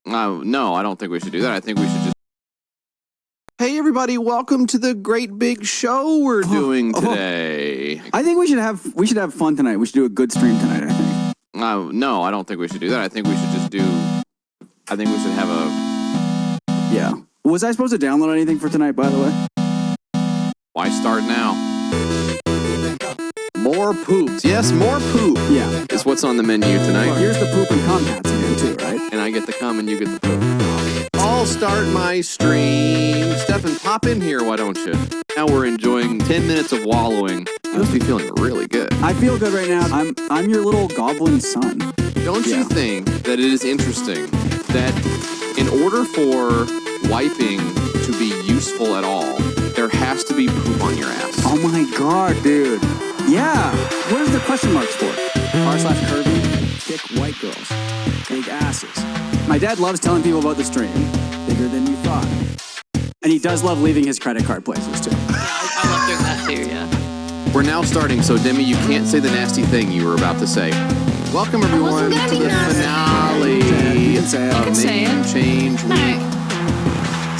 No, I don't think we should do that. I think we should just... Hey, everybody, welcome to the great big show we're doing today. I think we should have fun tonight. We should do a good stream tonight, I think. No, I don't think we should do that. I think we should just do... I think we should have a... Yeah. Was I supposed to download anything for tonight, by the way? Why start now? More poops. Yes, more poop. Yeah. Is what's on the menu tonight. Well, here's the poop and cum hats again, too, right? And I get the cum and you get the poop. I'll start my stream. Stefan, pop in here, why don't you? Now we're enjoying 10 minutes of wallowing. You must be feeling really good. I feel good right now. I'm your little goblin son. Don't you think that it is interesting that in order for wiping to be useful at all, there has to be poop on your ass? Oh my god, dude. Yeah. What is the question marks for? r/curvy, thick white girls, big asses. My dad loves telling people about the stream. Bigger than you thought. And he does love leaving his credit card places, too. I love doing that too, yeah. We're now starting, so Demi, you can't say the nasty thing you were about to say. Welcome, everyone, to the finale of Name Change Week.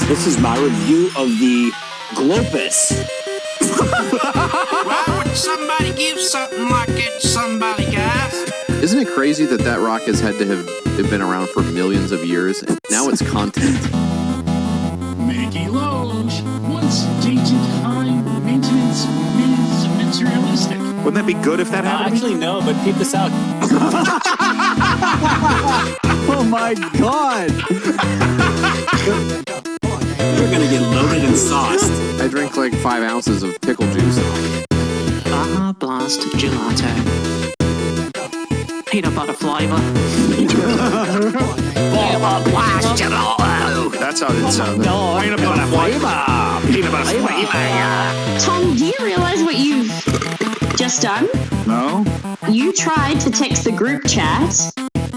This is my review of the Glopus. Why would somebody give something like it to somebody, guys? Isn't it crazy that that rock has had to have been around for millions of years, and now it's content? Maggie Loge, once dated high maintenance Ms. Materialistic. Wouldn't that be good if that happened? Actually, no, but peep this out. Oh my god! You're gonna get loaded and sauced. I drink like 5 ounces of pickle juice. Baja Blast Gelato. Peanut butter flavor. Baja Blast Gelato. That's how it sounds. Peanut butter flavor. Peanut butter flavor. Tom, do you realize what you've just done? No? You tried to text the group chat,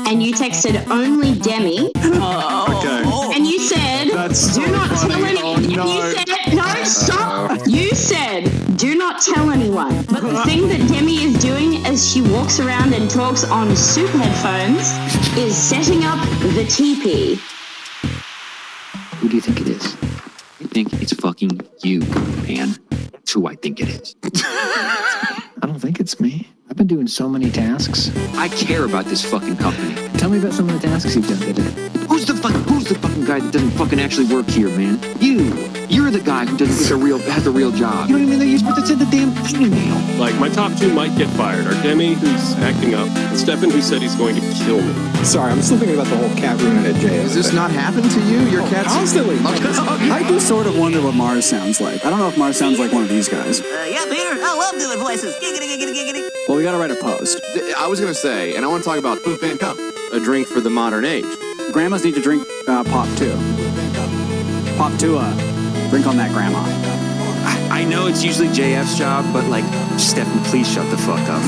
and you texted only Demi, Okay. and you said, That's so do not funny. tell anyone. Oh, And no. you said, no, stop. You said, do not tell anyone. But the thing that Demi is doing as she walks around and talks on super headphones is setting up the teepee. Who do you think it is? I think it's fucking you, man. That's who I think it is. I don't think it's me. I've been doing so many tasks. I care about this fucking company. Tell me about some of the tasks you've done today. Who's the fucking guy that doesn't fucking actually work here, man? You're the guy who has a real job. You know what I mean? You're supposed to send the damn email. Like, my top two might get fired are Demi, who's acting up, and Stefan, who said he's going to kill me. Sorry, I'm still thinking about the whole cat room at Jay. Does this not happen to you? Your cat's... Constantly. I do sort of wonder what Mars sounds like. I don't know if Mars sounds like one of these guys. Yeah, Peter, I love doing voices. Giggity, giggity, giggity. Well, we gotta write a post. I was going to say, and I want to talk about poop and cum, a drink for the modern age. Grandmas need to drink pop too. Pop too, drink on that grandma. I know it's usually JF's job, but like, Stefan, please shut the fuck up.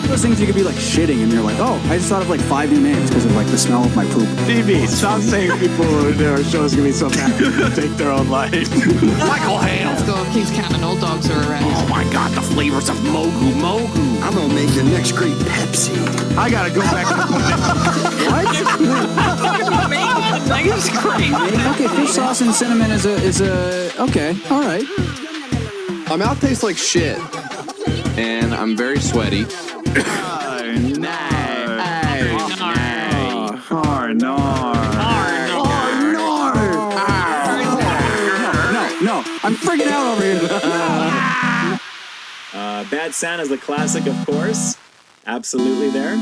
Those things you could be like shitting and you're like, oh, I just thought of like 5 new names because of like the smell of my poop. DB, stop saying people in their show's gonna be so happy to take their own life. Michael Hale. Let's go. Keeps counting old dogs are around. Oh my god, the flavors of Mogu. I'm gonna make the next great Pepsi. I gotta go back to Like, it's crazy. Okay, fish sauce and cinnamon is a okay, all right. My mouth tastes like shit, and I'm very sweaty. No, I'm freaking out over here. Bad Santa's the classic, of course. Absolutely there.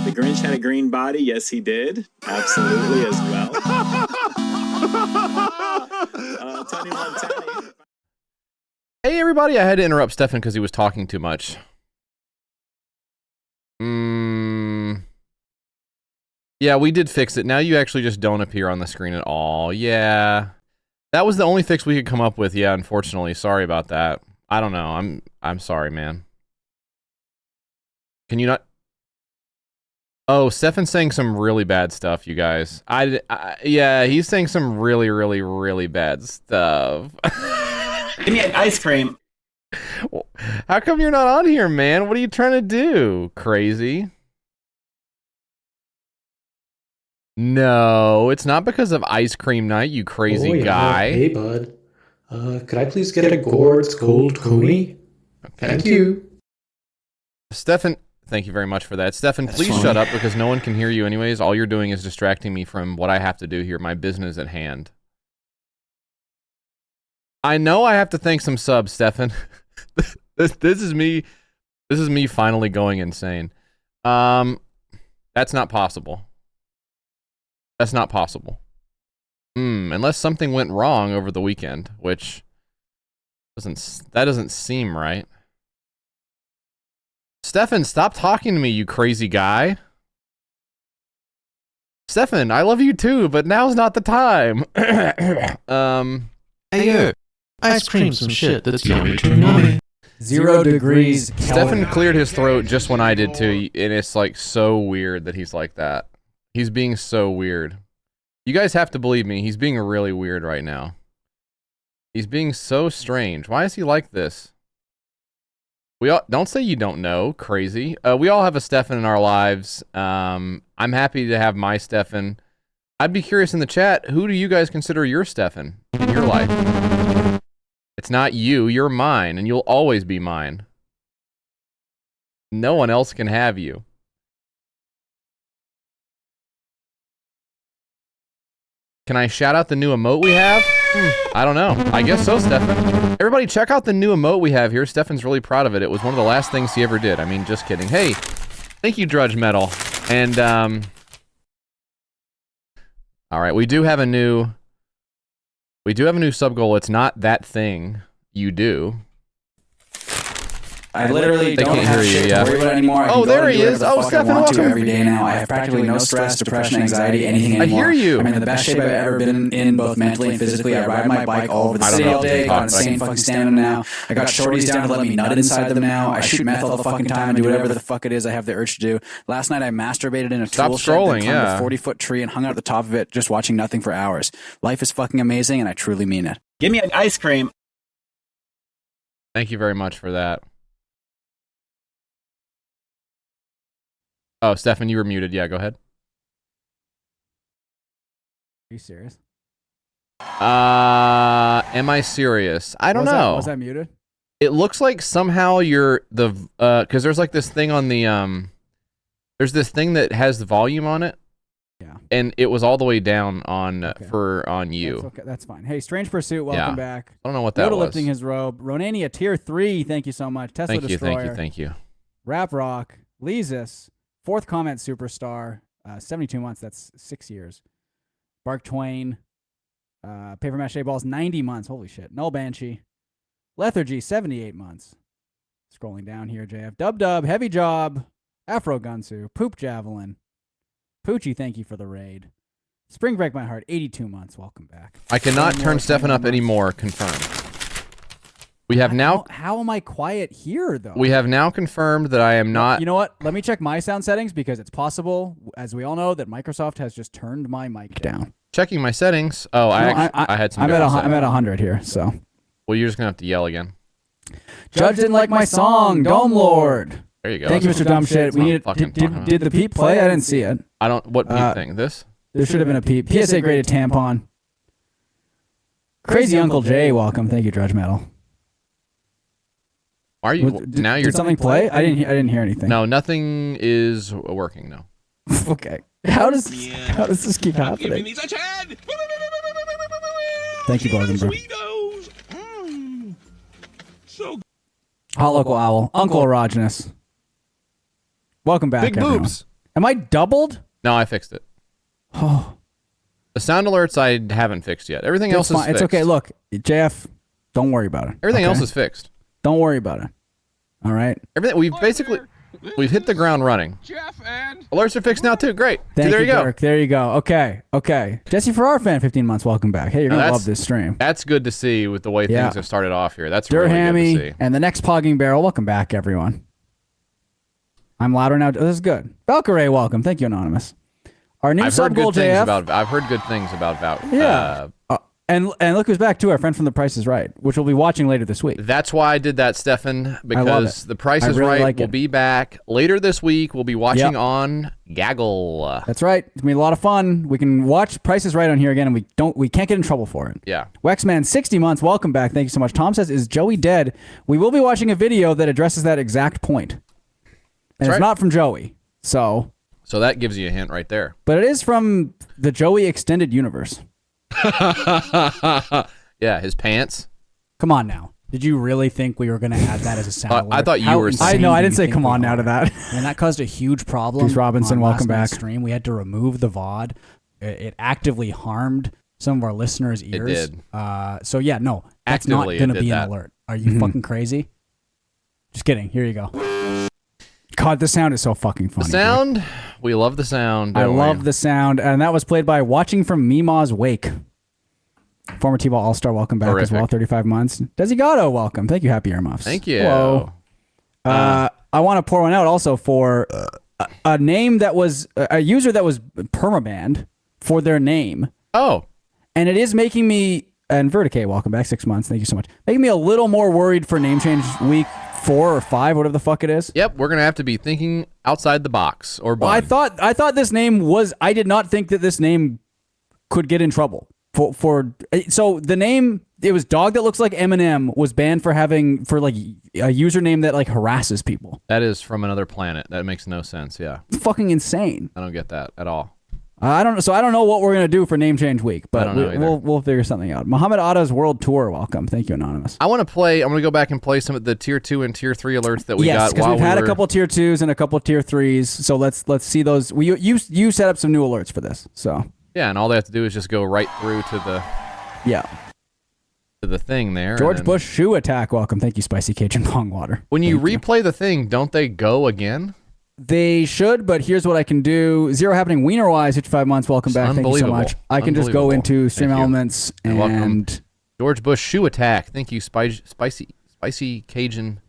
The Grinch had a green body. Yes, he did. Absolutely as well. Tony Montana. Hey everybody, I had to interrupt Stefan because he was talking too much. Yeah, we did fix it. Now you actually just don't appear on the screen at all. Yeah. That was the only fix we could come up with. Yeah, unfortunately. Sorry about that. I don't know. I'm sorry, man. Can you not? Oh, Stefan's saying some really bad stuff, you guys. Yeah, he's saying some really, really, really bad stuff. Give me an ice cream. How come you're not on here, man? What are you trying to do? Crazy. No, it's not because of ice cream night, you crazy guy. Hey, bud. Could I please get a Gord's Cold Coney? Okay. Thank you. Stefan, thank you very much for that. Stefan, please shut up because no one can hear you anyways. All you're doing is distracting me from what I have to do here, my business at hand. I know I have to thank some subs, Stefan. this is me finally going insane. That's not possible. That's not possible. Unless something went wrong over the weekend, which doesn't seem right. Stefan, stop talking to me, you crazy guy. Stefan, I love you too, but now's not the time. Hey, yo. Ice cream some shit that's yummy to me. 0 degrees. Stefan cleared his throat just when I did too, and it's like so weird that he's like that. He's being so weird. You guys have to believe me, he's being really weird right now. He's being so strange. Why is he like this? We all don't say you don't know, crazy. We all have a Stefan in our lives. I'm happy to have my Stefan. I'd be curious in the chat, who do you guys consider your Stefan in your life? It's not you, you're mine, and you'll always be mine. No one else can have you. Can I shout out the new emote we have? I don't know. I guess so, Stefan. Everybody check out the new emote we have here. Stefan's really proud of it. It was one of the last things he ever did. I mean, just kidding. Hey, thank you, Drudge Metal. And, all right, we do have a new sub goal. It's not that thing you do. I literally don't can't have hear you, shit yeah. to worry about anymore. I can Oh, go there and he do whatever is. the Oh, fuck I Stefan, want to welcome. every day now. I have practically no stress, depression, anxiety, anything I anymore. hear you. I'm in the best shape I've ever been in, both mentally and physically. I ride my bike all over the city all day. Got insane fucking stamina now. I got shorties down to let me nut inside them now. I shoot meth all the fucking time and do whatever the fuck it is I have the urge to do. Last night I masturbated in a tool shed, then climbed a 40-foot tree and hung out at the top of it, just watching nothing for hours. Life is fucking amazing, and I truly mean it. Give me an ice cream. Thank you very much for that. Oh, Stefan, you were muted. Yeah, go ahead. Are you serious? Am I serious? I don't know. Was that muted? It looks like somehow you're the because there's like this thing on the there's this thing that has the volume on it. Yeah. And it was all the way down on on you. That's okay. That's fine. Hey, Strange Pursuit, welcome back. I don't know what that was. Lifting his robe. Ronania Tier 3, thank you so much. Tesla Destroyer. Thank you. Rap Rock. Leezus. 4th comment superstar. 72 months. That's 6 years. Bark Twain. Paper Mache Balls, 90 months. Holy shit. Null Banshee. Lethargy, 78 months. Scrolling down here, JF. Dub, Heavy Job. Afro Gunsu. Poop Javelin. Poochie, thank you for the raid. Spring Break My Heart, 82 months. Welcome back. I cannot turn Stefan up anymore. Confirmed. We have now. How am I quiet here, though? We have now confirmed that I am not. You know what? Let me check my sound settings because it's possible, as we all know, that Microsoft has just turned my mic down. Checking my settings. Oh, I had some. I'm at 100 here, so. Well, you're just gonna have to yell again. Judge didn't like my song, Dome Lord. There you go. Thank you, Mr. Dumb Shit. We need. Did the peep play? I didn't see it. I don't. What peep thing? This? There should have been a peep. PSA graded tampon. Crazy Uncle Jay, welcome. Thank you, Drudge Metal. Are you now? You're. Did something play? I didn't hear anything. No, nothing is working. No. Okay. How does this keep happening? Thank you, Bargain Bro. So Hot Local Owl. Uncle Erogenous. Welcome back, Big everyone. boobs. Am I doubled? No, I fixed it. Oh. The sound alerts I haven't fixed yet. Everything else is fixed. It's okay. Look, JF, don't worry about it. Everything else is fixed. Don't worry about it. All right? Everything we've hit the ground running. Alerts are fixed now too. Great. Thank there you go. Dirk. There you go. Okay. Jesse Farrar fan, 15 months. Welcome back. Hey, you're going to love this stream. That's good to see with the way things have started off here. That's really good to see. And the next Pogging Barrel. Welcome back, everyone. I'm louder now. This is good. Valkyrie, welcome. Thank you, Anonymous. Our new sub goal, JF. I've heard good things about Val. Yeah. And look who's back too, our friend from The Price is Right, which we'll be watching later this week. That's why I did that, Stefan, because The Price is Right will be back later this week. We'll be watching on Gaggle. That's right. It's gonna be a lot of fun. We can watch Price is Right on here again, and we can't get in trouble for it. Yeah. Wexman, 60 months. Welcome back. Thank you so much. Tom says, "Is Joey dead?" We will be watching a video that addresses that exact point, and it's not from Joey. So that gives you a hint right there. But it is from the Joey extended universe. Yeah, his pants. Come on now. Did you really think we were going to add that as a sound alert? I thought you were I know, I didn't say come on now to that. And that caused a huge problem. Bruce Robinson, welcome back. Stream. We had to remove the VOD. It actively harmed some of our listeners' ears. It did. So yeah, no, that's not going to be an alert. Are you fucking crazy? Just kidding. Here you go. God, the sound is so fucking funny. The sound? We love the sound. I love the sound. And that was played by Watching from Mima's Wake. Former T-Ball All-Star, welcome back as well. 35 months. Desi Gatto, welcome. Thank you, Happy Earmuffs. Thank you. Hello. I want to pour one out also for a name that was, a user that was permabanned for their name. Oh. And it is making me, and Verticay, welcome back, 6 months. Thank you so much. Making me a little more worried for name change week 4 or 5, whatever the fuck it is. Yep, we're gonna have to be thinking outside the box or bun. Well, I thought this name was. I did not think that this name could get in trouble for. So the name, it was Dog That Looks Like Eminem, was banned for like a username that like harasses people. That is from another planet. That makes no sense. Yeah, it's fucking insane. I don't get that at all. I don't know what we're gonna do for name change week, but we'll figure something out. Muhammad Atta's World Tour, welcome. Thank you, Anonymous. I'm gonna go back and play some of the tier 2 and tier 3 alerts that we got. Yes, because we've had a couple tier 2s and a couple tier 3s. So let's see those. You set up some new alerts for this. So yeah, and all they have to do is just go right through to the to the thing there. George Bush shoe attack, welcome. Thank you, Spicy Cajun Pong Water. When you replay the thing, don't they go again? They should, but here's what I can do. Zero Happening Wienerwise, 55 months. Welcome back. Thank you so much. I can just go into Stream Elements and George Bush shoe attack. Thank you, Spicy Cajun.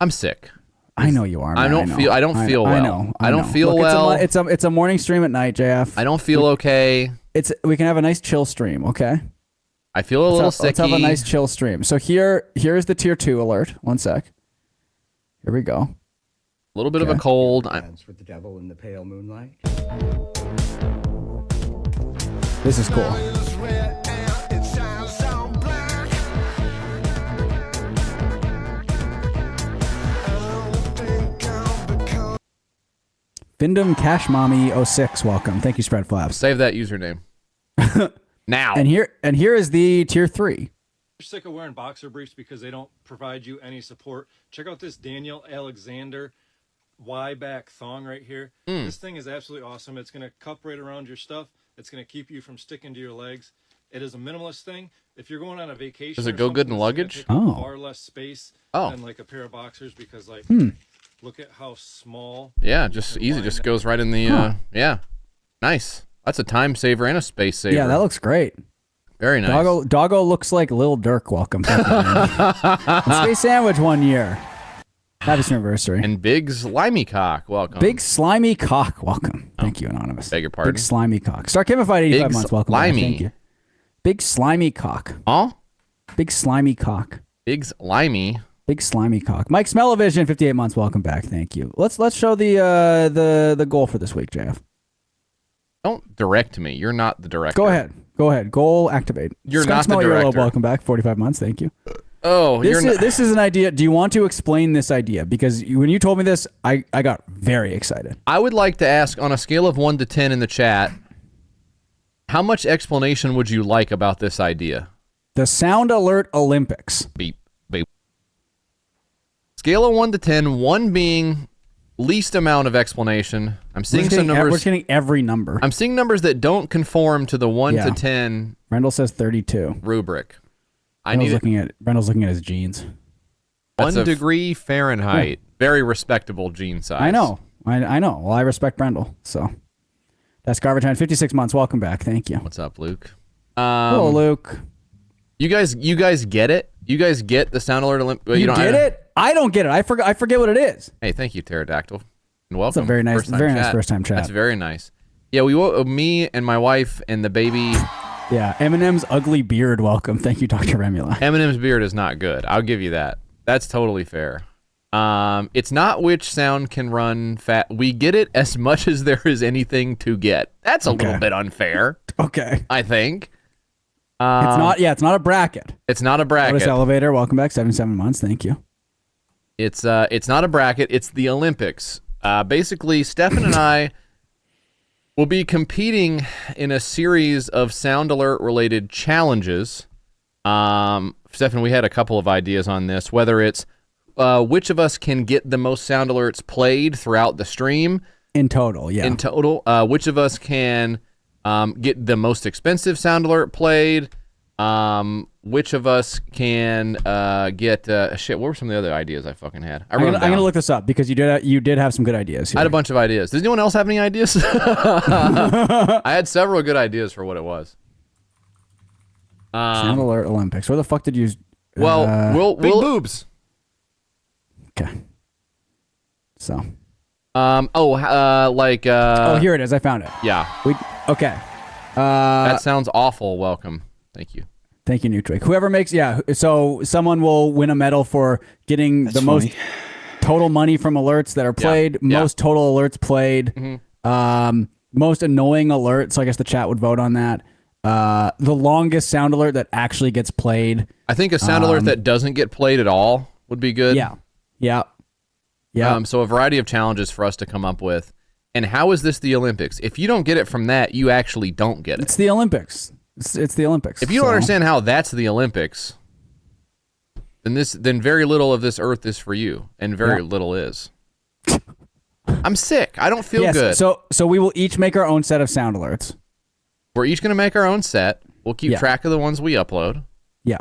I'm sick. I know you are. Man. I don't feel well. I know. I don't feel Look, well. It's a morning stream at night, JF. I don't feel okay. We can have a nice chill stream, okay? I feel a little sicky. Let's have a nice chill stream. So here's the tier 2 alert. One sec. Here we go. A little bit of a cold. For the devil in the pale moonlight. This is cool. Findom Cash Mommy 06, welcome. Thank you, Spread Flaps. Save that username. Now. And here is the tier 3. You're sick of wearing boxer briefs because they don't provide you any support. Check out this Daniel Alexander Y-back thong right here. This thing is absolutely awesome. It's going to cup right around your stuff. It's going to keep you from sticking to your legs. It is a minimalist thing. If you're going on a vacation, does it go good in luggage? Far less space than like a pair of boxers because like look at how small. Yeah, just easy. Just goes right in the yeah. Nice. That's a time saver and a space saver. Yeah, that looks great. Very nice. Doggo looks like Lil Durk. Welcome. Space Sandwich 1 year. Happy anniversary. And Big Slimy Cock, welcome. Big Slimy Cock, welcome. Thank you, Anonymous. Beg your pardon. Big Slimy Cock. Star Kimified, 85 months, welcome. Slimy. Thank you. Big Slimy Cock. Huh? Big Slimy Cock. Big Slimy. Big Slimy Cock. Mike Smellovision, 58 months, welcome back. Thank you. Let's show the goal for this week, JF. Don't direct me. You're not the director. Go ahead. Goal activate. You're Skunk not the Smell director. Welcome back. 45 months. Thank you. Oh, this is an idea. Do you want to explain this idea? Because when you told me this, I got very excited. I would like to ask, on a scale of 1 to 10 in the chat, how much explanation would you like about this idea? The Sound Alert Olympics. Beep, beep. Scale of 1 to 10, 1 being least amount of explanation. I'm seeing some numbers. We're getting every number. I'm seeing numbers that don't conform to the 1 to 10. Rendell says 32. Rubric. Rendell's looking at his jeans. 1 degree Fahrenheit. Very respectable gene size. I know. Well, I respect Brendel. So that's Garbage Hand. 56 months. Welcome back. Thank you. What's up, Luke? Hello, Luke. You guys get it? You guys get the Sound Alert Olympics? You get it? I don't get it. I forget what it is. Hey, thank you, Pterodactyl. And welcome. That's a very nice first time chat. That's very nice. Yeah, me and my wife and the baby Yeah, Eminem's ugly beard. Welcome. Thank you, Dr. Remula. Eminem's beard is not good. I'll give you that. That's totally fair. It's not which sound can run fat. We get it as much as there is anything to get. That's a little bit unfair. Okay. I think. It's not. Yeah, it's not a bracket. It's not a bracket. Lotus Elevator. Welcome back. 77 months. Thank you. It's not a bracket. It's the Olympics. Basically, Stefan and I will be competing in a series of sound alert related challenges. Stefan, we had a couple of ideas on this, whether it's which of us can get the most sound alerts played throughout the stream. In total, yeah. In total, which of us can get the most expensive sound alert played. Which of us can get shit? What were some of the other ideas I fucking had? I'm gonna look this up because you did have some good ideas here. I had a bunch of ideas. Does anyone else have any ideas? I had several good ideas for what it was. Sound alert Olympics. Where the fuck did you? Well, big boobs. Okay. So. Oh, here it is. I found it. Yeah. Okay. That sounds awful. Welcome. Thank you. Thank you, Newtrick. Whoever makes, so someone will win a medal for getting most total money from alerts that are played, most total alerts played, most annoying alert. So I guess the chat would vote on that. The longest sound alert that actually gets played. I think a sound alert that doesn't get played at all would be good. Yeah. So a variety of challenges for us to come up with. And how is this the Olympics? If you don't get it from that, you actually don't get it. It's the Olympics. It's the Olympics. If you don't understand how that's the Olympics, then very little of this earth is for you, and very little is. I'm sick. I don't feel good. So we will each make our own set of sound alerts. We're each going to make our own set. We'll keep track of the ones we upload. Yeah.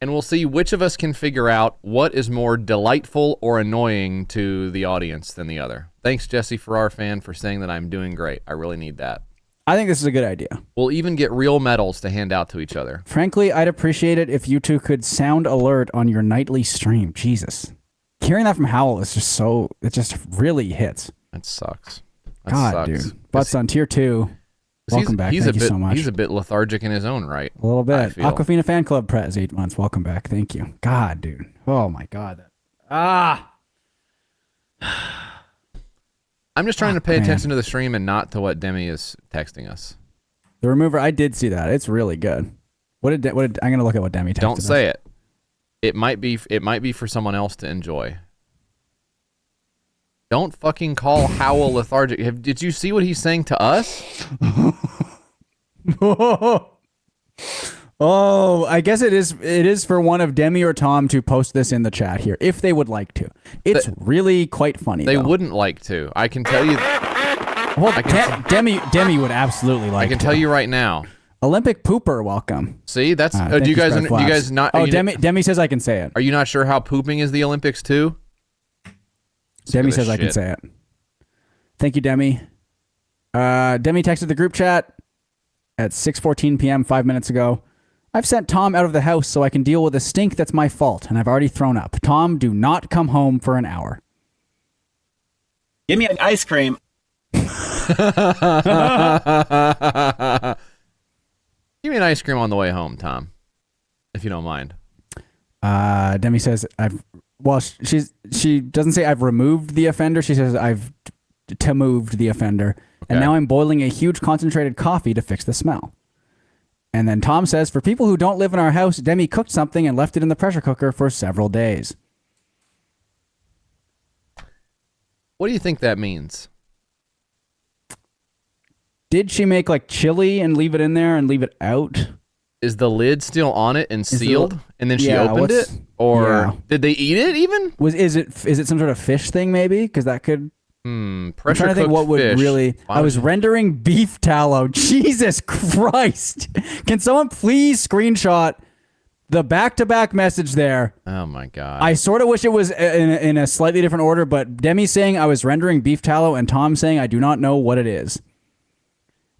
And we'll see which of us can figure out what is more delightful or annoying to the audience than the other. Thanks, Jesse Farrar fan, for saying that I'm doing great. I really need that. I think this is a good idea. We'll even get real medals to hand out to each other. Frankly, I'd appreciate it if you two could sound alert on your nightly stream. Jesus. Hearing that from Howell is just it just really hits. That sucks. Dude. Butts on tier 2. Welcome back. Thank you so much. He's a bit lethargic in his own right. A little bit. Aquafina Fan Club Prez, 8 months. Welcome back. Thank you. God, dude. Oh my God. I'm just trying to pay attention to the stream and not to what Demi is texting us. The remover, I did see that. It's really good. I'm gonna look at what Demi texted. Don't say it. It might be for someone else to enjoy. Don't fucking call Howell lethargic. Did you see what he's saying to us? Oh, I guess it is for one of Demi or Tom to post this in the chat here, if they would like to. It's really quite funny. They wouldn't like to. I can tell you. Demi would absolutely like to. I can tell you right now. Olympic pooper, welcome. See, that's. Do you guys not? Oh, Demi says I can say it. Are you not sure how pooping is the Olympics too? Demi says I can say it. Thank you, Demi. Demi texted the group chat at 6:14 p.m. 5 minutes ago. I've sent Tom out of the house so I can deal with a stink that's my fault, and I've already thrown up. Tom, do not come home for an hour. Give me an ice cream. Give me an ice cream on the way home, Tom, if you don't mind. Demi says she doesn't say I've removed the offender. She says I've moved the offender, and now I'm boiling a huge concentrated coffee to fix the smell. And then Tom says, for people who don't live in our house, Demi cooked something and left it in the pressure cooker for several days. What do you think that means? Did she make like chili and leave it in there and leave it out? Is the lid still on it and sealed, and then she opened it? Or did they eat it even? Is it some sort of fish thing maybe? Because that could... Pressure I'm trying to think what would fish. really... I was rendering beef tallow. Jesus Christ. Can someone please screenshot the back-to-back message there? Oh my God. I sort of wish it was in a slightly different order, but Demi saying I was rendering beef tallow and Tom saying I do not know what it is.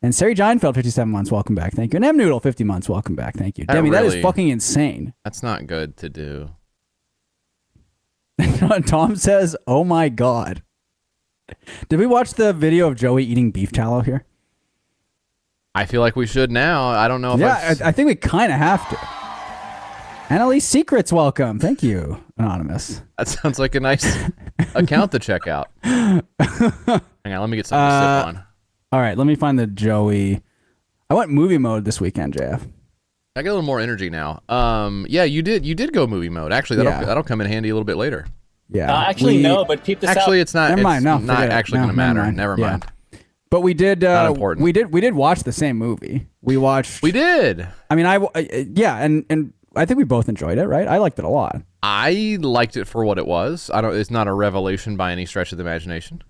And Sari Jeinfeld, 57 months, welcome back. Thank you. And M Noodle, 50 months, welcome back. Thank you. Demi, that is fucking insane. That's not good to do. Tom says, oh my God. Did we watch the video of Joey eating beef tallow here? I feel like we should now. I don't know if I think we kind of have to. Annalise Secrets, welcome. Thank you, Anonymous. That sounds like a nice account to check out. Hang on, let me get something to sip on. All right, let me find the Joey. I went movie mode this weekend, JF. I get a little more energy now. Yeah, you did go movie mode. Actually, that'll come in handy a little bit later. Yeah. No, but keep this out. Actually, it's not. Never mind. No, it's not actually going to matter. Never mind. But we did. Not important. We did watch the same movie. We watched. We did. I mean, and I think we both enjoyed it, right? I liked it a lot. I liked it for what it was. It's not a revelation by any stretch of the imagination.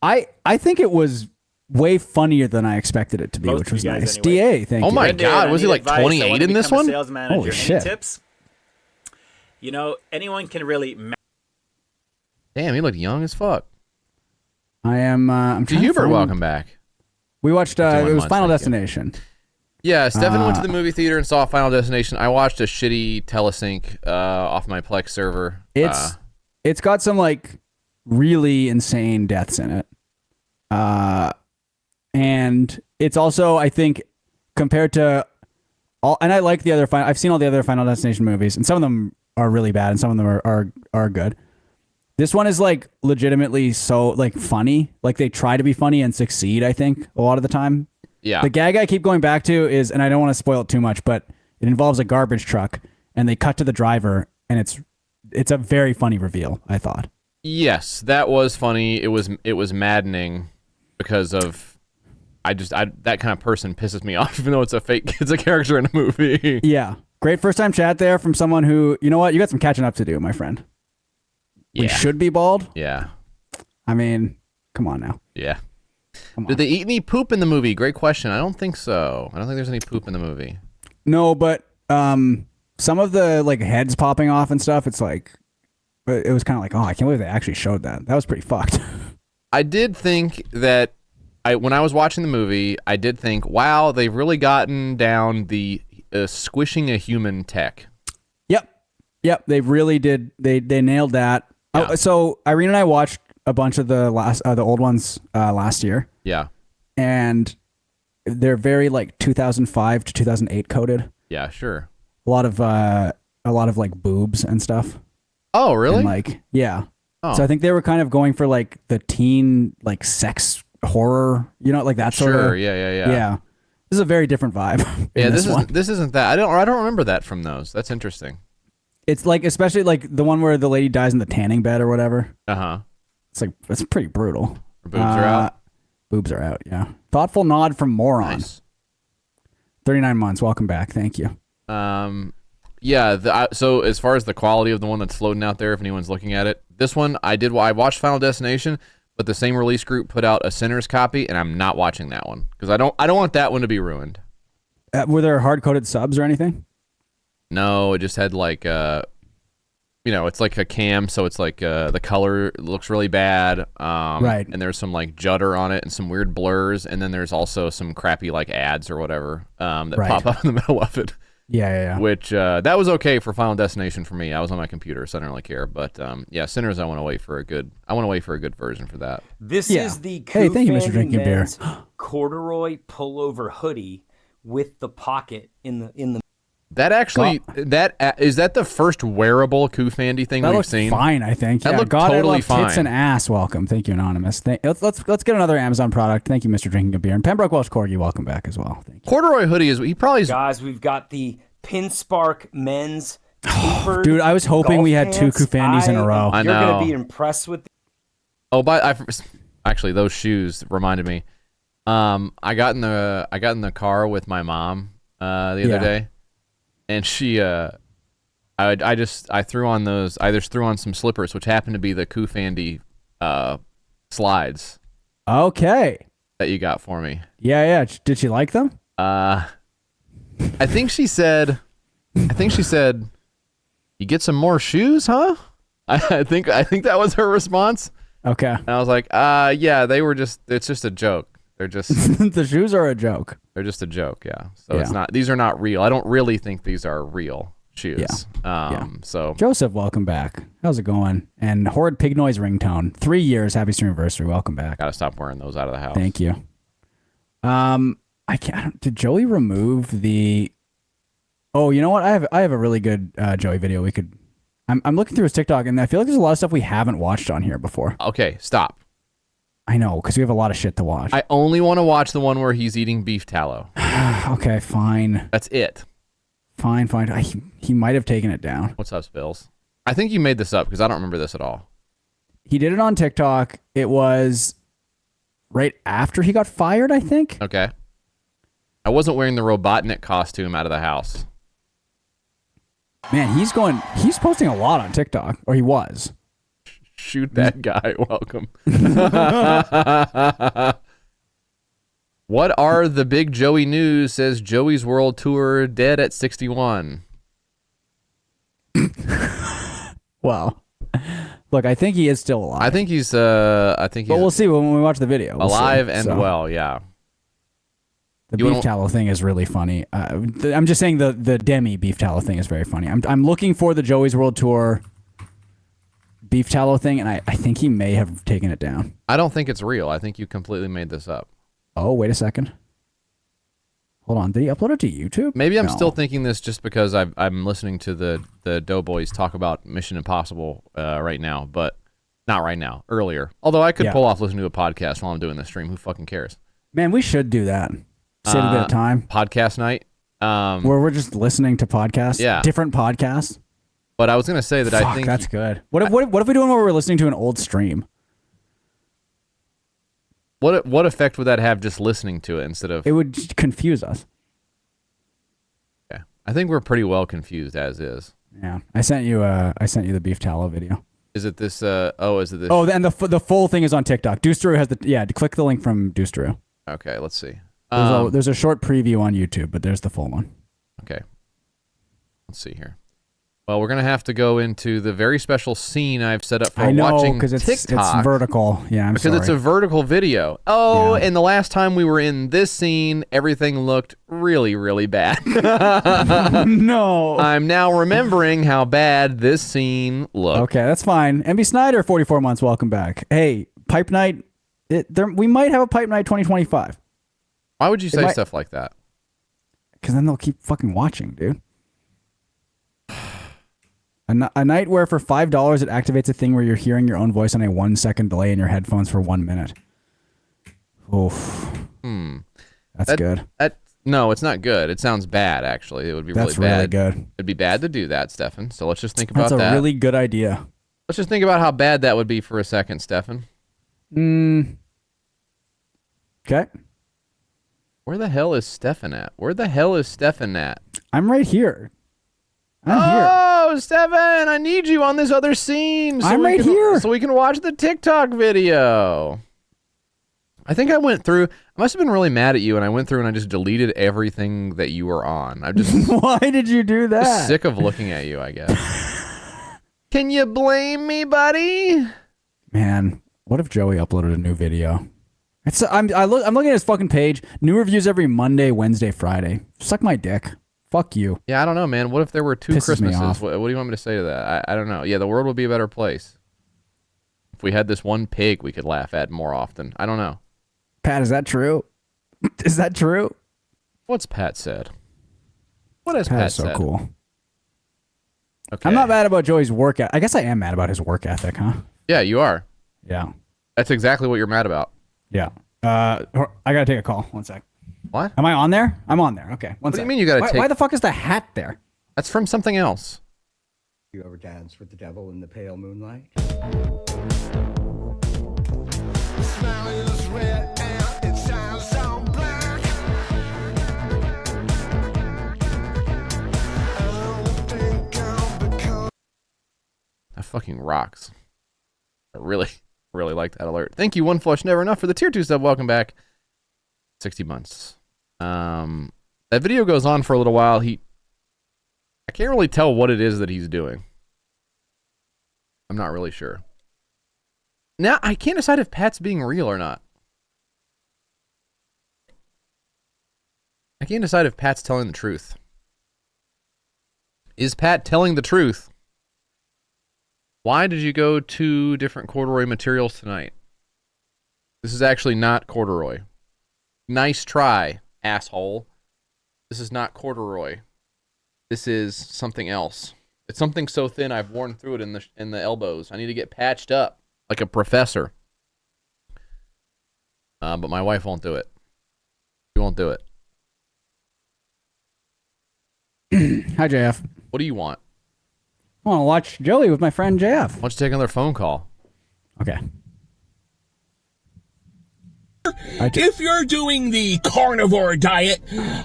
I think it was way funnier than I expected it to be, which was nice. Anyway. DA, thank you. Oh my God, was he like 28 in this one? Holy shit! Tips? You know, anyone can really. Damn, he looked young as fuck. I am. I'm trying Hubert, welcome back. We watched. It was Final Destination. Yeah, Stefan went to the movie theater and saw Final Destination. I watched a shitty telesync off my Plex server. It's got some like really insane deaths in it. And it's also, I think, compared to all, and I like the other I've seen all the other Final Destination movies, and some of them are really bad, and some of them are good. This one is like legitimately so like funny. Like they try to be funny and succeed, I think, a lot of the time. Yeah. The gag I keep going back to is, and I don't want to spoil it too much, but it involves a garbage truck, and they cut to the driver, and it's a very funny reveal, I thought. Yes, that was funny. It was maddening because of that kind of person pisses me off, even though it's a character in a movie. Yeah. Great first time chat there from someone who, you know what, you got some catching up to do, my friend. We should be bald. Yeah. I mean, come on now. Yeah. Did they eat any poop in the movie? Great question. I don't think so. I don't think there's any poop in the movie. No, but some of the like heads popping off and stuff, it's like, it was kind of like, oh, I can't believe they actually showed that. That was pretty fucked. I did think that when I was watching the movie, I did think, wow, they've really gotten down the squishing a human tech. Yep. They really did. They nailed that. Yeah. So Irene and I watched a bunch of the old ones last year. Yeah. And they're very like 2005 to 2008 coded. Yeah, sure. A lot of like boobs and stuff. Oh, really? And like, yeah. Oh. So I think they were kind of going for like the teen like sex horror, like that sort of. Sure. Yeah. Yeah. This is a very different vibe. Yeah, this isn't that. I don't remember that from those. That's interesting. It's like, especially like the one where the lady dies in the tanning bed or whatever. Uh-huh. It's like, it's pretty brutal. Her boobs are out? Boobs are out, yeah. Thoughtful nod from Moron. Nice. 39 months. Welcome back. Thank you. Yeah. So as far as the quality of the one that's floating out there, if anyone's looking at it, this one I watched Final Destination, but the same release group put out a Sinner's copy, and I'm not watching that one because I don't want that one to be ruined. Were there hard-coded subs or anything? No, it just had like it's like a cam, so it's like the color looks really bad. Right. And there's some like judder on it and some weird blurs, and then there's also some crappy like ads or whatever that pop up in the middle of it. Yeah. Which that was okay for Final Destination for me. I was on my computer, so I don't really care. But yeah, Sinners, I want to wait for a good version for that. This is the Hey, thank you, Mr. Drinking Beer. Corduroy pullover hoodie with the pocket in the. That actually, is that the first wearable Koofandy thing we've seen? Fine, I think. That looked God, totally fine. Tits fine. and ass. Welcome. Thank you, Anonymous. Let's get another Amazon product. Thank you, Mr. Drinking a Beer. And Pembroke Welsh Corgi, welcome back as well. Thank you. Corduroy hoodie he probably. Guys, we've got the Pinspark men's tapered. Dude, I was hoping we had two Koofandys in a row. I know. You're gonna be impressed with. Actually, those shoes reminded me. I got in the car with my mom the other day. And she, I threw on those. I just threw on some slippers, which happened to be the Koofandy slides. Okay. That you got for me. Yeah. Did she like them? I think she said, "You get some more shoes, huh?" I think that was her response. Okay. And I was like, yeah, it's just a joke. They're just the shoes are a joke. They're just a joke, yeah. So these are not real. I don't really think these are real shoes. Yeah. So Joseph, welcome back. How's it going? And Horrid Pig Noise ringtone. 3 years, happy stream anniversary. Welcome back. Gotta stop wearing those out of the house. Thank you. I can't. Did Joey remove the? Oh, you know what? I have a really good Joey video. We could. I'm looking through his TikTok, and I feel like there's a lot of stuff we haven't watched on here before. Okay, stop. I know, because we have a lot of shit to watch. I only want to watch the one where he's eating beef tallow. Okay, fine. That's it. Fine. He might have taken it down. What's up, Spills? I think you made this up because I don't remember this at all. He did it on TikTok. It was right after he got fired, I think. Okay. I wasn't wearing the Robotnik costume out of the house. Man, he's posting a lot on TikTok, or he was. Shoot that guy. Welcome. What are the big Joey news? Says Joey's World Tour dead at 61. Wow. Look, I think he is still alive. I think he's But we'll see when we watch the video. We'll alive see. and well, yeah. The beef tallow thing is really funny. I'm just saying the Demi beef tallow thing is very funny. I'm looking for the Joey's World Tour beef tallow thing, and I think he may have taken it down. I don't think it's real. I think you completely made this up. Oh, wait a second. Hold on. Did he upload it to YouTube? Maybe I'm No. still thinking this just because I'm listening to the Doughboys talk about Mission Impossible right now, but not right now. Earlier. Although I could pull off listening to a podcast while I'm doing the stream. Who fucking cares? Man, we should do that. Save a bit of time. Podcast night. Where we're just listening to podcasts. Yeah. Different podcasts. But I was going to say that Fuck, I think... that's good. What if we do one where we're listening to an old stream? What effect would that have just listening to it instead of... It would just confuse us. Yeah. I think we're pretty well confused as is. Yeah. I sent you the beef tallow video. Is it this... is it this... Oh, and the full thing is on TikTok. Deuceru has the... Yeah, click the link from Deuceru. Okay, let's see. There's a short preview on YouTube, but there's the full one. Okay. Let's see here. Well, we're going to have to go into the very special scene I've set up for watching because TikTok. It's vertical. Yeah, I'm sorry. Because it's a vertical video. Oh, and the last time we were in this scene, everything looked really, really bad. No. I'm now remembering how bad this scene looked. Okay, that's fine. MB Snyder, 44 months, welcome back. Hey, Pipe Night, we might have a Pipe Night 2025. Why would you say stuff like that? Because then they'll keep fucking watching, dude. A night where for $5 it activates a thing where you're hearing your own voice on a 1 second delay in your headphones for 1 minute. Oof. That's good. No, it's not good. It sounds bad, actually. It would be really bad. That's really good. It'd be bad to do that, Stefan. So let's just think about that. that. That's a really good idea. Let's just think about how bad that would be for a second, Stefan. Okay. Where the hell is Stefan at? I'm right here. Oh, Stefan, I need you on this other scene. I'm right here. So we can watch the TikTok video. I think I went through. I must have been really mad at you, and I went through and I just deleted everything that you were on. I'm just. Why did you do that? Just sick of looking at you, I guess. Can you blame me, buddy? Man, what if Joey uploaded a new video? I'm looking at his fucking page. New reviews every Monday, Wednesday, Friday. Suck my dick. Fuck you. Yeah, I don't know, man. What if there were two Pisses me Christmases? off. What do you want me to say to that? I don't know. Yeah, the world would be a better place. If we had this one pig we could laugh at more often. I don't know. Pat, is that true? Is that true? What's Pat said? What has Pat Pat is so said? cool. Okay. I'm not mad about Joey's work ethic. I guess I am mad about his work ethic, huh? Yeah, you are. Yeah. That's exactly what you're mad about. Yeah. I gotta take a call. 1 sec. What? Am I on there? I'm on there. Okay. What do you mean you gotta take? Why the fuck is the hat there? That's from something else. You ever dance with the devil in the pale moonlight? That fucking rocks. I really like that alert. Thank you, One Flush Never Enough, for the tier 2 sub. Welcome back. 60 months. That video goes on for a little while. I can't really tell what it is that he's doing. I'm not really sure. Now, I can't decide if Pat's being real or not. I can't decide if Pat's telling the truth. Is Pat telling the truth? Why did you go 2 different corduroy materials tonight? This is actually not corduroy. Nice try, asshole. This is not corduroy. This is something else. It's something so thin I've worn through it in the elbows. I need to get patched up like a professor. But my wife won't do it. She won't do it. Hi, JF. What do you want? I want to watch Joey with my friend JF. Why don't you take another phone call? Okay. If you're doing the carnivore diet,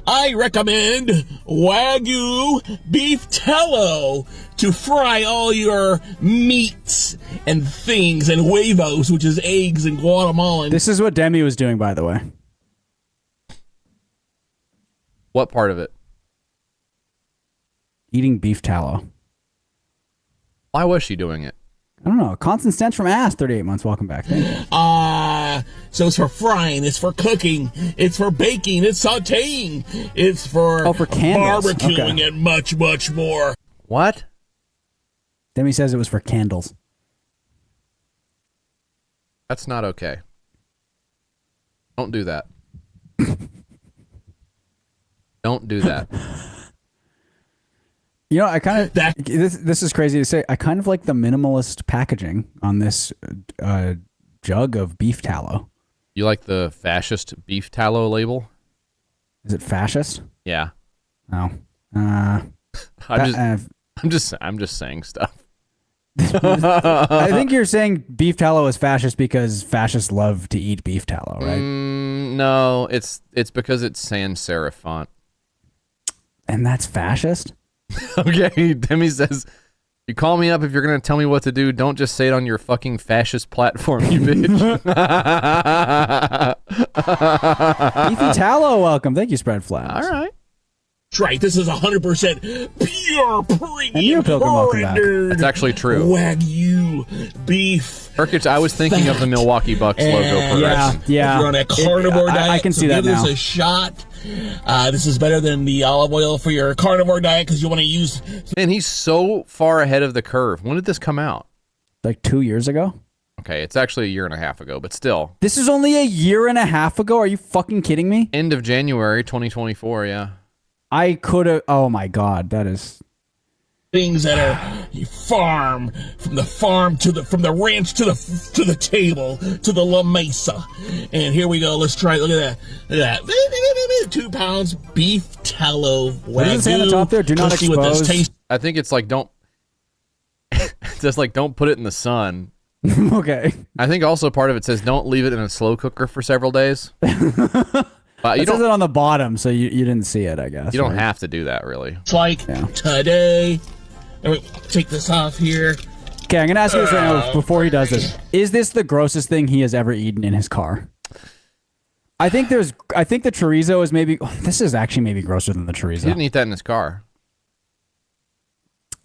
I recommend Wagyu beef tallow to fry all your meats and things, and huevos, which is eggs in Guatemalan. This is what Demi was doing, by the way. What part of it? Eating beef tallow. Why was she doing it? I don't know. Constant stench from ass. 38 months. Welcome back. Thank you. So it's for frying, it's for cooking, it's for baking, it's sauteing, it's for, candles. barbecuing, Okay. and much, much more. What? Demi says it was for candles. That's not okay. Don't do that. Don't do that. You know, I kind of this is crazy to say. I kind of like the minimalist packaging on this jug of beef tallow. You like the fascist beef tallow label? Is it fascist? Yeah. No. I'm just saying stuff. I think you're saying beef tallow is fascist because fascists love to eat beef tallow, right? No, it's because it's sans serif font. And that's fascist? Okay, Demi says, you call me up if you're going to tell me what to do. Don't just say it on your fucking fascist platform, you bitch. Beefy tallow, welcome. Thank you, Spread Flowers. All right. That's right, this is 100% pure premium. And you, Pilgrim, welcome back. That's actually true. Wagyu beef. Urkich, I was thinking of the Milwaukee Bucks logo. Yeah. If you're on a carnivore diet, I can see that give now. this a shot. This is better than the olive oil for your carnivore diet because you want to use. Man, he's so far ahead of the curve. When did this come out? Like 2 years ago? Okay, it's actually a year and a half ago, but still. This is only a year and a half ago? Are you fucking kidding me? End of January 2024, yeah. I could have. Oh my god, that is. Things that are from the ranch to the table to the La Mesa. And here we go. Let's try it. Look at that. 2 pounds beef tallow. What does it say on the top there? Do not expose. I think it's like don't. It's just like don't put it in the sun. Okay. I think also part of it says don't leave it in a slow cooker for several days. It says it on the bottom, so you didn't see it, I guess. You don't have to do that, really. It's like today. Take this off here. Okay, I'm going to ask you this right now before he does this. Is this the grossest thing he has ever eaten in his car? I think the chorizo is maybe... this is actually maybe grosser than the chorizo. He didn't eat that in his car.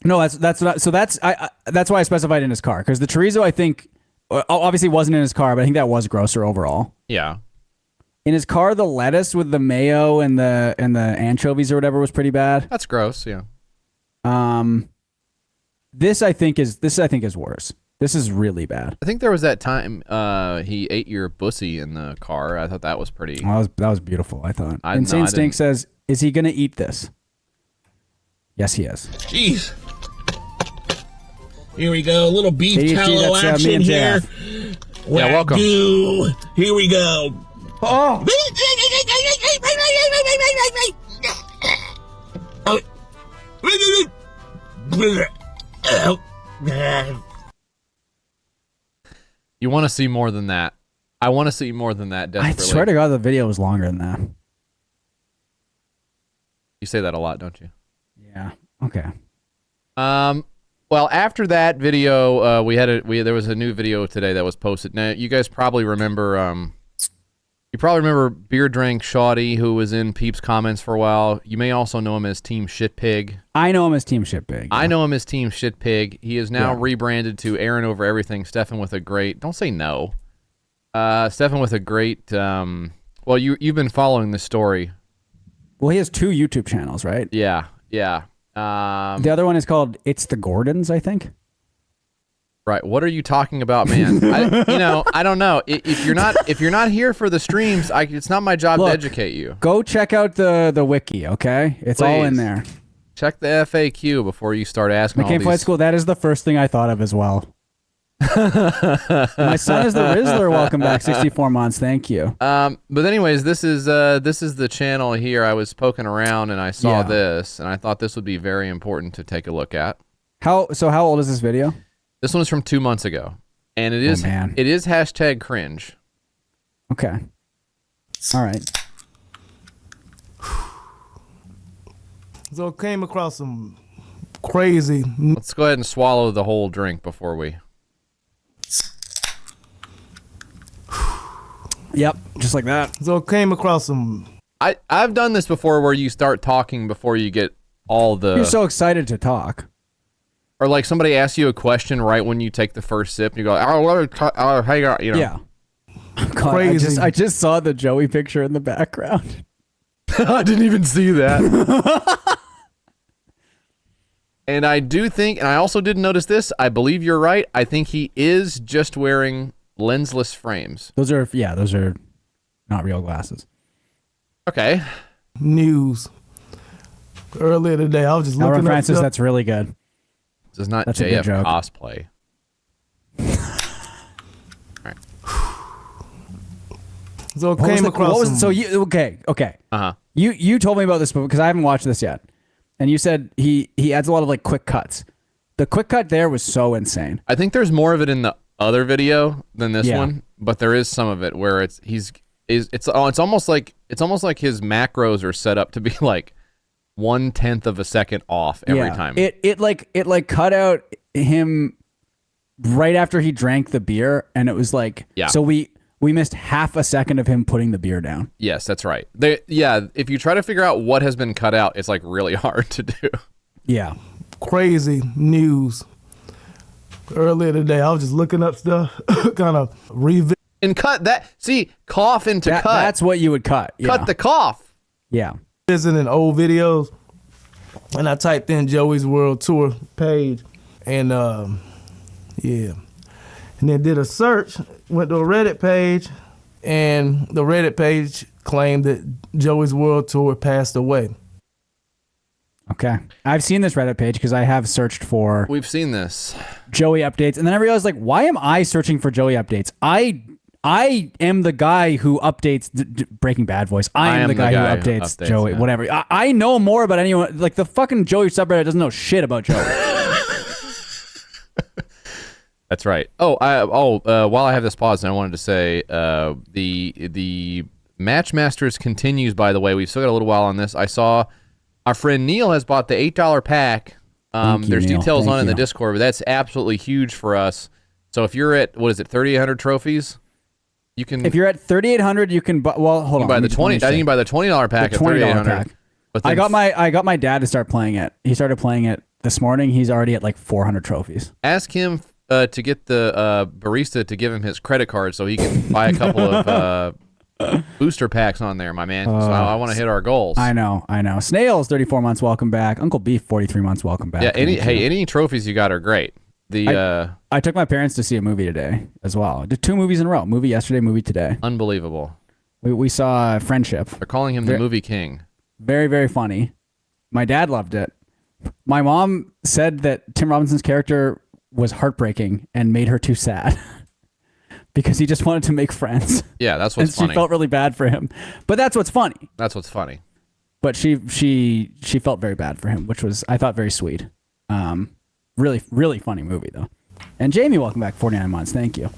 No, that's not... So that's why I specified in his car. Because the chorizo, I think, obviously wasn't in his car, but I think that was grosser overall. Yeah. In his car, the lettuce with the mayo and the anchovies or whatever was pretty bad. That's gross, yeah. This I think is worse. This is really bad. I think there was that time he ate your bussy in the car. I thought that was pretty. That was beautiful. I thought. Insane Stink says, "Is he gonna eat this?" Yes, he is. Jeez. Here we go. A little beef ADHD, tallow that's, action here. Yeah, welcome. Here we go. Oh. You want to see more than that? I want to see more than that. Desperately. I swear to God, the video was longer than that. You say that a lot, don't you? Yeah. Okay. Well, after that video, there was a new video today that was posted. Now, you guys probably remember. You probably remember Beer Drank Shoddy, who was in Peeps comments for a while. You may also know him as Team Shitpig. I know him as Team Shitpig. I know him as Team Shitpig. He is now rebranded to Aaron Over Everything. Stefan with a great. Don't say no. Stefan with a great. Well, you've been following this story. Well, he has 2 YouTube channels, right? Yeah. The other one is called It's the Gordons, I think. Right. What are you talking about, man? I don't know. If you're not here for the streams, it's not my job to educate you. Go check out the wiki, okay? It's all in Please. there. Check the FAQ before you start asking all McCain these. Flight School, that is the first thing I thought of as well. My son is the Rizzler. Welcome back, 64 months. Thank you. But anyways, this is the channel here. I was poking around and I saw this, and I thought this would be very important to take a look at. How old is this video? This one is from 2 months ago, and it is hashtag cringe. Okay. All right. So came across some crazy. Let's go ahead and swallow the whole drink before we. Yep, just like that. So came across some. I've done this before where you start talking before you get all the. You're so excited to talk. Or like somebody asks you a question right when you take the first sip, and you go, "Oh, hang on," you know. Yeah. God, Crazy. I just saw the Joey picture in the background. I didn't even see that. And I do think, and I also did notice this. I believe you're right. I think he is just wearing lensless frames. Those are not real glasses. Okay. News. Earlier today, I was just looking Francis, up. that's really good. This is not That's a good JF joke. cosplay. So came across. Okay. Uh-huh. You told me about this because I haven't watched this yet, and you said he adds a lot of like quick cuts. The quick cut there was so insane. I think there's more of it in the other video than this Yeah. one, but there is some of it where it's almost like his macros are set up to be like 1/10 of a second off every time. It cut out him right after he drank the beer, and it was like so we missed half a second of him putting the beer down. Yes, that's right. If you try to figure out what has been cut out, it's like really hard to do. Yeah. Crazy news. Earlier today, I was just looking up stuff, kind of revisit. And cut that. See, cough into cut. That's what you would cut. Yeah. Cut the cough. Yeah. Visiting old videos, and I typed in Joey's World Tour page, and and then did a search, went to a Reddit page, and the Reddit page claimed that Joey's World Tour passed away. Okay. I've seen this Reddit page because I have searched for We've seen this. Joey updates, and then I realized, like, why am I searching for Joey updates? I am the guy who updates Breaking Bad voice. I am the guy who updates Joey. Yeah. Whatever. I know more about anyone. Like the fucking Joey subreddit doesn't know shit about Joey. That's right. While I have this pause, I wanted to say the Matchmasters continues. By the way, we've still got a little while on this. I saw our friend Neil has bought the $8 pack. There's Neil. details Thank on it in the you. Discord, but that's absolutely huge for us. So if you're at 3,800 trophies, you can. If you're at 3,800, you can. Hold on. You can buy the 20. I think you can buy the $20 pack The at $20 3,800. pack. But then I got my dad to start playing it. He started playing it this morning. He's already at like 400 trophies. ask him to get the barista to give him his credit card so he can buy a couple of booster packs on there, my man. So I want to hit our goals. I know. Snails, 34 months, welcome back. Uncle Beef, 43 months, welcome back. Yeah, any trophies you got are great. I took my parents to see a movie today as well. I did 2 movies in a row. Movie yesterday, movie today. Unbelievable. We saw Friendship. They're calling him the movie king. Very, very funny. My dad loved it. My mom said that Tim Robinson's character was heartbreaking and made her too sad because he just wanted to make friends. Yeah, that's what's funny. She felt really bad for him. But that's what's funny. That's what's funny. But she felt very bad for him, which was, I thought, very sweet. Really, really funny movie, though. And Jamie, welcome back, 49 months. Thank you.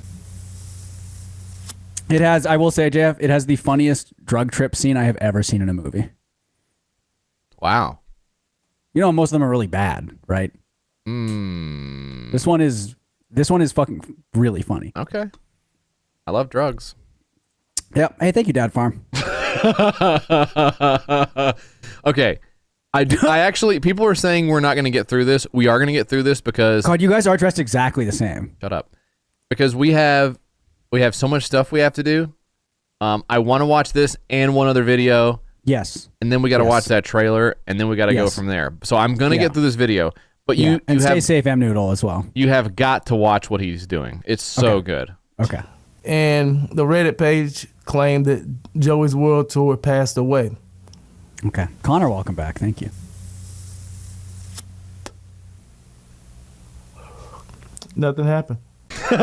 It has, I will say, JF, it has the funniest drug trip scene I have ever seen in a movie. Wow. You know, most of them are really bad, right? This one is fucking really funny. Okay. I love drugs. Yep. Hey, thank you, Dad Farm. Okay. I actually, people are saying we're not going to get through this. We are going to get through this because... God, you guys are dressed exactly the same. Shut up. Because we have so much stuff we have to do. I want to watch this and one other video. Yes. And then we got to watch that trailer, and then we got to go Yes. from there. So I'm going to get through this video. But Yeah, you and stay have safe, M Noodle, as well. you have got to watch what he's doing. It's so good. Okay. And the Reddit page claimed that Joey's World Tour passed away. Okay. Connor, welcome back. Thank you. Nothing happened. Well,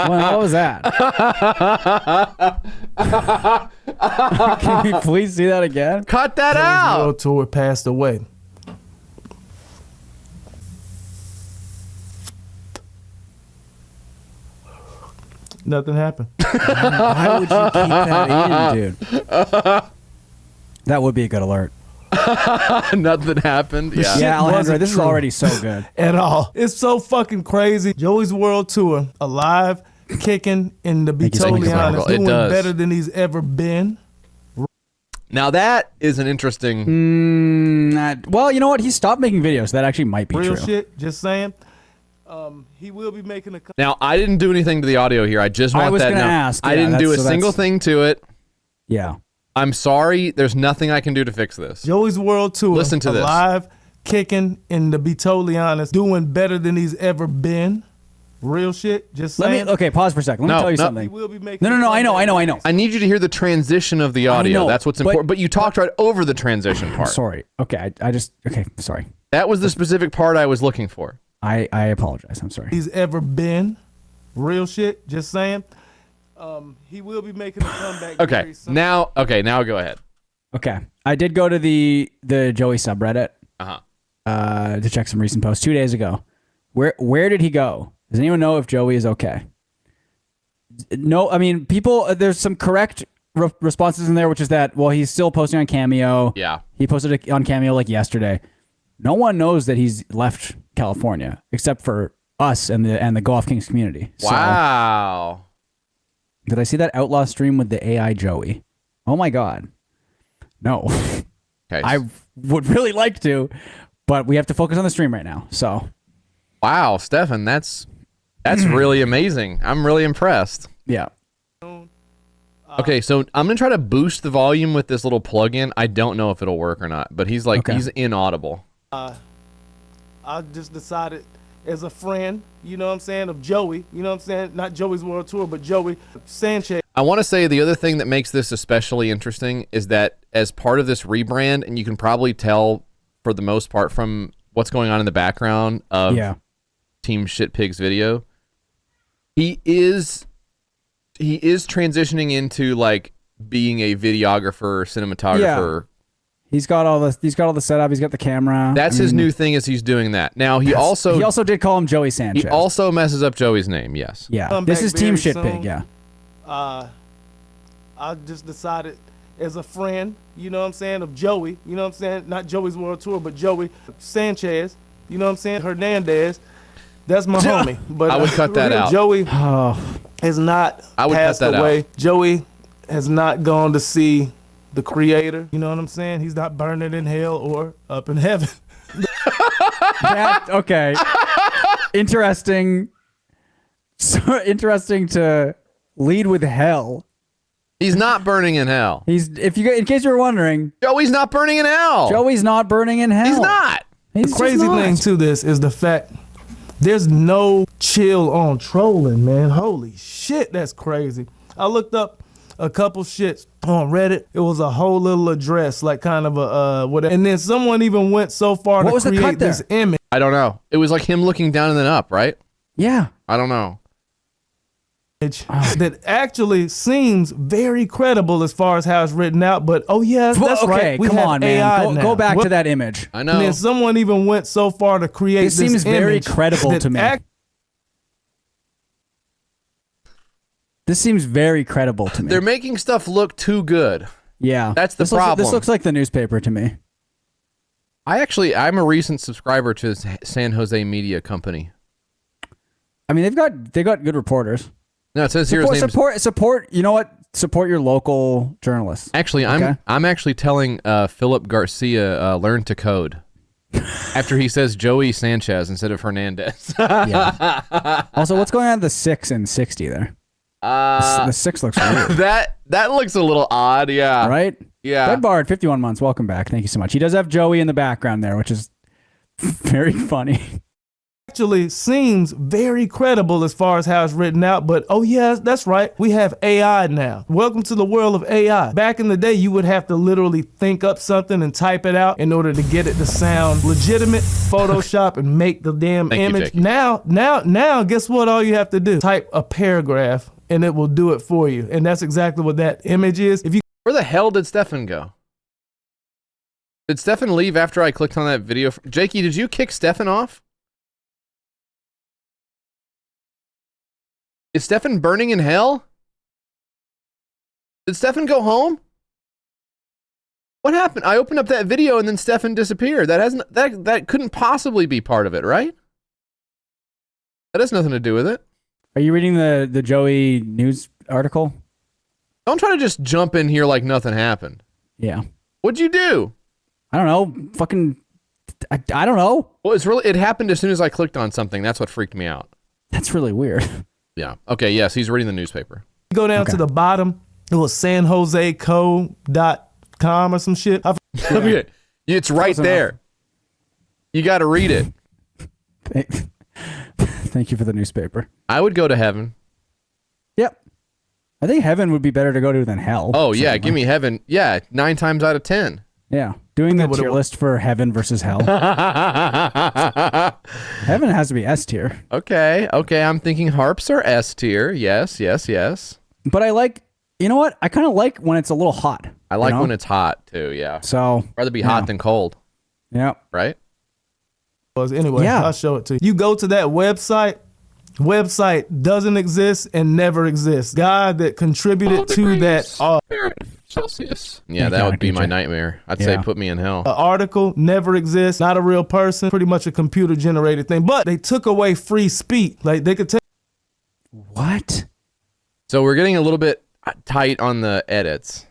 what was that? Can we please see that again? Cut that Joey's out. World Tour passed away. Nothing happened. Why would you keep that in, dude? That would be a good alert. Nothing happened. Yeah. Yeah, Alejandro, wasn't this is true already so good. At all. It's so fucking crazy. Joey's World Tour, alive, kicking, and to be Thank you so totally much, honest, Michael. It doing does. better than he's ever been. Now that is an interesting. Well, you know what? He stopped making videos. That actually might be Real true. shit, just saying. He will be making a... Now I didn't do anything to the audio here. I just want I was that. gonna now. ask, I yeah, didn't do a that's- so single that's- thing to it. Yeah. I'm sorry. There's nothing I can do to fix this. Joey's World Tour, Listen to this. alive, kicking, and to be totally honest, doing better than he's ever been. Real shit, just saying. Okay, pause for a second. Let me tell you something. He will be making No, I know. I need you to hear the transition of the audio. know, That's what's but- important. But you talked right over the transition part. Sorry. Okay, sorry. That was the specific part I was looking for. I apologize. I'm sorry. He's ever been. Real shit, just saying. He will be making a comeback. Okay. very soon. Now go ahead. Okay. I did go to the Joey subreddit Uh-huh. to check some recent posts 2 days ago. Where did he go? Does anyone know if Joey is okay? No, I mean, people, there's some correct responses in there, which is that, well, he's still posting on Cameo. Yeah. He posted it on Cameo like yesterday. No one knows that he's left California except for us and the Go Off Kings community. Wow. So, did I see that Outlaw stream with the AI Joey? Oh my God. No. Okay. I would really like to, but we have to focus on the stream right now. So. Wow, Stefan, that's really amazing. I'm really impressed. Yeah. Okay, so I'm gonna try to boost the volume with this little plugin. I don't know if it'll work or not, but he's he's inaudible. I just decided as a friend, you know what I'm saying, of Joey, you know what I'm saying, not Joey's World Tour, but Joey Sanchez. I want to say the other thing that makes this especially interesting is that as part of this rebrand, and you can probably tell for the most part from what's going on in the background of Team Shitpig's video, he is transitioning into like being a videographer, cinematographer. He's got all the setup. He's got the camera. That's his new thing is he's doing that. Now he also did call him Joey Sanchez. He also messes up Joey's name. Yes. Yeah. This is Team Shitpig. Yeah. I just decided as a friend, you know what I'm saying, of Joey, you know what I'm saying, not Joey's World Tour, but Joey Sanchez, you know what I'm saying, Hernandez. That's my homie. But I would cut that out. Joey has not passed away. Joey has not gone to see the Creator. You know what I'm saying? He's not burning in hell or up in heaven. Okay. Interesting. So interesting to lead with hell. He's not burning in hell. In case you were wondering, Joey's not burning in hell. Joey's not burning in hell. He's not. The crazy thing to this is the fact there's no chill on trolling, man. Holy shit, that's crazy. I looked up a couple shits on Reddit. It was a whole little address, like kind of a whatever. And then someone even went so far to create this image. I don't know. It was like him looking down and then up, right? Yeah. I don't know. That actually seems very credible as far as how it's written out, but that's okay, right. We come have on, AI man. now. Go back to that image. I know. And then someone even went so far to create This seems very image credible that to me. This seems very credible to me. They're making stuff look too good. Yeah. That's the This problem. looks like the newspaper to me. I'm a recent subscriber to San Jose Media Company. I mean, they've got good reporters. No, it says here his name's... Support. You know what? Support your local journalists. Actually, I'm actually telling Philip Garcia learn to code after he says Joey Sanchez instead of Hernandez. Yeah. Also, what's going on with the 6 and 60 there? The 6 looks weird. That looks a little odd. Yeah. Right. Yeah. Red Bard, 51 months. Welcome back. Thank you so much. He does have Joey in the background there, which is Very funny. Actually seems very credible as far as how it's written out, but oh yeah, that's right. We have AI now. Welcome to the world of AI. Back in the day, you would have to literally think up something and type it out in order to get it to sound legitimate, Photoshop, and make the damn image. Now, guess what? All you have to do, type a paragraph and it will do it for you. And that's exactly what that image is. Where the hell did Stefan go? Did Stefan leave after I clicked on that video? Jakey, did you kick Stefan off? Is Stefan burning in hell? Did Stefan go home? What happened? I opened up that video and then Stefan disappeared. That couldn't possibly be part of it, right? That has nothing to do with it. Are you reading the Joey news article? Don't try to just jump in here like nothing happened. Yeah. What'd you do? I don't know. Fucking, I don't know. Well, it happened as soon as I clicked on something. That's what freaked me out. That's really weird. Yeah. Okay, yes, he's reading the newspaper. Go down to the bottom, it was sanjoseco.com or some shit. Okay. It's right there. You got to read it. Thank you for the newspaper. I would go to heaven. Yep. I think heaven would be better to go to than hell. Oh, yeah, give me heaven. Yeah, 9 times out of 10. Yeah. Doing the tier list for heaven versus hell. Heaven has to be S tier. Okay, I'm thinking harps are S tier. Yes. But I like, you know what? I kind of like when it's a little hot. I like when it's hot too, yeah. So rather be hot than cold. Yeah. Right? Anyway, I'll show it to you. You go to that website doesn't exist and never exists. God that contributed to that Celsius. Yeah, that would be my nightmare. I'd say put me in hell. Article never exists, not a real person, pretty much a computer generated thing. But they took away free speech. Like they could take. What? So we're getting a little bit tight on the edits.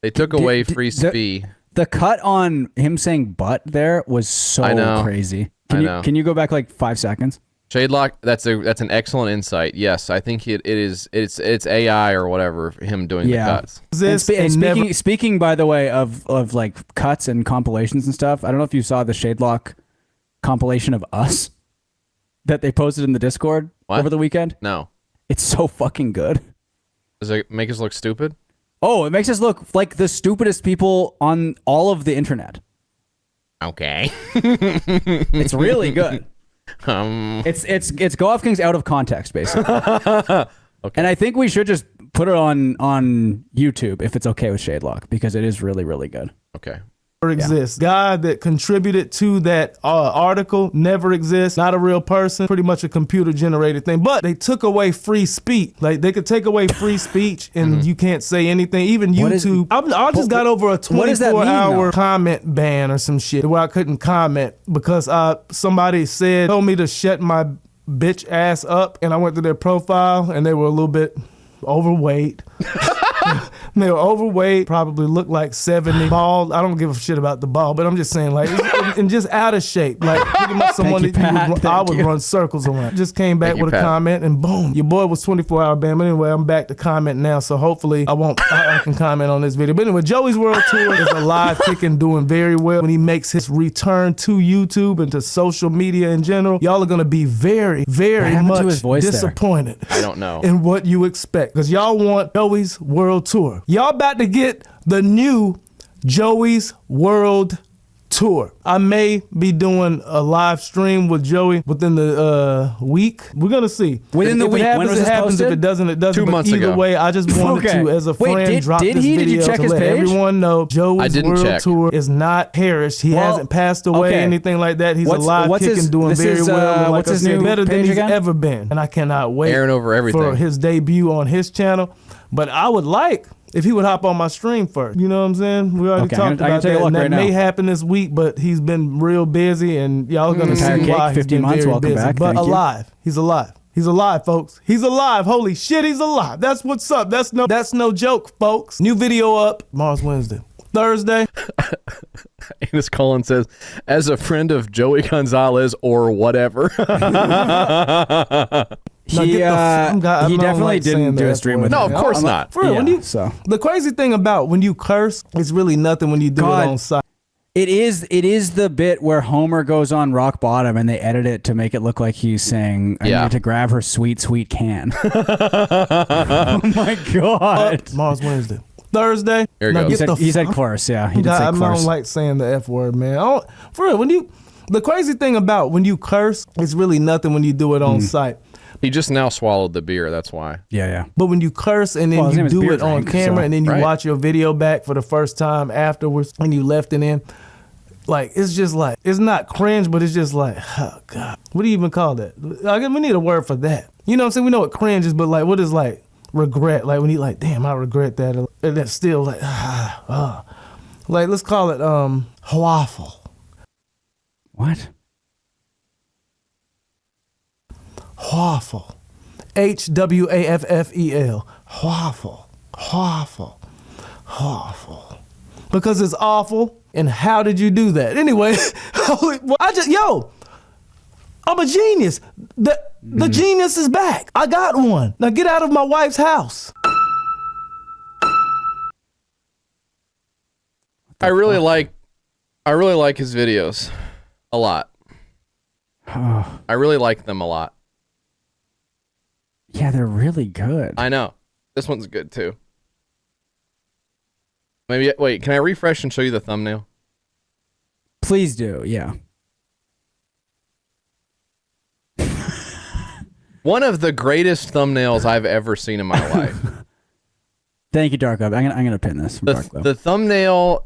They took away free speech. The cut on him saying "but" there was so crazy. Can you go back like 5 seconds? Shadelock, that's an excellent insight. Yes, I think it's AI or whatever, him doing the cuts. And speaking by the way of like cuts and compilations and stuff, I don't know if you saw the Shadelock compilation of us that they posted in the Discord over the weekend. No. It's so fucking good. Does it make us look stupid? Oh, it makes us look like the stupidest people on all of the internet. Okay. It's really good. It's Go Off Kings out of context, basically. Okay. And I think we should just put it on YouTube if it's okay with Shadelock, because it is really, really good. Okay. Never exists. God that contributed to that article never exists, not a real person, pretty much a computer generated thing. But they took away free speech. Like they could take away free speech and you can't say anything. Even YouTube. I just got over a 24-hour comment ban or some shit where I couldn't comment because somebody told me to shut my bitch ass up, and I went to their profile and they were a little bit overweight. They were overweight, probably looked like 70, bald. I don't give a shit about the bald, but I'm just saying, like, and just out of shape. Like, pretty much someone I would run circles around. Just came back with a comment, and boom, your boy was 24-hour ban. But anyway, I'm back to comment now, so hopefully I can comment on this video. But anyway, Joey's World Tour is alive, kicking, doing very well. When he makes his return to YouTube and to social media in general, y'all are going to be very, very much disappointed. I don't know. In what you expect, because y'all want Joey's World Tour. Y'all about to get the new Joey's World Tour. I may be doing a live stream with Joey within the week. We're gonna see. Within the week. When was it happens. Posted? If it doesn't, it doesn't. 2 months either ago. way, I just wanted to, as a friend, drop this video did you check to his let page? everyone know Joey's World Tour is not perished. He hasn't passed away, anything like that. He's alive, kicking, doing very well. And like I said, better than he's ever been. And I cannot wait for his debut on his channel. But I would like if he would hop on my stream first. You know what I'm saying? We already talked about that. And that may happen this week, but he's been real busy, and y'all are going to see why he's been very busy. But alive. He's alive. He's alive, folks. He's alive. Holy shit, he's alive. That's what's up. That's no joke, folks. New video up tomorrow's Wednesday. Thursday. Anus Cullen says, as a friend of Joey Gonzalez or whatever. He definitely didn't do a stream with No, of course not. For real, the crazy thing about when you curse, it's really nothing when you do it on site. It is the bit where Homer goes on rock bottom and they edit it to make it look like he's saying, I need to grab her sweet, sweet can. Oh my God. Tomorrow's Wednesday. Thursday. Here you go. He said close, yeah. He did say I close. don't like saying the F word, man. For real, the crazy thing about when you curse, it's really nothing when you do it on site. He just now swallowed the beer, that's why. Yeah. But when you curse and then you do it on camera and then you watch your video back for the first time afterwards and you left it in, like, it's just like, it's not cringe, but it's just like, oh God. What do you even call that? I guess we need a word for that. You know what I'm saying? We know what cringe is, but like, what is like regret? Like when you like, damn, I regret that. And that's still like, like, let's call it waffle. What? Waffle. HWAFFEL. Waffle. Waffle. Waffle. Because it's awful. And how did you do that? Anyway, I'm a genius. The genius is back. I got one. Now get out of my wife's house. I really like his videos a lot. I really like them a lot. Yeah, they're really good. I know. This one's good too. Maybe wait, can I refresh and show you the thumbnail? Please do, yeah. One of the greatest thumbnails I've ever seen in my life. Thank you, Dark Web. I'm gonna pin this. The thumbnail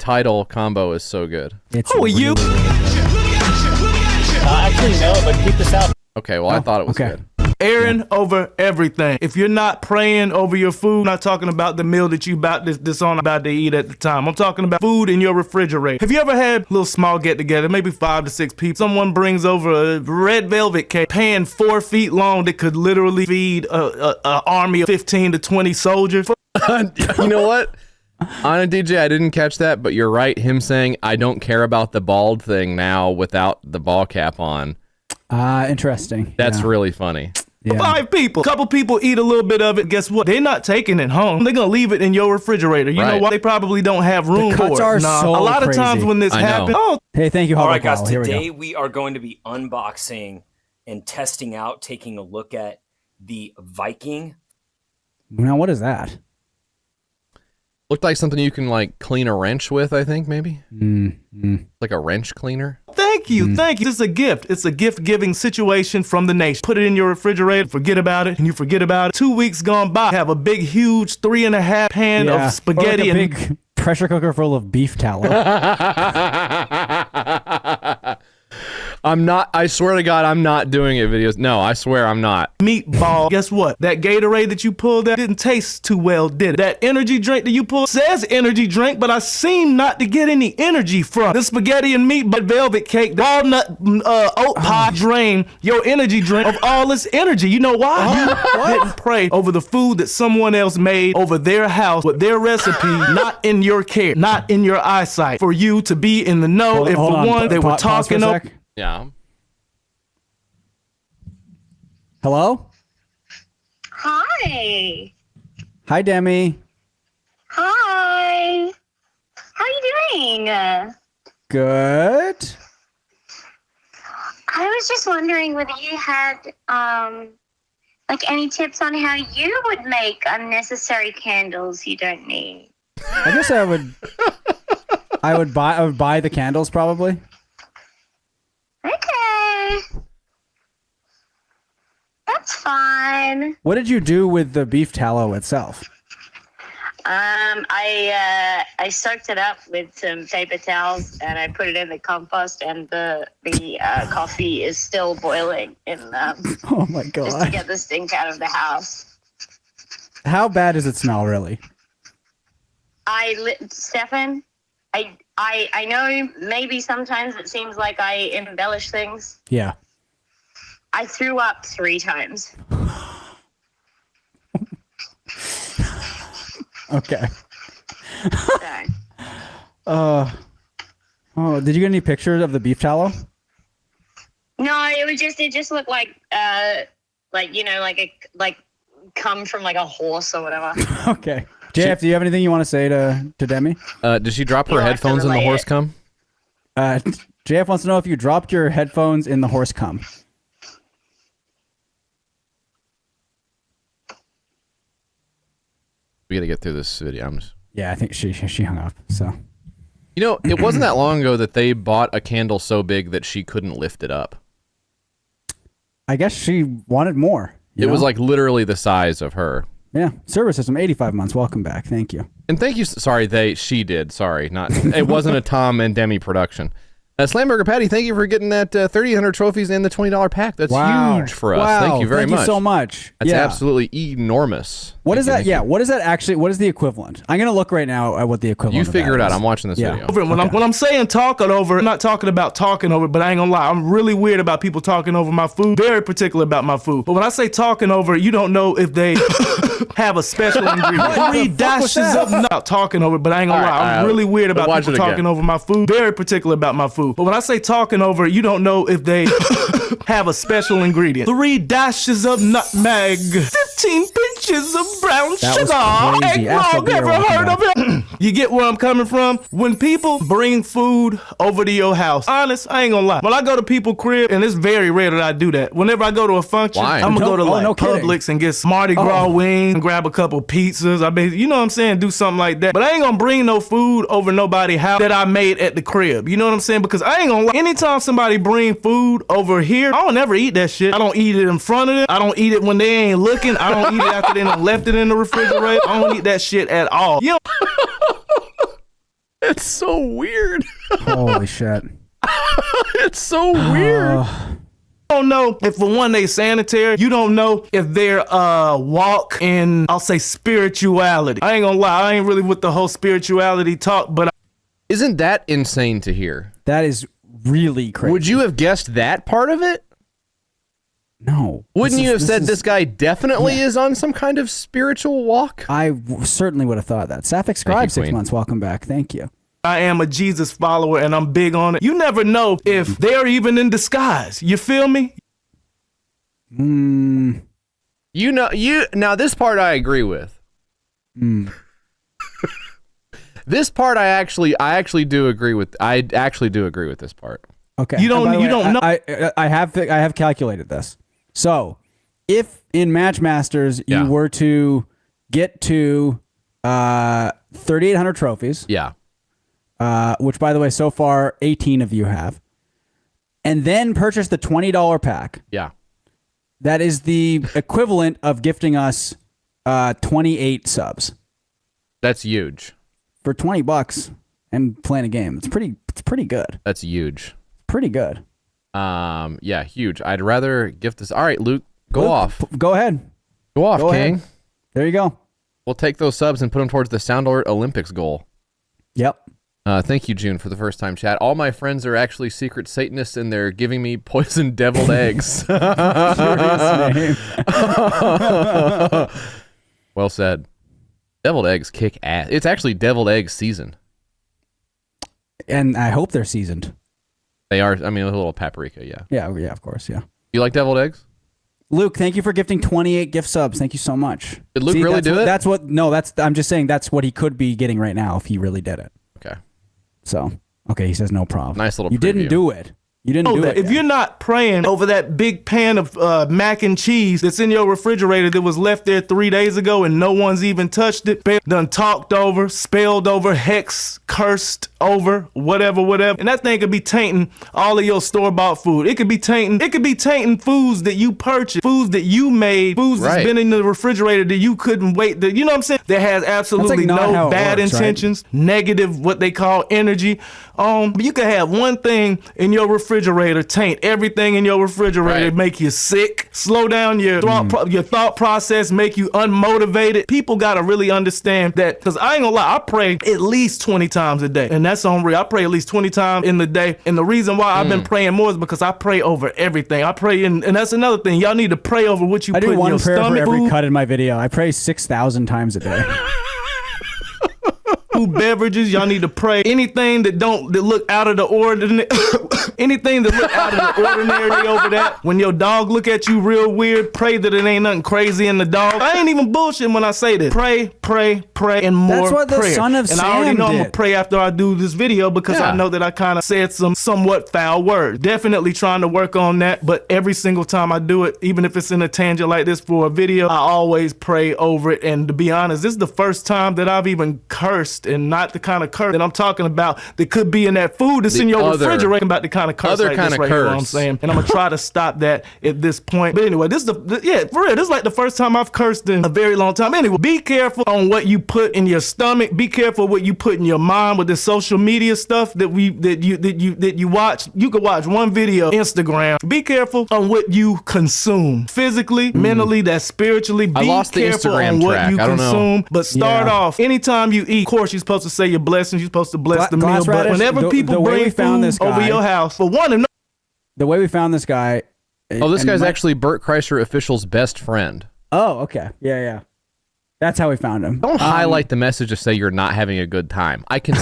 title combo is so good. Who are you? Actually, no, but keep this out. Okay, well, I thought it was good. Aaron over everything. If you're not praying over your food, I'm not talking about the meal that you about to eat at the time. I'm talking about food in your refrigerator. Have you ever had a little small get together, maybe 5 to 6 people? Someone brings over a red velvet cake, pan 4 feet long that could literally feed a army of 15 to 20 soldiers. You know what? On a DJ, I didn't catch that, but you're right. Him saying, I don't care about the bald thing now without the ball cap on. Interesting. That's really funny. Yeah. 5 people. A couple people eat a little bit of it. Guess what? They're not taking it home. They're going to leave it in your refrigerator. You know what? They probably don't have room for it. cuts are so a lot of crazy. times when this happens. Oh, hey, thank you, All Hubba right, guys. Paul. Here we Today go. we are going to be unboxing and testing out, taking a look at the Viking. Now, what is that? Looked like something you can like clean a wrench with, I think, maybe. Like a wrench cleaner. thank you. Thank you. It's a gift. It's a gift-giving situation from the nation. Put it in your refrigerator, forget about it, and you forget about it. 2 weeks gone by, have a big, huge 3.5 pan of spaghetti or like a big pressure cooker full of beef tallow. I swear to God, I'm not doing it videos. No, I swear I'm not. Meatball. Guess what? That Gatorade that you pulled that didn't taste too well, did it? That energy drink that you pulled says energy drink, but I seem not to get any energy from the spaghetti and meat, but velvet cake, the walnut oat pie drain your energy drink of all this energy. You know why? You didn't pray over the food that someone else made over their house with their recipe, not in your care, not in your eyesight, for you to be in the know. If for one, they were talking up. Yeah. Hello? Hi. Hi, Demi. Hi. How you doing? Good. I was just wondering whether you had like any tips on how you would make unnecessary candles you don't need. I guess I would buy the candles probably. Okay. That's fine. What did you do with the beef tallow itself? I soaked it up with some paper towels and I put it in the compost, and the coffee is still boiling in oh my God. just to get the stink out of the house. How bad does it smell, really? Stefan, I know maybe sometimes it seems like I embellish things. Yeah. I threw up 3 times. Okay. Did you get any pictures of the beef tallow? No, it just looked like come from like a horse or whatever. Okay. JF, do you have anything you want to say to Demi? Did she drop her headphones in the horse cum? JF wants to know if you dropped your headphones in the horse cum. We got to get through this video. Yeah, I think she hung up. So, you know, it wasn't that long ago that they bought a candle so big that she couldn't lift it up. I guess she wanted more. It was like literally the size of her. Yeah, server system, 85 months. Welcome back. Thank you. And thank you. Sorry, she did. Sorry, not. It wasn't a Tom and Demi production. Slamburger Patty, thank you for getting that 3,000 trophies and the $20 pack. That's huge for us. Wow. Thank you very much. Thank you so much. That's absolutely enormous. What is that? Yeah, what is that actually? What is the equivalent? I'm going to look right now at what the equivalent You figure it out. I'm watching this video. When I'm saying talking over, I'm not talking about talking over, but I ain't gonna lie. I'm really weird about people talking over my food. Very particular about my food. But when I say talking over, you don't know if they have a special ingredient. 3 dashes of not talking over, but I ain't gonna lie. I'm really weird about people talking over my food. Very particular about my food. But when I say talking over, you don't know if they have a special ingredient. 3 dashes of nutmeg, 15 pinches of brown sugar, eggnog. Ever heard of it? You get where I'm coming from? When people bring food over to your house, honest, I ain't gonna lie. When I go to people's crib, and it's very rare that I do that. Whenever I go to a function, I'm gonna go to Publix and get some Mardi Gras wings and grab a couple pizzas. You know what I'm saying? Do something like that. But I ain't gonna bring no food over nobody's house that I made at the crib. You know what I'm saying? Because I ain't gonna lie. Anytime somebody bring food over here, I don't ever eat that shit. I don't eat it in front of them. I don't eat it when they ain't looking. I don't eat it after they done left it in the refrigerator. I don't eat that shit at all. You know? It's so weird. Holy shit. It's so weird. You don't know if for one they sanitary. You don't know if they're walk in, I'll say, spirituality. I ain't gonna lie. I ain't really with the whole spirituality talk, but isn't that insane to hear? That is really crazy. Would you have guessed that part of it? No. Wouldn't you have said this guy definitely is on some kind of spiritual walk? I certainly would have thought that. Sapphic Scribe, 6 months. Welcome back. Thank you. I am a Jesus follower and I'm big on it. You never know if they're even in disguise. You feel me? Now this part I agree with. This part I actually do agree with. I actually do agree with this part. Okay. You don't know. I have calculated this. So, if in Matchmasters you were to get to 3,800 trophies, which by the way, so far 18 of you have, and then purchase the $20 pack, that is the equivalent of gifting us 28 subs. That's huge for $20 and playing a game. It's pretty good. That's huge. Pretty good. Yeah, huge. I'd rather gift this. All right, Luke, go off. Go ahead. Go off, King. Ahead. There you go. We'll take those subs and put them towards the Sound Alert Olympics goal. Yep. Thank you, June, for the first time chat. All my friends are actually secret Satanists, and they're giving me poisoned deviled eggs. Well said. Deviled eggs kick ass. It's actually deviled egg season. And I hope they're seasoned. They are. I mean, with a little paprika, yeah. Yeah, of course, yeah. You like deviled eggs? Luke, thank you for gifting 28 gift subs. Thank you so much. Did Luke really do it? I'm just saying that's what he could be getting right now if he really did it. Okay. So, okay, he says no problem. Nice little You didn't do it. You didn't do it. If you're not praying over that big pan of mac and cheese that's in your refrigerator that was left there 3 days ago and no one's even touched it, done talked over, spelled over, hex, cursed over, whatever. And that thing could be tainting all of your store-bought food. It could be tainting foods that you purchased, foods that you made, foods that's been in the refrigerator that you couldn't wait. You know what I'm saying? That has absolutely no bad intentions, negative, what they call energy. But you could have one thing in your refrigerator taint everything in your refrigerator, make you sick, slow down your thought process, make you unmotivated. People got to really understand that, because I ain't gonna lie, I pray at least 20 times a day, and that's on real. I pray at least 20 times in the day, and the reason why I've been praying more is because I pray over everything. I pray, and that's another thing. Y'all need to pray over what you put in your stomach. I do one prayer for every cut in my video. I pray 6,000 times a day. food, beverages, y'all need to pray. Anything that look out of the ordinary, anything that look out of the ordinary over that. When your dog look at you real weird, pray that it ain't nothing crazy in the dog. I ain't even bullshitting when I say this. Pray, and more That's what the prayer. son of And Sam I already know I'm gonna did. pray after I do this video because I know that I kind of said some somewhat foul words. Definitely trying to work on that, but every single time I do it, even if it's in a tangent like this for a video, I always pray over it. And to be honest, this is the first time that I've even cursed, and not the kind of curse that I'm talking about that could be in that food that's in your refrigerator. About the kind of curse like this right here, what I'm saying. And I'm gonna try to stop that at this point. But anyway, this is for real, this is like the first time I've cursed in a very long time. Anyway, be careful on what you put in your stomach. Be careful what you put in your mind with this social media stuff that you watch. You could watch one video, Instagram. Be careful on what you consume. Physically, mentally, that's spiritually. Be careful on what you consume. But start off, anytime you eat, of course you're supposed to say your blessings, you're supposed to bless the meal. But whenever people bring food over your house, for one and the way we found this guy. Oh, this guy's actually Bert Kreischer Official's best friend. Oh, okay. Yeah. That's how we found him. Don't highlight the message to say you're not having a good time. I can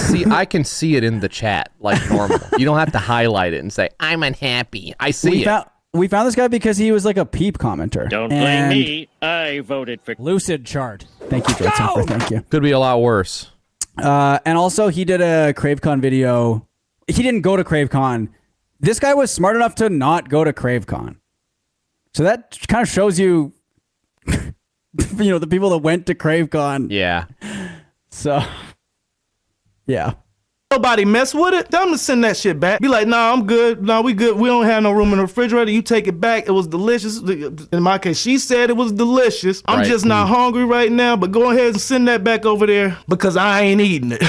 see it in the chat like normal. You don't have to highlight it and say I'm unhappy. I see it. We found this guy because he was like a peep commenter. Don't blame me. I voted for Lucid Chart. Thank you, Joe Temper. Thank you. Could be a lot worse. And also, he did a CraveCon video. He didn't go to CraveCon. This guy was smart enough to not go to CraveCon. So that kind of shows you, the people that went to CraveCon. Yeah. So, yeah. Nobody mess with it. Tell them to send that shit back. Be like, nah, I'm good. Nah, we good. We don't have no room in the refrigerator. You take it back. It was delicious. In my case, she said it was delicious. I'm just not hungry right now, but go ahead and send that back over there because I ain't eating it.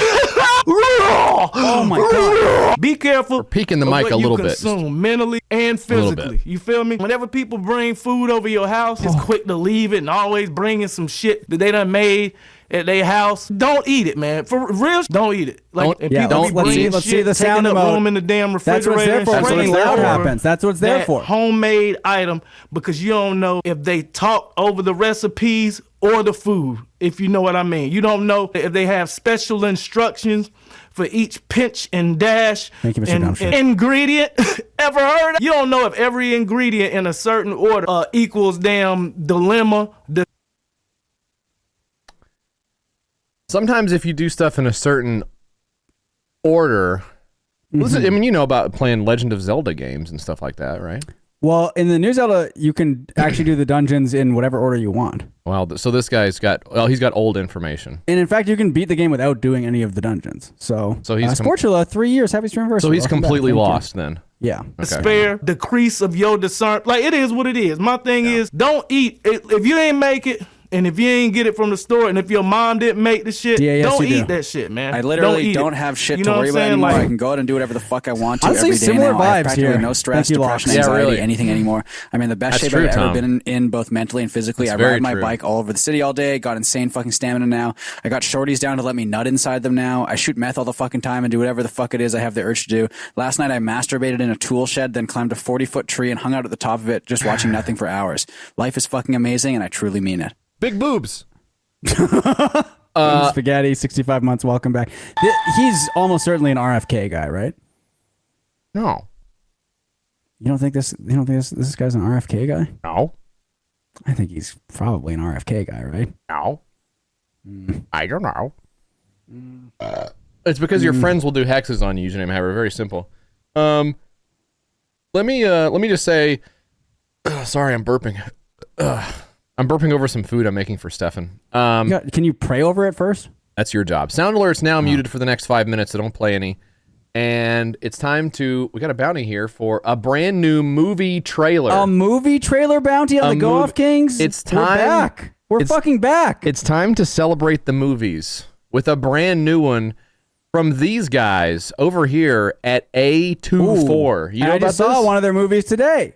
Oh my God. Be careful. We're peeking the mic a little bit. Consume mentally and physically. You feel me? Whenever people bring food over your house, it's quick to leave it and always bringing some shit that they done made at their house. Don't eat it, man. For real, don't eat it. Like, let's see the sound taking up mode. room in the damn That's refrigerator. what's there for. When something loud happens. That's what's there for. Homemade item, because you don't know if they talk over the recipes or the food, if you know what I mean. You don't know if they have special instructions for each pinch and dash Thank you, Mr. Dumpster. ingredient. Ever heard of? You don't know if every ingredient in a certain order equals damn dilemma. Sometimes if you do stuff in a certain order, listen, I mean, you know about playing Legend of Zelda games and stuff like that, right? Well, in the new Zelda, you can actually do the dungeons in whatever order you want. Well, so this guy's got, he's got old information. And in fact, you can beat the game without doing any of the dungeons. So he's Sportula, 3 years, happy stream anniversary. So he's completely lost then. Yeah. Spare decrease of your discern. Like, it is what it is. My thing is, don't eat. If you ain't make it, and if you ain't get it from the store, and if your mom didn't make the shit, don't eat that shit, man. I literally don't have shit to worry about anymore. I can go out and do whatever the fuck I want to honestly, every day similar now. I have vibes practically here. no stress, depression, anxiety, anything anymore. I'm in the best shape I've ever been in, both mentally and physically. I ride my bike all over the city all day, got insane fucking stamina now. I got shorties down to let me nut inside them now. I shoot meth all the fucking time and do whatever the fuck it is I have the urge to do. Last night I masturbated in a tool shed, then climbed a 40-foot tree and hung out at the top of it, just watching nothing for hours. Life is fucking amazing, and I truly mean it. Big boobs. Spaghetti, 65 months, welcome back. He's almost certainly an RFK guy, right? No. You don't think this guy's an RFK guy? No. I think he's probably an RFK guy, right? No. I don't know. It's because your friends will do hexes on you, username however, very simple. Let me just say, sorry, I'm burping. I'm burping over some food I'm making for Stefan. Can you pray over it first? That's your job. Sound alert's now muted for the next 5 minutes, so don't play any. And it's time to, we got a bounty here for a brand new movie trailer. A movie trailer bounty on the Go Off Kings? It's time. We're back. We're fucking back. It's time to celebrate the movies with a brand new one from these guys over here at A24. You know I about just saw one of their movies today.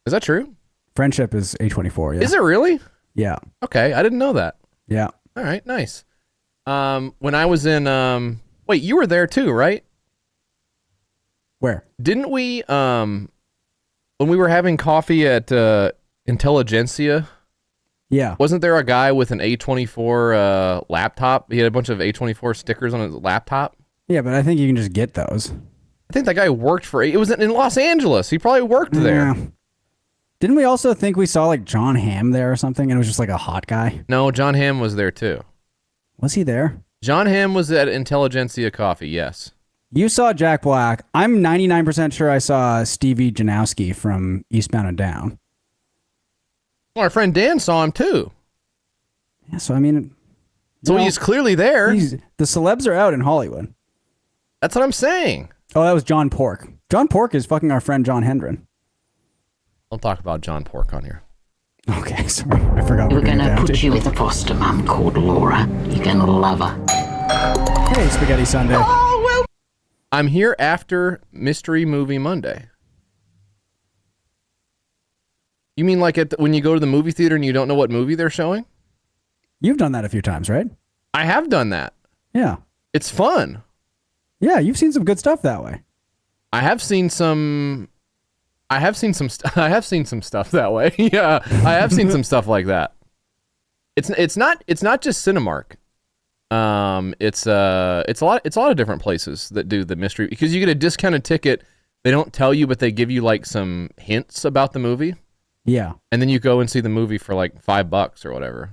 Is that true? Friendship is A24, yeah. Is it really? Yeah. Okay, I didn't know that. Yeah. All right, nice. When I was in, wait, you were there too, right? Where? Didn't we, when we were having coffee at Intelligentsia Yeah. Wasn't there a guy with an A24 laptop? He had a bunch of A24 stickers on his laptop. Yeah, but I think you can just get those. I think that guy worked for. It was in Los Angeles. He probably worked there. Yeah. Didn't we also think we saw like John Hamm there or something, and it was just like a hot guy? No, John Hamm was there too. Was he there? John Hamm was at Intelligentsia Coffee. Yes. You saw Jack Black. I'm 99% sure I saw Stevie Janowski from Eastbound and Down. Well, our friend Dan saw him too. Yeah, so I mean, so he's clearly there. The celebs are out in Hollywood. That's what I'm saying. Oh, that was John Pork. John Pork is fucking our friend John Hendren. Don't talk about John Pork on here. Okay, sorry. I forgot We're going to put you with a foster mum called Laura. You're going to love her. Hey, Spaghetti Sunday. Oh, well. I'm here after Mystery Movie Monday. You mean like when you go to the movie theater and you don't know what movie they're showing? You've done that a few times, right? I have done that. Yeah. It's fun. Yeah, you've seen some good stuff that way. I have seen some stuff that way. Yeah, I have seen some stuff like that. It's not just Cinemark. It's a lot of different places that do the mystery, because you get a discounted ticket. They don't tell you, but they give you like some hints about the movie. Yeah. And then you go and see the movie for like $5 or whatever.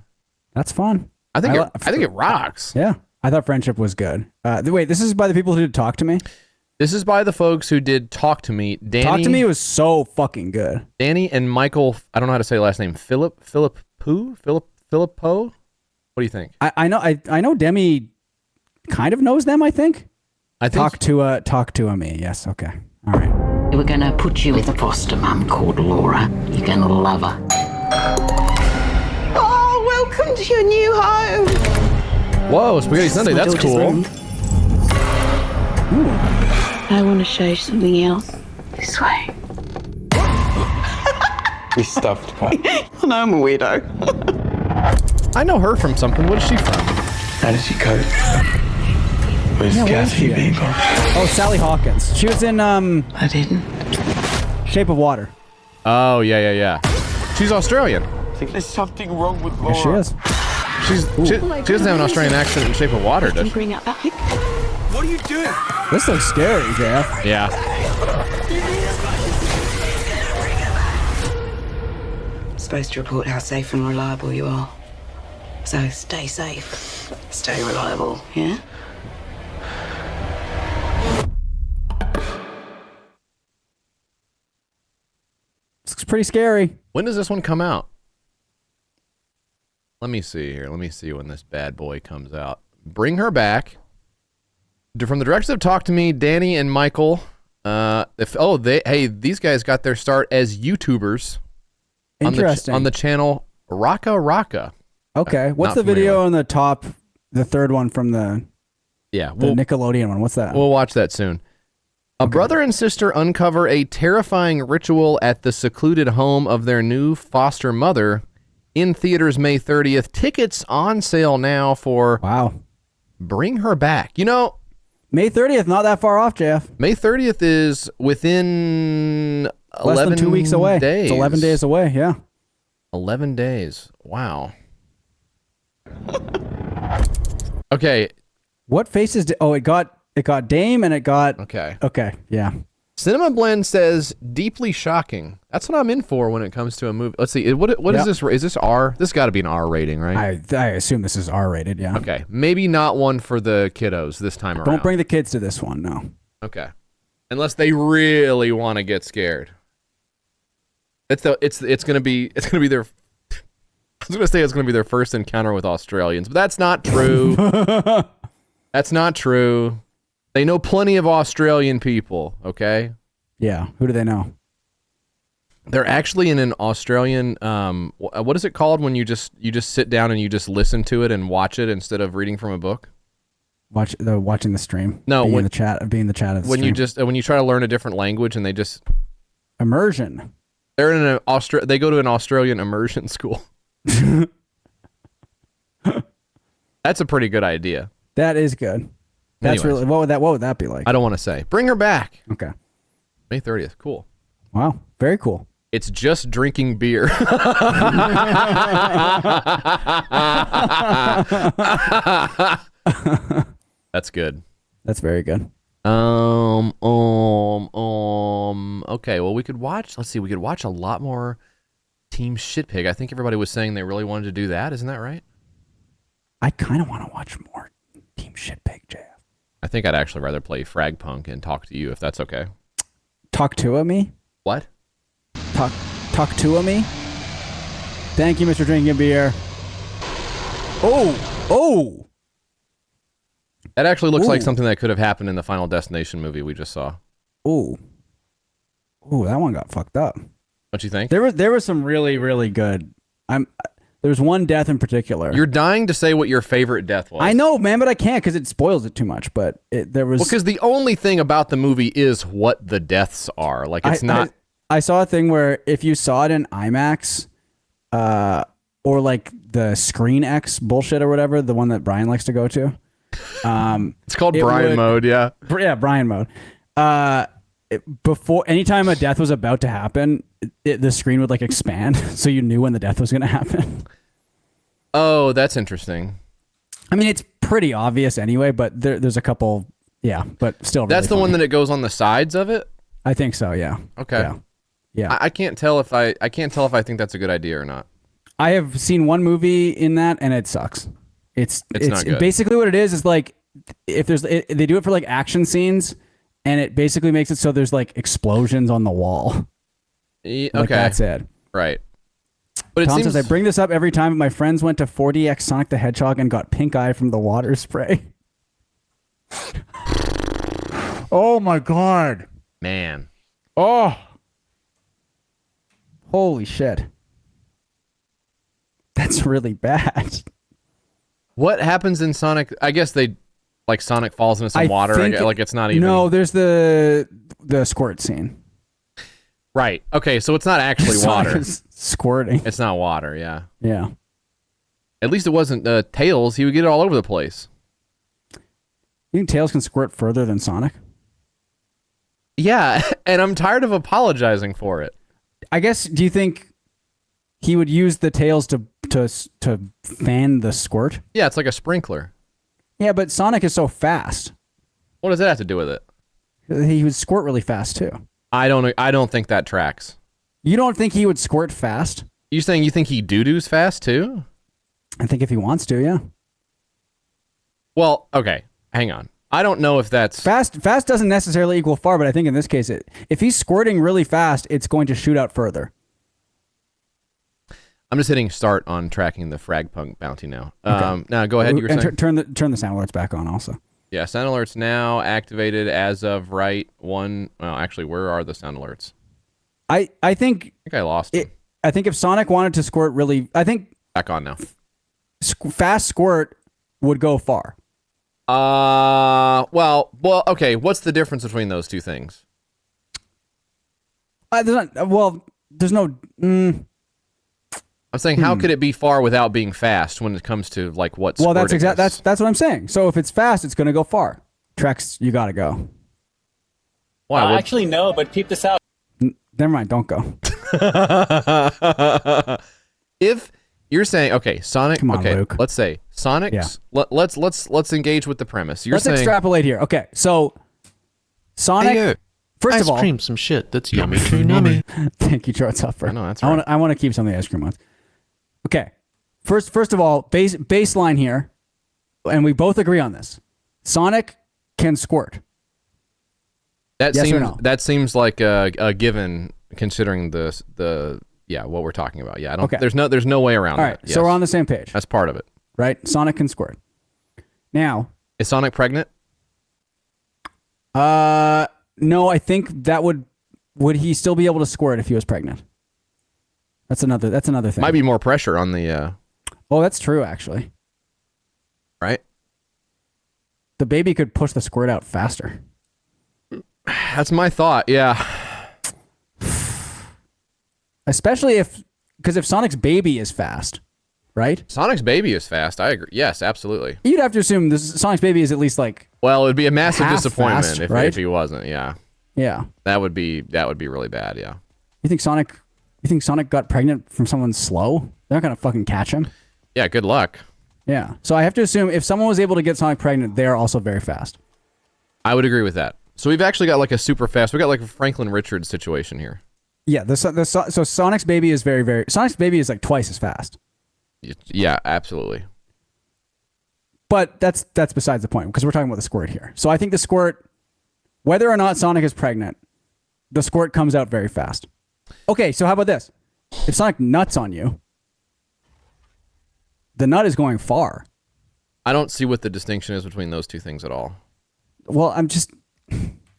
That's fun. I think it rocks. Yeah. I thought Friendship was good. Wait, this is by the people who did Talk to Me? This is by the folks who did Talk to Me. Danny, Talk to Me was so fucking good. Danny and Michael, I don't know how to say the last name. Philippo? What do you think? I know Demi kind of knows them, I think. Talk to me. Yes, okay. All right. We're going to put you with a foster mum called Laura. You're going to love her. Oh, welcome to your new home. Whoa, Spaghetti Sunday, that's cool. I want to show you something else. This way. We stuffed one. I know I'm a weirdo. I know her from something. What is she from? How did she cope with Kathy being gone? Oh, Sally Hawkins. She was in I didn't. Shape of Water. Oh, yeah. She's Australian. I think there's something wrong with Laura. Yeah, she is. She doesn't have an Australian accent in Shape of Water, does she? Bring up that pic. What are you doing? This looks scary, Jeff. Yeah. I'm supposed to report how safe and reliable you are. So stay safe. Stay reliable, yeah? This looks pretty scary. When does this one come out? Let me see here. Let me see when this bad boy comes out. Bring Her Back. From the directors of Talk to Me, Danny and Michael. These guys got their start as YouTubers. Interesting. On the channel Raka Raka. Okay. What's the video on the top, the third one from the Nickelodeon one? What's that? We'll watch that soon. A brother and sister uncover a terrifying ritual at the secluded home of their new foster mother. In theaters May 30th. Tickets on sale now for Bring Her Back. You know, May 30th, not that far off, Jeff. May 30th is within Less than 2 weeks away. days. It's 11 days away, yeah. 11 days. Wow. Okay. What faces did... Oh, it got Dame and it got... Okay, yeah. Cinema Blend says deeply shocking. That's what I'm in for when it comes to a movie. Let's see. What is this? Is this R? This got to be an R rating, right? I assume this is R rated, yeah. Okay. Maybe not one for the kiddos this time around. Don't bring the kids to this one, no. Okay. Unless they really want to get scared. It's going to be their I was going to say it's going to be their first encounter with Australians, but that's not true. That's not true. They know plenty of Australian people, okay? Yeah. Who do they know? They're actually in an Australian, what is it called when you just sit down and you just listen to it and watch it instead of reading from a book? Watching the stream. No, being in the chat of the stream. When you try to learn a different language and they just immersion. They're in they go to an Australian immersion school. That's a pretty good idea. That is good. That's Anyways. really what would that be like? I don't want to say. Bring Her Back. Okay. May 30th. Cool. Wow. Very cool. It's just drinking beer. That's good. That's very good. Okay, well, we could watch, let's see, we could watch a lot more Team Shitpig. I think everybody was saying they really wanted to do that. Isn't that right? I kind of want to watch more Team Shitpig, JF. I think I'd actually rather play Fragpunk and talk to you, if that's okay. Talk to me? What? Talk to me? Thank you, Mr. Drinking Beer. Oh! That actually looks like something that could have happened in the Final Destination movie we just saw. Ooh, that one got fucked up. What you think? There was some really, really good. There's one death in particular. You're dying to say what your favorite death was. I know, man, but I can't because it spoils it too much. But there was... Well, because the only thing about the movie is what the deaths are. Like, it's not... I saw a thing where if you saw it in IMAX, or like the Screen X bullshit or whatever, the one that Brian likes to go to. It's called Brian mode, yeah. Yeah, Brian mode. Before, anytime a death was about to happen, the screen would like expand, so you knew when the death was going to happen. Oh, that's interesting. I mean, it's pretty obvious anyway, but there's a couple, yeah, but still. That's really the funny. one that it goes on the sides of it? I think so, yeah. Okay. Yeah. I can't tell if I think that's a good idea or not. I have seen one movie in that, and it sucks. It's not good. Basically what it is like if they do it for like action scenes, and it basically makes it so there's like explosions on the wall. Okay, like, that's it. Right. But Tom it seems says I bring this up every time. My friends went to 4DX Sonic the Hedgehog and got pink eye from the water spray. Oh my god, man. Oh, holy shit. That's really bad. What happens in Sonic? I guess Sonic falls into some water. Like it's not even. No, there's the squirt scene. Right. Okay, so it's not actually water. Squirting. It's not water. Yeah. Yeah. At least it wasn't Tails. He would get it all over the place. You think Tails can squirt further than Sonic? Yeah, and I'm tired of apologizing for it. I guess. Do you think he would use the tails to fan the squirt? Yeah, it's like a sprinkler. Yeah, but Sonic is so fast. What does that have to do with it? He would squirt really fast too. I don't think that tracks. You don't think he would squirt fast? You saying you think he doo-doos fast too? I think if he wants to, yeah. Well, okay, hang on. I don't know if that's fast. Fast doesn't necessarily equal far, but I think in this case, if he's squirting really fast, it's going to shoot out further. I'm just hitting start on tracking the Fragpunk bounty now. Okay. Now go ahead. You were saying? Turn the sound alerts back on also. Yeah, sound alerts now activated as of right one. Well, actually, where are the sound alerts? I think I lost it. I think if Sonic wanted to squirt really, I think back on now. Fast squirt would go far. Well, okay. What's the difference between those two things? There's no. I'm saying, how could it be far without being fast when it comes to like what? Well, that's that's what I'm saying. So if it's fast, it's going to go far. Trex, you got to go. Why? Actually, no. But peep this out. Never mind. Don't go. If you're saying, okay, Sonic. Come on, okay, Luke. let's say Sonic's. Yeah. Let's engage with the premise. Let's extrapolate here. Okay, so Sonic. Hey, first ice of all, cream some shit that's yummy to nummy. Thank you, Charles Huffer. I know that's right. I want to keep some of the ice cream ones. Okay, first of all, baseline here, and we both agree on this. Sonic can squirt. That seems like a given, considering the what we're talking about. Yeah, I don't. Okay. There's no way around. All right, that. Yes. so we're on the same page. That's part of it, right? Sonic can squirt. Now, is Sonic pregnant? No, I think that would he still be able to squirt if he was pregnant? That's another thing. Might be more pressure on the. Oh, that's true, actually. Right. The baby could push the squirt out faster. That's my thought. Yeah. Especially because if Sonic's baby is fast, right? Sonic's baby is fast. I agree. Yes, absolutely. You'd have to assume Sonic's baby is at least like. Well, it'd be a massive disappointment fast, if right? he wasn't. Yeah. Yeah. That would be really bad. Yeah. You think Sonic You think Sonic got pregnant from someone slow? They're not gonna fucking catch him. Yeah, good luck. Yeah. So I have to assume if someone was able to get Sonic pregnant, they're also very fast. I would agree with that. So we've actually got like a super fast. We got like a Franklin Richards situation here. Yeah. So Sonic's baby is Sonic's baby is like twice as fast. Yeah, absolutely. But that's besides the point because we're talking about the squirt here. So I think the squirt, whether or not Sonic is pregnant, the squirt comes out very fast. Okay, so how about this? If Sonic nuts on you, the nut is going far. I don't see what the distinction is between those two things at all. Well, I'm just...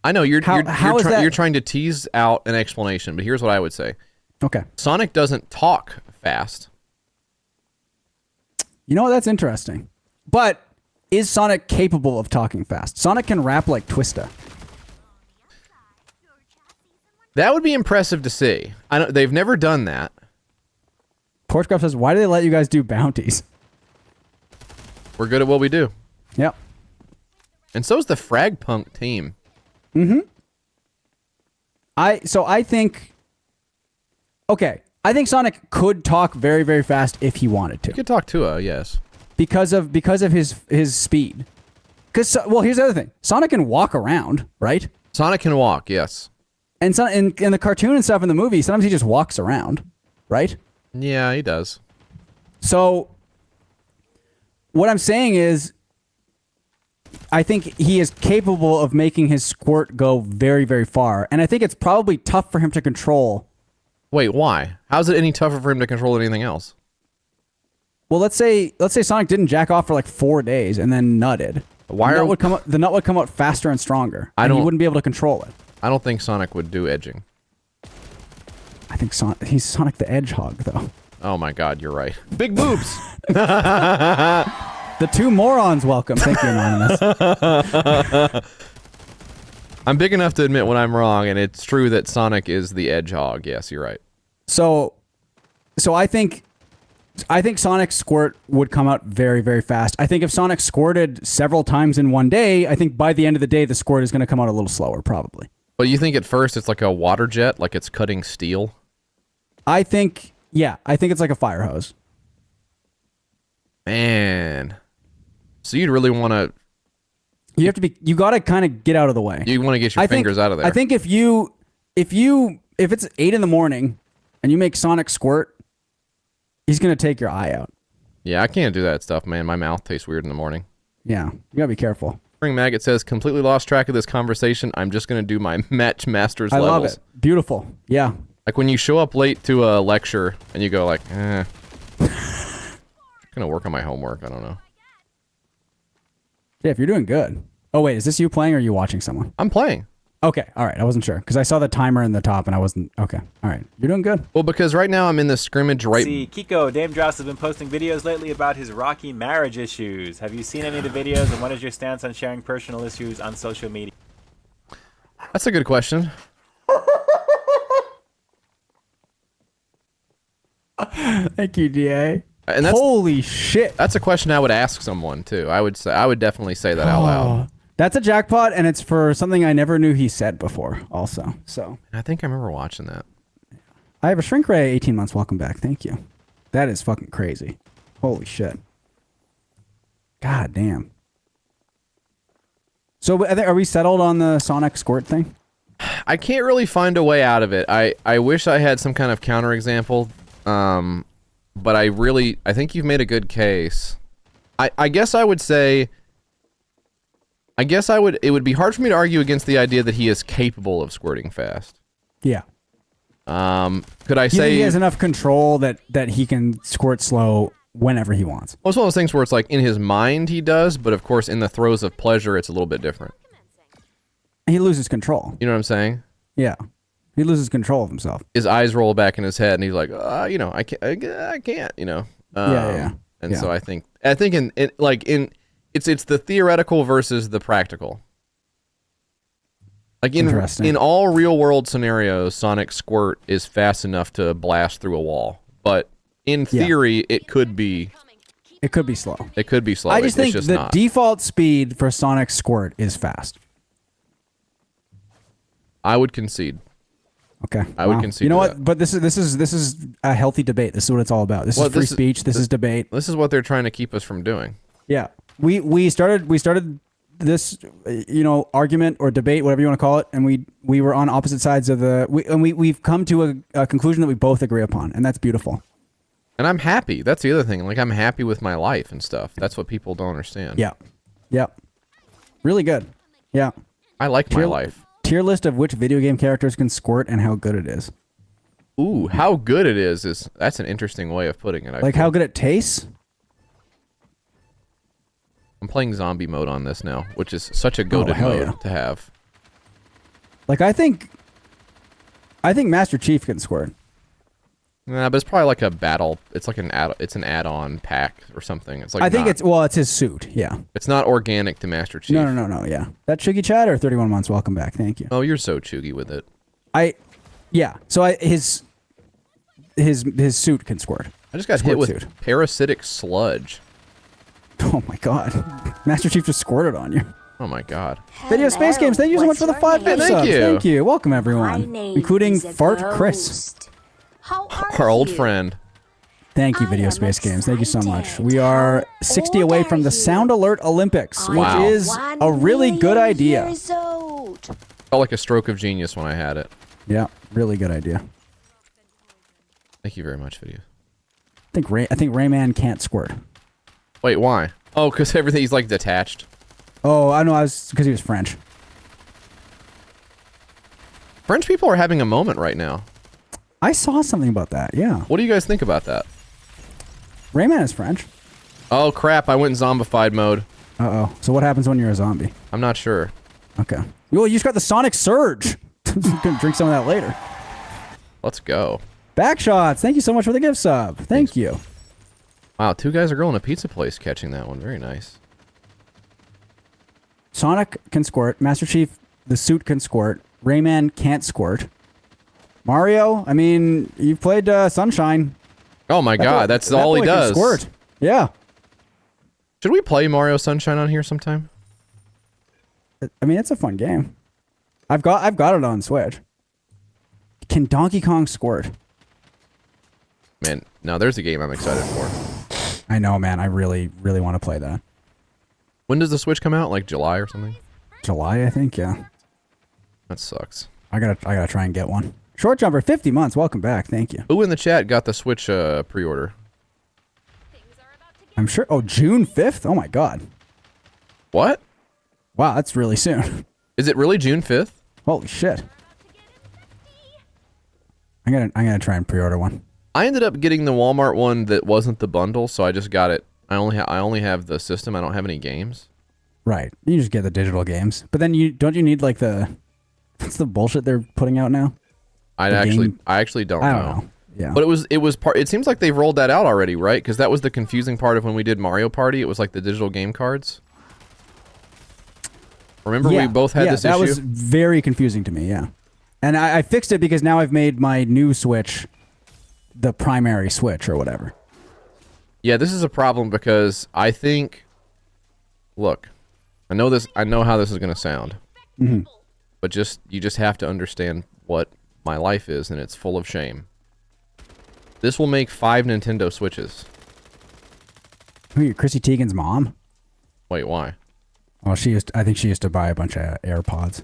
I know you're that? You're trying to tease out an explanation, but here's what I would say. Okay. Sonic doesn't talk fast. You know what? That's interesting. But is Sonic capable of talking fast? Sonic can rap like Twista. That would be impressive to see. They've never done that. Porchcraft says, why do they let you guys do bounties? We're good at what we do. Yep. And so is the Fragpunk team. Mm-hmm. I think Sonic could talk very, very fast if he wanted to. He could talk to yes. Because of his speed. Here's the other thing. Sonic can walk around, right? Sonic can walk, yes. And in the cartoon and stuff in the movie, sometimes he just walks around, right? Yeah, he does. So what I'm saying is I think he is capable of making his squirt go very, very far. And I think it's probably tough for him to control. Wait, why? How's it any tougher for him to control than anything else? Well, let's say Sonic didn't jack off for like 4 days and then nutted. The nut would come out faster and stronger. And he wouldn't be able to control it. I don't think Sonic would do edging. I think he's Sonic the Hedgehog, though. Oh my God, you're right. Big boobs. The two morons welcome. Thank you, Anonymous. I'm big enough to admit when I'm wrong, and it's true that Sonic is the Hedgehog. Yes, you're right. So I think Sonic's squirt would come out very, very fast. I think if Sonic squirted several times in one day, I think by the end of the day, the squirt is going to come out a little slower, probably. But you think at first it's like a water jet, like it's cutting steel? I think it's like a fire hose. Man. So you'd really want to... You got to kind of get out of the way. You want to get your fingers out of there. I think if it's 8 in the morning and you make Sonic squirt, he's going to take your eye out. Yeah, I can't do that stuff, man. My mouth tastes weird in the morning. Yeah, you got to be careful. Spring Maggot says, completely lost track of this conversation. I'm just going to do my match masters levels. I love it. Beautiful. Yeah. Like when you show up late to a lecture and you go like, I'm going to work on my homework. I don't know. Yeah, if you're doing good. Oh, wait, is this you playing or are you watching someone? I'm playing. Okay, all right. I wasn't sure because I saw the timer in the top and I wasn't... Okay, all right. You're doing good. Well, because right now I'm in the scrimmage right... See, Kiko, Dame Joust has been posting videos lately about his rocky marriage issues. Have you seen any of the videos and what is your stance on sharing personal issues on social media? That's a good question. Thank you, DA. And that's, holy shit. That's a question I would ask someone too. I would definitely say that out loud. That's a jackpot, and it's for something I never knew he said before also. So I think I remember watching that. I have a shrink ray 18 months. Welcome back. Thank you. That is fucking crazy. Holy shit. God damn. So are we settled on the Sonic squirt thing? I can't really find a way out of it. I wish I had some kind of counterexample. But I think you've made a good case. I guess I would say, it would be hard for me to argue against the idea that he is capable of squirting fast. Yeah. Could I say... You think he has enough control that he can squirt slow whenever he wants? Well, it's one of those things where it's like in his mind he does, but of course in the throes of pleasure it's a little bit different. He loses control. You know what I'm saying? Yeah. He loses control of himself. His eyes roll back in his head, and he's like, I can't, you know. And so I think it's the theoretical versus the practical. Like in all real world scenarios, Sonic Squirt is fast enough to blast through a wall, but in theory, it could be. It could be slow. It could be slow. I just think the not. default speed for Sonic Squirt is fast. I would concede. Okay. I would Wow. concede. You know to what? that. But this is a healthy debate. This is what it's all about. This is free speech. This is debate. This is what they're trying to keep us from doing. Yeah. We started this argument or debate, whatever you want to call it, and we were on opposite sides of we've come to a conclusion that we both agree upon, and that's beautiful. And I'm happy. That's the other thing. Like, I'm happy with my life and stuff. That's what people don't understand. Yeah. Yep. Really good. Yeah. I like my life. Tier list of which video game characters can squirt and how good it is. Ooh, how good it is that's an interesting way of putting it. Like how good it tastes? I'm playing zombie mode on this now, which is such a goated mode to have. Like I think Master Chief can squirt. Nah, but it's probably like a battle. It's like an add-on pack or something. It's like I think it's his suit. Yeah. It's not organic to Master Chief. No. Yeah. That Chuggy Chatter, 31 months. Welcome back. Thank you. Oh, you're so chuggy with it. So his suit can squirt. I just got hit with parasitic sludge. Oh my god. Master Chief just squirted on you. Oh my god. Video Space Games, thank you so much for the 5 bits. Thank you. Welcome everyone. Including Fart Chris. Our old friend. Thank you, Video Space Games. Thank you so much. We are 60 away from the Sound Alert Olympics, which is a really good idea. Felt like a stroke of genius when I had it. Yeah, really good idea. Thank you very much, Video. I think Rayman can't squirt. Wait, why? Oh, because everything's like detached. Oh, I know. Because he was French. French people are having a moment right now. I saw something about that. Yeah. What do you guys think about that? Rayman is French. Oh crap! I went in zombified mode. Uh-oh. So what happens when you're a zombie? I'm not sure. Okay. Well, you just got the Sonic Surge. I'm gonna drink some of that later. Let's go. Backshots. Thank you so much for the gift sub. Thank you. Wow, 2 guys are girl in a pizza place catching that one. Very nice. Sonic can squirt. Master Chief, the suit can squirt. Rayman can't squirt. Mario, I mean, you've played Sunshine. Oh my god, that's all he does. Squirt. Yeah. Should we play Mario Sunshine on here sometime? I mean, it's a fun game. I've got it on Switch. Can Donkey Kong squirt? Man, now there's a game I'm excited for. I know, man. I really, really want to play that. When does the Switch come out? Like July or something? July, I think. Yeah. That sucks. I gotta try and get one. Short Jumper, 50 months. Welcome back. Thank you. Who in the chat got the Switch pre-order? I'm sure. Oh, June 5th. Oh my god. What? Wow, that's really soon. Is it really June 5th? Holy shit. I'm gonna try and pre-order one. I ended up getting the Walmart one that wasn't the bundle, so I just got it. I only have the system. I don't have any games. Right. You just get the digital games. But then don't you need like what's the bullshit they're putting out now? I actually don't know. Yeah. But it seems like they've rolled that out already, right? Because that was the confusing part of when we did Mario Party. It was like the digital game cards. Remember we both had this issue? That was very confusing to me, yeah. And I fixed it because now I've made my new Switch the primary Switch or whatever. Yeah, this is a problem because I think... Look, I know how this is going to sound. Mm-hmm. But you just have to understand what my life is, and it's full of shame. This will make 5 Nintendo Switches. Who are you, Chrissy Teigen's mom? Wait, why? Well, I think she used to buy a bunch of AirPods.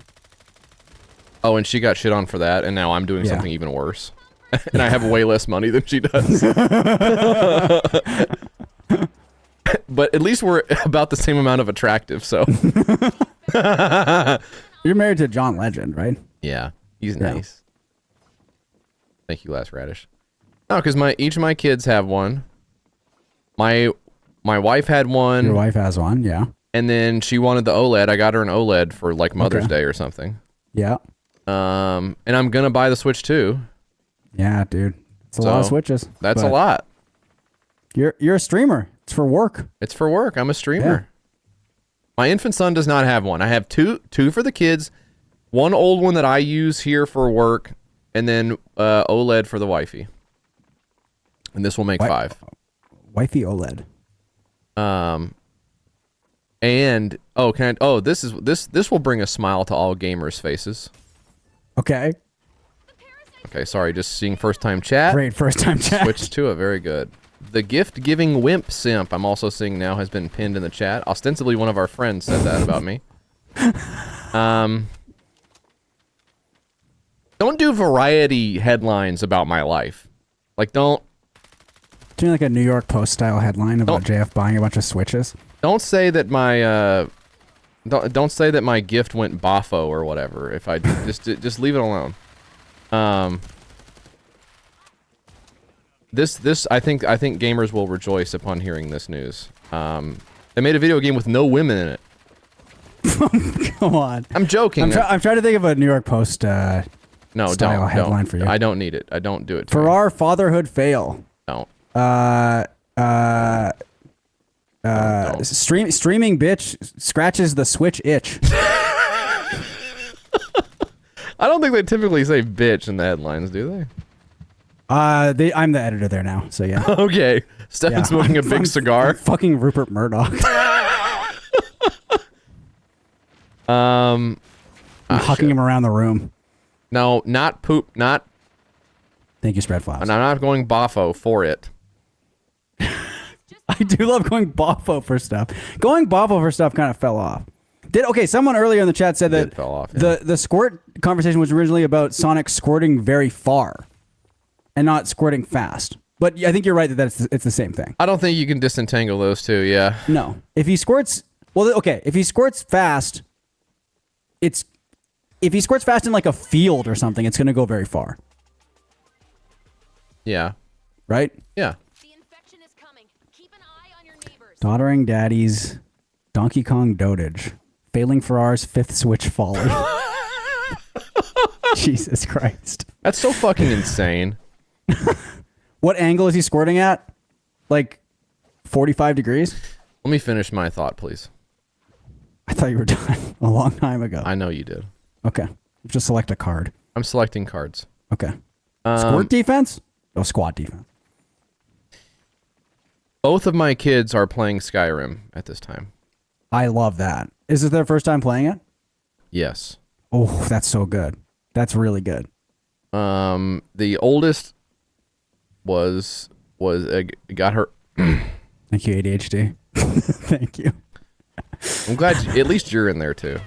Oh, and she got shit on for that, and now I'm doing something even worse. And I have way less money than she does. But at least we're about the same amount of attractive, so. You're married to John Legend, right? Yeah, he's nice. Thank you, Last Radish. No, because each of my kids have one. My wife had one. Your wife has one, yeah. And then she wanted the OLED. I got her an OLED for like Mother's Day or something. Yeah. And I'm gonna buy the Switch too. Yeah, dude. It's a lot of Switches. That's a lot. You're a streamer. It's for work. It's for work. I'm a streamer. Yeah. My infant son does not have one. I have two for the kids, one old one that I use here for work, and then OLED for the wifey. And this will make 5. Wifey OLED. And this will bring a smile to all gamers' faces. Okay. Okay, sorry, just seeing first-time chat. Great first-time chat. Switch to it, very good. The gift-giving wimp simp, I'm also seeing now, has been pinned in the chat. Ostensibly, one of our friends said that about me. Don't do variety headlines about my life. Like, don't... Do like a New York Post style headline about JF buying a bunch of Switches? Don't say that my don't say that my gift went boffo or whatever. If I just leave it alone. This I think gamers will rejoice upon hearing this news. They made a video game with no women in it. Come on. I'm joking. I'm trying to think of a New York Post no, style headline for you. I don't need it. I don't do it. For our fatherhood fail. Don't. Streaming bitch scratches the Switch itch. I don't think they typically say bitch in the headlines, do they? I'm the editor there now, so yeah. Okay. Stefan's smoking a big cigar. I'm fucking Rupert Murdoch. I'm hucking him around the room. No, not poop, not... Thank you, Spread Flaps. And I'm not going boffo for it. I do love going boffo for stuff. Going boffo for stuff kind of fell off. Someone earlier in the chat said that fell off, yeah. the squirt conversation was originally about Sonic squirting very far and not squirting fast. But I think you're right that it's the same thing. I don't think you can disentangle those two, yeah. No. If he squirts... Well, okay, if he squirts fast, if he squirts fast in like a field or something, it's going to go very far. Yeah. Right? Yeah. Doddering Daddy's Donkey Kong dotage. Failing Farrar's fifth Switch folly. Jesus Christ. That's so fucking insane. What angle is he squirting at? Like 45 degrees? Let me finish my thought, please. I thought you were done a long time ago. I know you did. Okay. Just select a card. I'm selecting cards. Okay. Squirt defense? No, squad defense. Both of my kids are playing Skyrim at this time. I love that. Is it their first time playing it? Yes. Oh, that's so good. That's really good. The oldest was got her. Thank you, ADHD. Thank you. I'm glad at least you're in there too.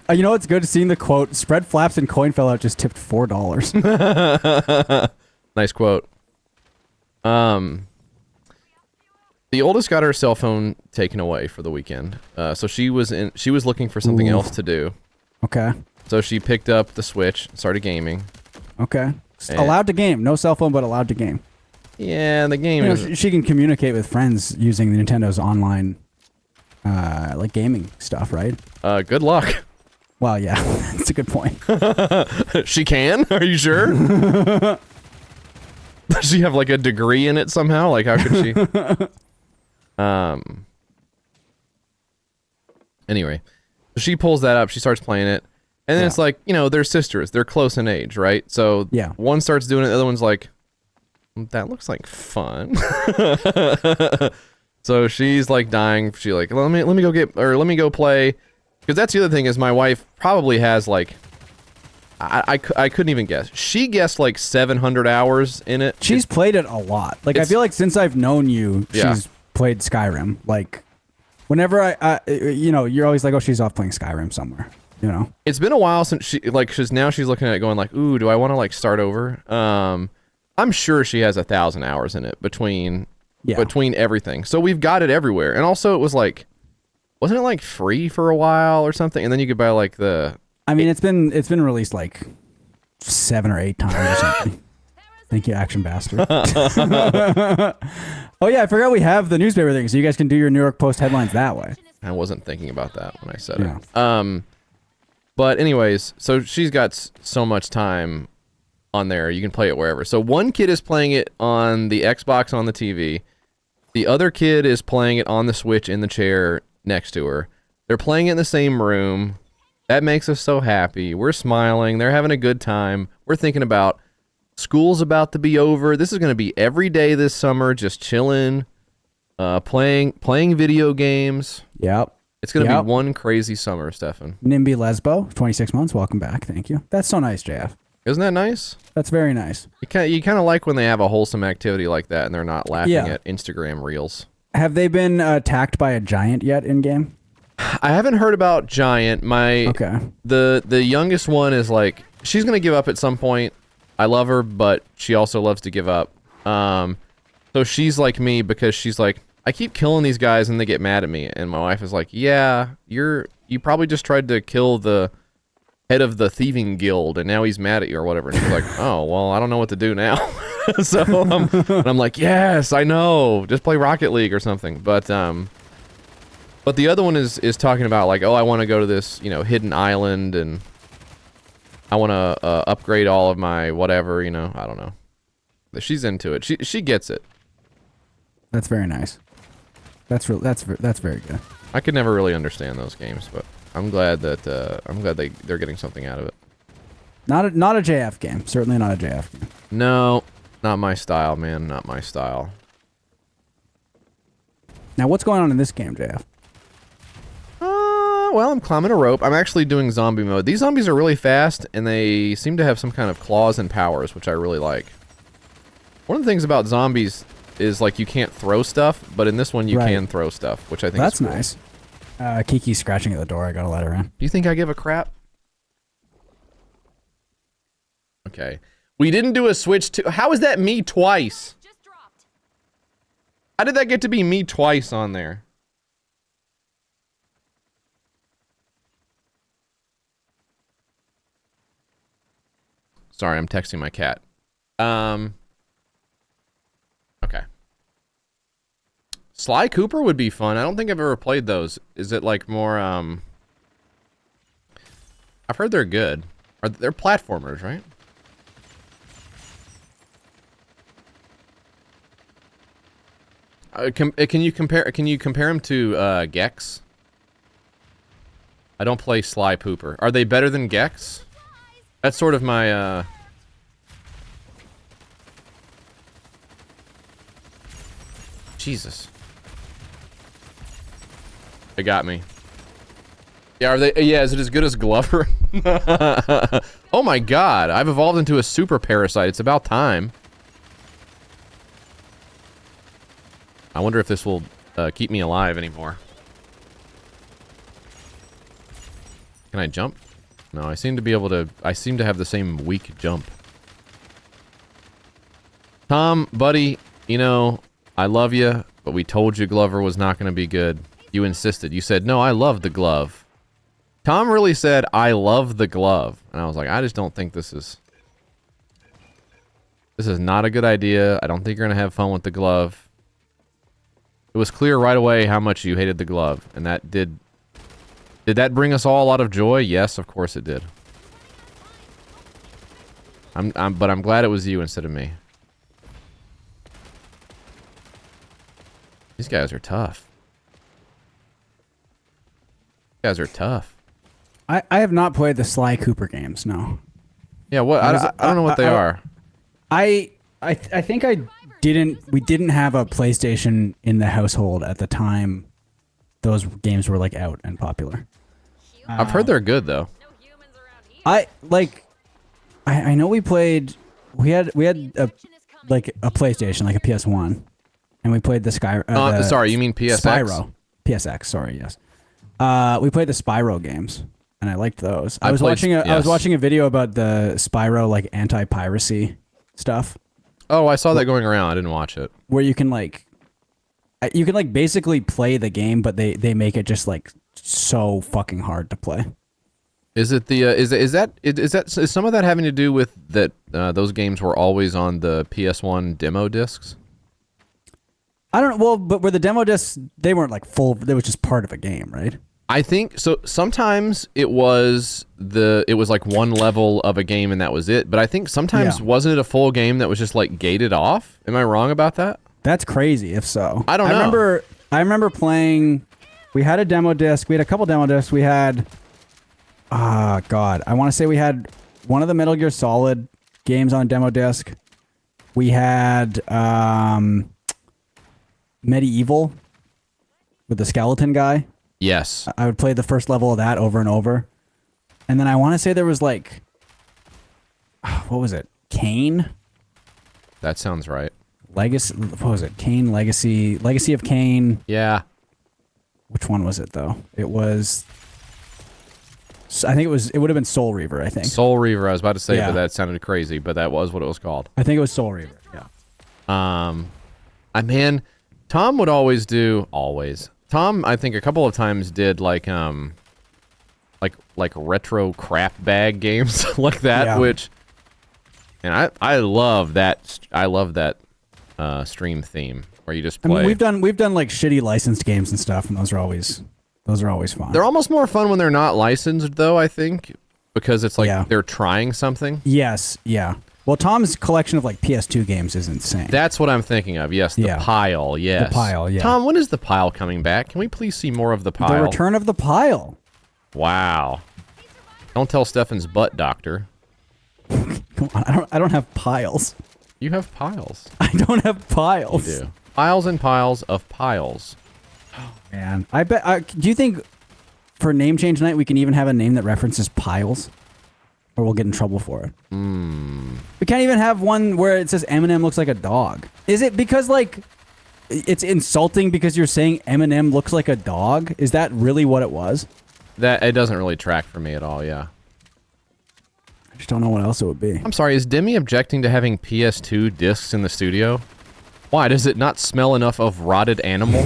You know what's good? Seeing the quote, Spread Flaps and Coin Fell Out just tipped $4. Nice quote. The oldest got her cell phone taken away for the weekend. So she was looking for something else to do. Okay. So she picked up the Switch, started gaming. Okay. Allowed to game. No cell phone, but allowed to game. Yeah, the game she can communicate with friends using the Nintendo's online like gaming stuff, right? Good luck. Well, yeah, that's a good point. She can? Are you sure? Does she have like a degree in it somehow? Like how could she? Anyway, she pulls that up, she starts playing it, and then it's like, they're sisters, they're close in age, right? So yeah, one starts doing it, the other one's like, that looks like fun. So she's like dying. She like, let me go play, because that's the other thing is my wife probably has like, I couldn't even guess. She guessed like 700 hours in it. She's played it a lot. Like I feel like since I've known you, Yeah. she's played Skyrim. Like whenever I you're always like, oh, she's off playing Skyrim somewhere. It's been a while since she's looking at it going like, ooh, do I want to like start over? I'm sure she has 1,000 hours in it between everything. So we've got it everywhere. And also it was like, wasn't it like free for a while or something? And then you could buy like I mean, it's been released like 7 or 8 times or something. Thank you, Action Bastard. Oh yeah, I forgot we have the newspaper thing, so you guys can do your New York Post headlines that way. I wasn't thinking about that when I said it. But anyways, so she's got so much time on there. You can play it wherever. So one kid is playing it on the Xbox on the TV. The other kid is playing it on the Switch in the chair next to her. They're playing it in the same room. That makes us so happy. We're smiling. They're having a good time. We're thinking about school's about to be over. This is going to be every day this summer, just chilling, playing video games. Yep. It's going to be one crazy summer, Stefan. NIMBY Lesbo, 26 months. Welcome back. Thank you. That's so nice, JF. Isn't that nice? That's very nice. You kind of like when they have a wholesome activity like that and they're not laughing Yeah. at Instagram reels. Have they been attacked by a giant yet in game? I haven't heard about giant. The youngest one is like, she's gonna give up at some point. I love her, but she also loves to give up. So she's like me because she's like, I keep killing these guys and they get mad at me. And my wife is like, yeah, you probably just tried to kill the head of the thieving guild and now he's mad at you or whatever. And she's like, oh, well, I don't know what to do now. So I'm like, yes, I know. Just play Rocket League or something. But the other one is talking about like, oh, I want to go to this, hidden island and I want to upgrade all of my whatever, I don't know. She's into it. She gets it. That's very nice. That's very good. I could never really understand those games, but I'm glad that they're getting something out of it. Not a JF game. Certainly not a JF game. No, not my style, man. Not my style. Now, what's going on in this game, JF? Well, I'm climbing a rope. I'm actually doing zombie mode. These zombies are really fast, and they seem to have some kind of claws and powers, which I really like. One of the things about zombies is like you can't throw stuff, but in this one you can throw stuff, which I think is cool. That's nice. Kiki's scratching at the door. I gotta let her in. Do you think I give a crap? Okay. We didn't do a switch to... How is that me twice? How did that get to be me twice on there? Sorry, I'm texting my cat. Okay. Sly Cooper would be fun. I don't think I've ever played those. Is it like more, I've heard they're good. They're platformers, right? Can you compare them to Gex? I don't play Sly Pooper. Are they better than Gex? That's sort of my Jesus. They got me. Yeah, are they? Yeah, is it as good as Glover? Oh my God! I've evolved into a super parasite. It's about time. I wonder if this will keep me alive anymore. Can I jump? No, I seem to be able to. I seem to have the same weak jump. Tom, buddy, I love you, but we told you Glover was not going to be good. You insisted. You said, no, I love the glove. Tom really said, I love the glove. And I was like, I just don't think this is not a good idea. I don't think you're going to have fun with the glove. It was clear right away how much you hated the glove. And that did that bring us all a lot of joy? Yes, of course it did. But I'm glad it was you instead of me. These guys are tough. These guys are tough. I have not played the Sly Cooper games, no. Yeah, what? I don't know what they are. I think we didn't have a PlayStation in the household at the time those games were like out and popular. I've heard they're good though. I know we had a PlayStation, like a PS1, and we played the Skyrim. Sorry, you mean PSX? Spyro. PSX, sorry, yes. We played the Spyro games, and I liked those. I was watching a video about the Spyro like anti-piracy stuff. Oh, I saw that going around. I didn't watch it. Where you can basically play the game, but they make it just like so fucking hard to play. Is it the is some of that having to do with that those games were always on the PS1 demo discs? I don't know. Well, but were the demo discs, they weren't like full, they was just part of a game, right? I think so. Sometimes it was like one level of a game and that was it. But I think sometimes wasn't it a full game that was just like gated off? Am I wrong about that? That's crazy. If so, I don't know. I remember playing. We had a demo disc. We had a couple demo discs. We had. God, I want to say we had one of the Metal Gear Solid games on a demo disc. We had Medieval with the skeleton guy. Yes. I would play the first level of that over and over. And then I want to say there was like, what was it? Cain? That sounds right. Legacy. What was it? Cain, Legacy of Cain. Yeah. Which one was it though? It was. I think it was. It would have been Soul Reaver. I think. Soul Reaver. I was about to say, Yeah. but that sounded crazy. But that was what it was called. I think it was Soul Reaver. Yeah. Man, Tom would always do. Tom, I think a couple of times did like retro crap bag games like that, Yeah. which. And I love that. I love that stream theme where you just I play. mean, we've done like shitty licensed games and stuff, and those are always fun. They're almost more fun when they're not licensed, though, I think, because it's like they're trying something. Yes, yeah. Well, Tom's collection of like PS2 games is insane. That's what I'm thinking of. Yes, the pile. Yes, The pile, yeah. Tom, when is the pile coming back? Can we please see more of the pile? The return of the pile. Wow. Don't tell Stefan's butt doctor. Come on, I don't have piles. You have piles. I don't have piles. You do. Piles and piles of piles. Man, I bet. Do you think for name change night we can even have a name that references piles, or we'll get in trouble for it? We can't even have one where it says Eminem looks like a dog. Is it because like it's insulting because you're saying Eminem looks like a dog? Is that really what it was? That it doesn't really track for me at all. Yeah. I just don't know what else it would be. I'm sorry. Is Demi objecting to having PS2 discs in the studio? Why does it not smell enough of rotted animal?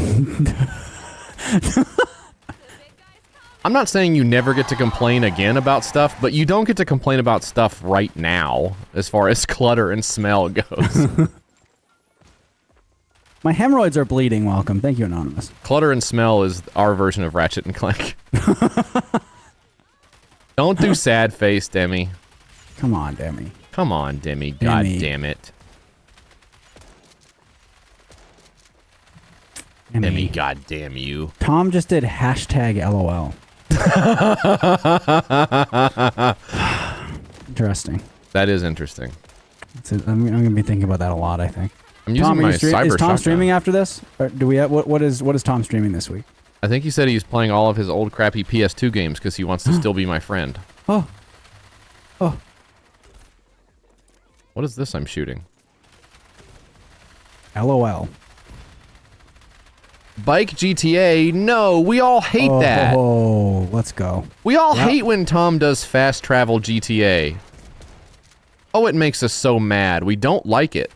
I'm not saying you never get to complain again about stuff, but you don't get to complain about stuff right now as far as clutter and smell goes. My hemorrhoids are bleeding. Welcome. Thank you, Anonymous. Clutter and smell is our version of Ratchet and Clank. Don't do sad face, Demi. Come on, Demi. Come on, Demi. God damn it. Demi, god damn you. Tom just did hashtag LOL. Interesting. That is interesting. I'm going to be thinking about that a lot, I think. I'm using my cyber Is Tom shotgun. streaming after this? Or do we have, what is Tom streaming this week? I think he said he's playing all of his old crappy PS2 games because he wants to still be my friend. Oh. What is this I'm shooting? LOL. Bike GTA? No, we all hate that. Oh, let's go. We all hate when Tom does fast travel GTA. Oh, it makes us so mad. We don't like it.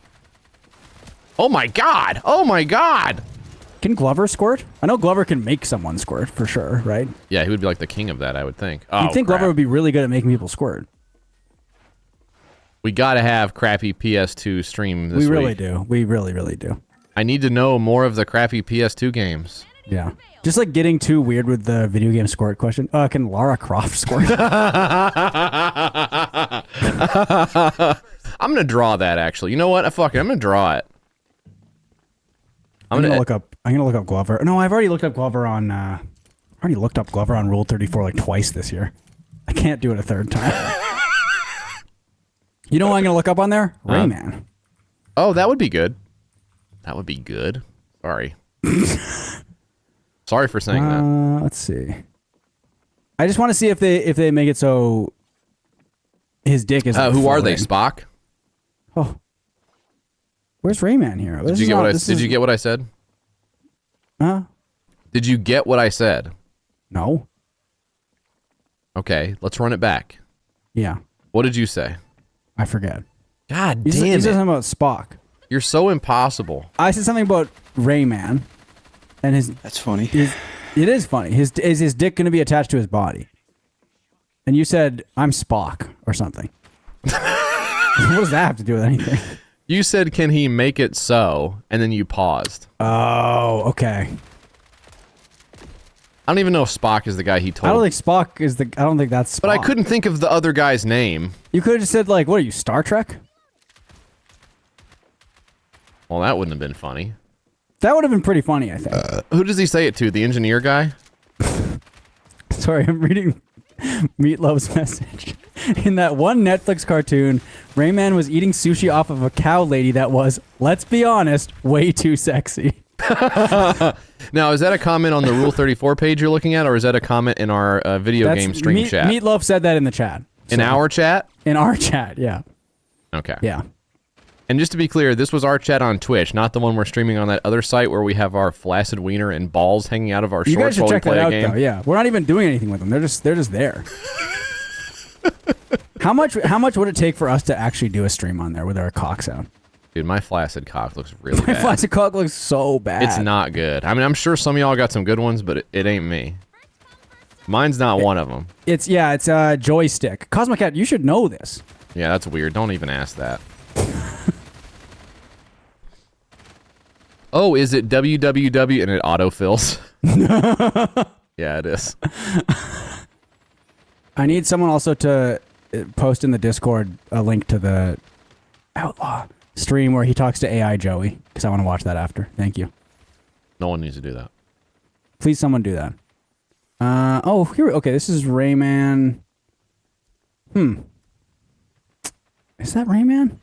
Oh my god! Oh my god! Can Glover squirt? I know Glover can make someone squirt, for sure, right? Yeah, he would be like the king of that, I would think. You'd think Glover would be really good at making people squirt. We gotta have crappy PS2 stream this week. We really do. We really, really do. I need to know more of the crappy PS2 games. Yeah. Just like getting too weird with the video game squirt question. Can Lara Croft squirt? I'm gonna draw that actually. You know what? Fuck it. I'm gonna draw it. I'm gonna look up Glover. No, I've already looked up Glover on Rule 34 like twice this year. I can't do it a third time. You know what I'm gonna look up on there? Rayman. Oh, that would be good. That would be good. Sorry. Sorry for saying that. Let's see. I just want to see if they make it so his dick is. Who are they? Spock? Oh, where's Rayman here? Did you get what I? Did you get what I said? Huh? Did you get what I said? No. Okay, let's run it back. Yeah. What did you say? I forget. God He damn said it! something about Spock. You're so impossible. I said something about Rayman, and his. That's funny. It is funny. Is his dick going to be attached to his body? And you said I'm Spock or something. What does that have to do with anything? You said, "Can he make it so?" And then you paused. Oh, okay. I don't even know if Spock is the guy he told. I don't think Spock is the. I don't think that's Spock. But I couldn't think of the other guy's name. You could have just said like, "What are you, Star Trek?" Well, that wouldn't have been funny. That would have been pretty funny, I think. Who does he say it to? The engineer guy? Sorry, I'm reading Meatloaf's message. In that one Netflix cartoon, Rayman was eating sushi off of a cow lady that was, let's be honest, way too sexy. Now, is that a comment on the Rule 34 page you're looking at, or is that a comment in our video game stream chat? Meatloaf said that in the chat. In our chat? In our chat, yeah. Okay. Yeah. And just to be clear, this was our chat on Twitch, not the one we're streaming on that other site where we have our flaccid wiener and balls hanging out of our You guys shorts should while we check play that a out, game. though. Yeah, we're not even doing anything with them. They're just there. How much would it take for us to actually do a stream on there with our cocks out? Dude, my flaccid cock looks really My bad. flaccid cock looks so bad. It's not good. I mean, I'm sure some of y'all got some good ones, but it ain't me. Mine's not one of them. It's joystick. Cosmic Cat, you should know this. Yeah, that's weird. Don't even ask that. Oh, is it www and it autofills? Yeah, it is. I need someone also to post in the Discord a link to the Outlaw stream where he talks to AI Joey, because I want to watch that after. Thank you. No one needs to do that. Please, someone do that. Okay, this is Rayman. Is that Rayman?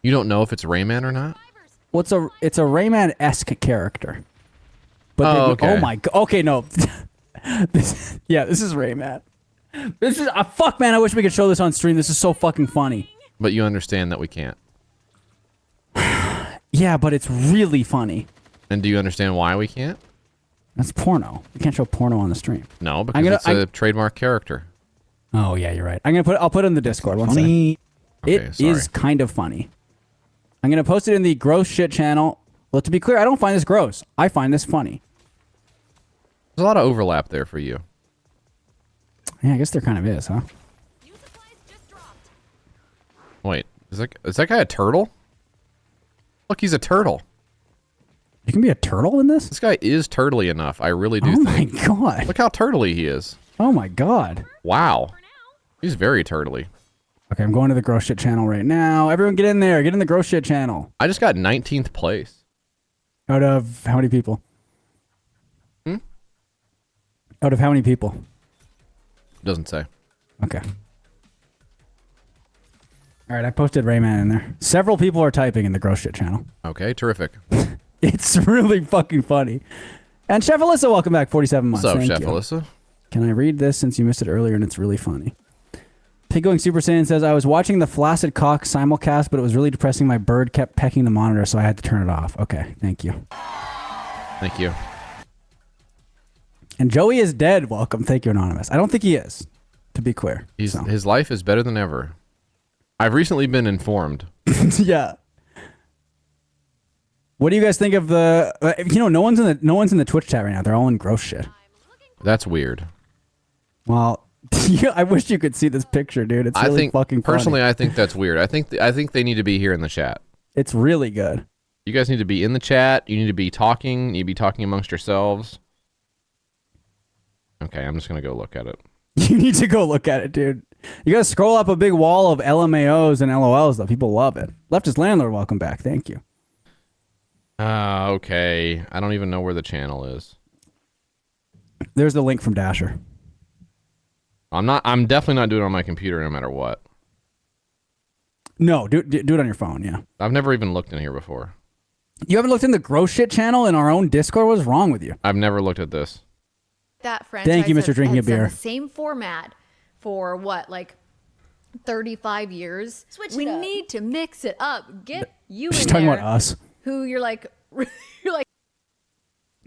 You don't know if it's Rayman or not? Well, it's a Rayman-esque character. But okay. Oh my god. Okay, no. This is Rayman. This is fuck, man. I wish we could show this on stream. This is so fucking funny. But you understand that we can't. Yeah, but it's really funny. And do you understand why we can't? That's porno. You can't show porno on the stream. No, because it's a trademark character. Oh yeah, you're right. I'll put it in the Discord. One second. It is kind of funny. I'm gonna post it in the gross shit channel. Well, to be clear, I don't find this gross. I find this funny. There's a lot of overlap there for you. Yeah, I guess there kind of is, huh? Wait, is that guy a turtle? Look, he's a turtle. You can be a turtle in this? This guy is turtly enough. I really do think. Oh my god. Look how turtly he is. Oh my god. Wow. He's very turtly. Okay, I'm going to the gross shit channel right now. Everyone get in there. Get in the gross shit channel. I just got 19th place. Out of how many people? Out of how many people? Doesn't say. Okay. All right, I posted Rayman in there. Several people are typing in the gross shit channel. Okay, terrific. It's really fucking funny. And Chef Alyssa, welcome back. 47 months. What's up, Thank Chef you. Alyssa? Can I read this since you missed it earlier and it's really funny? Pig Going Super Saiyan says, I was watching the flaccid cock simulcast, but it was really depressing. My bird kept pecking the monitor, so I had to turn it off. Okay, thank you. Thank you. And Joey is dead. Welcome. Thank you, Anonymous. I don't think he is, to be clear. His life is better than ever. I've recently been informed. Yeah. What do you guys think of the? No one's in the Twitch chat right now. They're all in gross shit. That's weird. Well, I wish you could see this picture, dude. It's really fucking funny. Personally, I think that's weird. I think they need to be here in the chat. It's really good. You guys need to be in the chat. You need to be talking. You need to be talking amongst yourselves. Okay, I'm just gonna go look at it. You need to go look at it, dude. You gotta scroll up a big wall of LMAOs and LOLs, though. People love it. Leftist Landlord, welcome back. Thank you. Okay. I don't even know where the channel is. There's the link from Dasher. I'm definitely not doing it on my computer no matter what. No, do it on your phone, yeah. I've never even looked in here before. You haven't looked in the gross shit channel in our own Discord? What's wrong with you? I've never looked at this. That franchise Thank you, Mr. Drinking a has done Beer. the same format for what, like 35 years? We need to mix it up. Get you She's in talking there. about us. Who you're like, The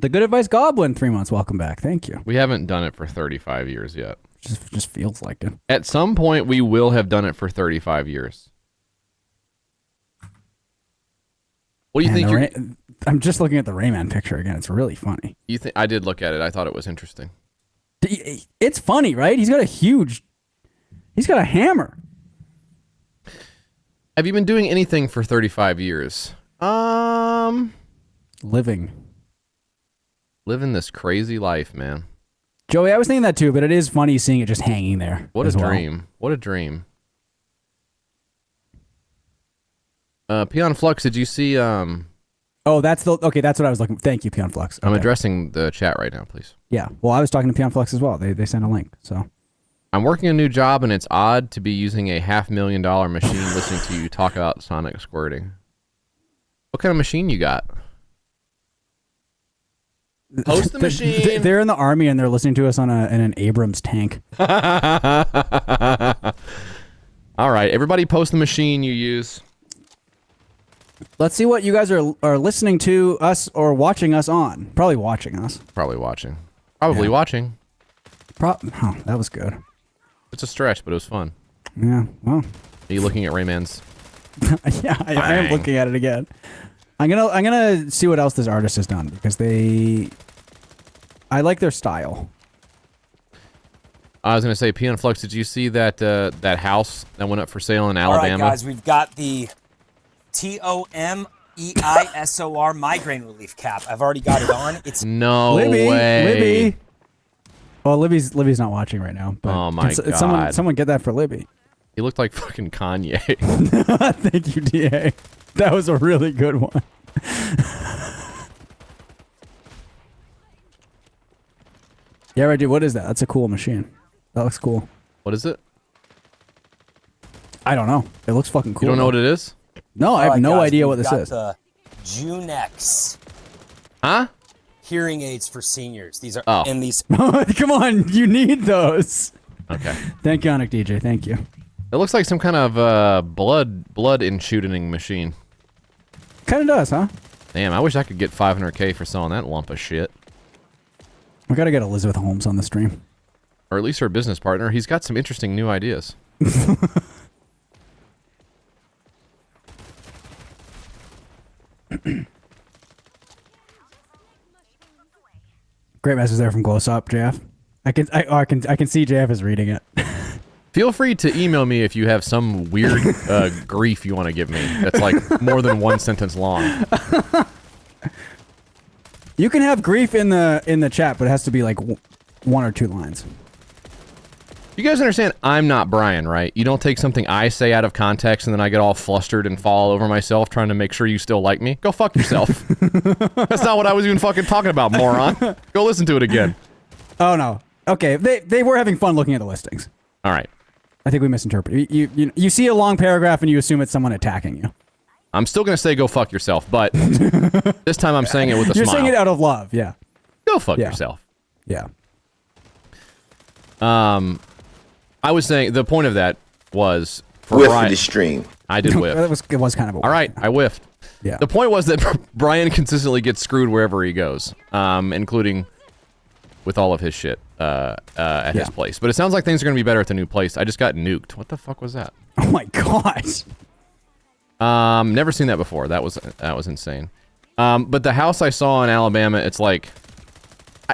Good Advice Goblin, 3 months. Welcome back. Thank you. We haven't done it for 35 years yet. Just feels like it. At some point, we will have done it for 35 years. What do you think? I'm just looking at the Rayman picture again. It's really funny. You think I did look at it? I thought it was interesting. It's funny, right? He's got a hammer. Have you been doing anything for 35 years? Living this crazy life, man. Joey, I was thinking that too, but it is funny seeing it just hanging there. What a dream. What a dream. Peon Flux, did you see Oh, that's what I was looking. Thank you, Peon Flux. I'm addressing the chat right now, please. Yeah. Well, I was talking to Peon Flux as well. They sent a link. So I'm working a new job, and it's odd to be using a $500,000 machine listening to you talk about sonic squirting. What kind of machine you got? Post the machine. They're in the army and they're listening to us in an Abrams tank. All right, everybody post the machine you use. Let's see what you guys are listening to us or watching us on. Probably watching us. Probably watching. Probably watching. Oh, that was good. It's a stretch, but it was fun. Yeah, well. Are you looking at Rayman's? Yeah, I am looking at it again. I'm gonna see what else this artist has done because I like their style. I was gonna say, Peon Flux, did you see that that house that went up for sale in Alabama? All right, guys, we've got the TOMEISOR migraine relief cap. I've already got it on. It's no way. Libby. Well, Libby's not watching right now. But oh my god! Someone get that for Libby. He looked like fucking Kanye. Thank you, DA. That was a really good one. Yeah, right, dude. What is that? That's a cool machine. That looks cool. What is it? I don't know. It looks fucking cool. You don't know what it is? No, I have no idea what this is. The Junex. Huh? Hearing aids for seniors. These are oh. and these. Come on, you need those. Okay. Thank you, Onic DJ. Thank you. It looks like some kind of blood shooting machine. Kind of does, huh? Damn, I wish I could get 500K for selling that lump of shit. We gotta get Elizabeth Holmes on the stream. Or at least her business partner. He's got some interesting new ideas. Great message there from Close Up, JF. I can see JF is reading it. Feel free to email me if you have some weird grief you want to give me. That's like more than one sentence long. You can have grief in the chat, but it has to be like 1 or 2 lines. You guys understand I'm not Brian, right? You don't take something I say out of context and then I get all flustered and fall over myself trying to make sure you still like me. Go fuck yourself. That's not what I was even fucking talking about, moron. Go listen to it again. Oh no. Okay, they were having fun looking at the listings. All right. I think we misinterpreted. You see a long paragraph and you assume it's someone attacking you. I'm still gonna say go fuck yourself, but this time I'm saying it with a You're smile. saying it out of love, yeah. Go fuck yourself. Yeah. I was saying the point of that was for Whiff Brian. for the stream. I did whiff. It was kind of a whiff. All right, I whiffed. Yeah. The point was that Brian consistently gets screwed wherever he goes, including with all of his shit at his place. But it sounds like things are going to be better at the new place. I just got nuked. What the fuck was that? Oh my gosh. Never seen that before. That was insane. But the house I saw in Alabama, it's like,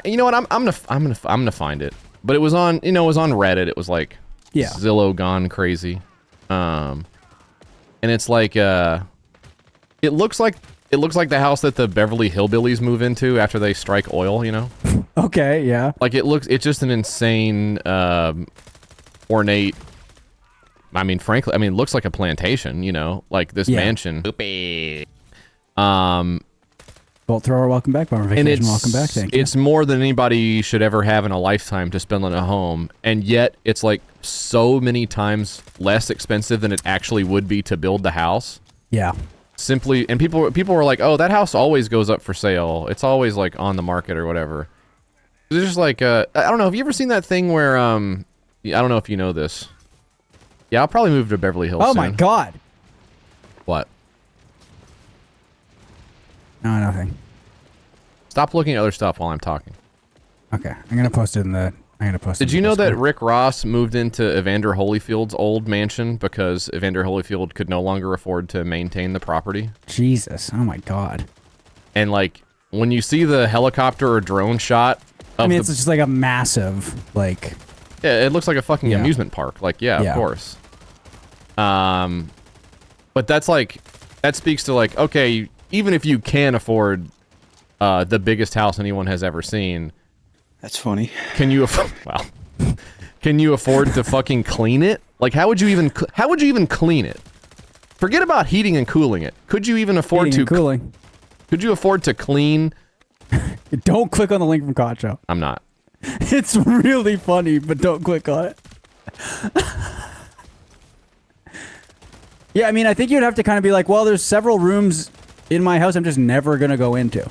you know what? I'm gonna find it. But it was on, it was on Reddit. It was like, Zillow gone crazy. And it's like, it looks like the house that the Beverly Hillbillies move into after they strike oil, you know? Okay, yeah. Like it's just an insane, ornate, frankly, it looks like a plantation, like this mansion. Bolt Thrower, welcome back. Bomber Vacation, welcome back. Thank you. It's more than anybody should ever have in a lifetime to spend on a home, and yet it's like so many times less expensive than it actually would be to build the house. Yeah. Simply, and people were like, "Oh, that house always goes up for sale. It's always like on the market or whatever." It's just like, I don't know. Have you ever seen that thing where, I don't know if you know this. Yeah, I'll probably move to Beverly Hills. Oh soon. my god. What? No, nothing. Stop looking at other stuff while I'm talking. Okay, I'm gonna post it in the. Did you know that Rick Ross moved into Evander Holyfield's old mansion because Evander Holyfield could no longer afford to maintain the property? Jesus, oh my god. And like when you see the helicopter or drone shot, it's just like a massive like. Yeah, it looks like a fucking amusement park. Like, of course. But that's like, that speaks to like, okay, even if you can afford the biggest house anyone has ever seen. That's funny. Can you can you afford to fucking clean it? Like, how would you even clean it? Forget about heating and cooling it. Could you even afford cooling? Could you afford to clean? Don't click on the link from Concho. I'm not. It's really funny, but don't click on it. Yeah, I think you'd have to kind of be like, well, there's several rooms in my house I'm just never going to go into.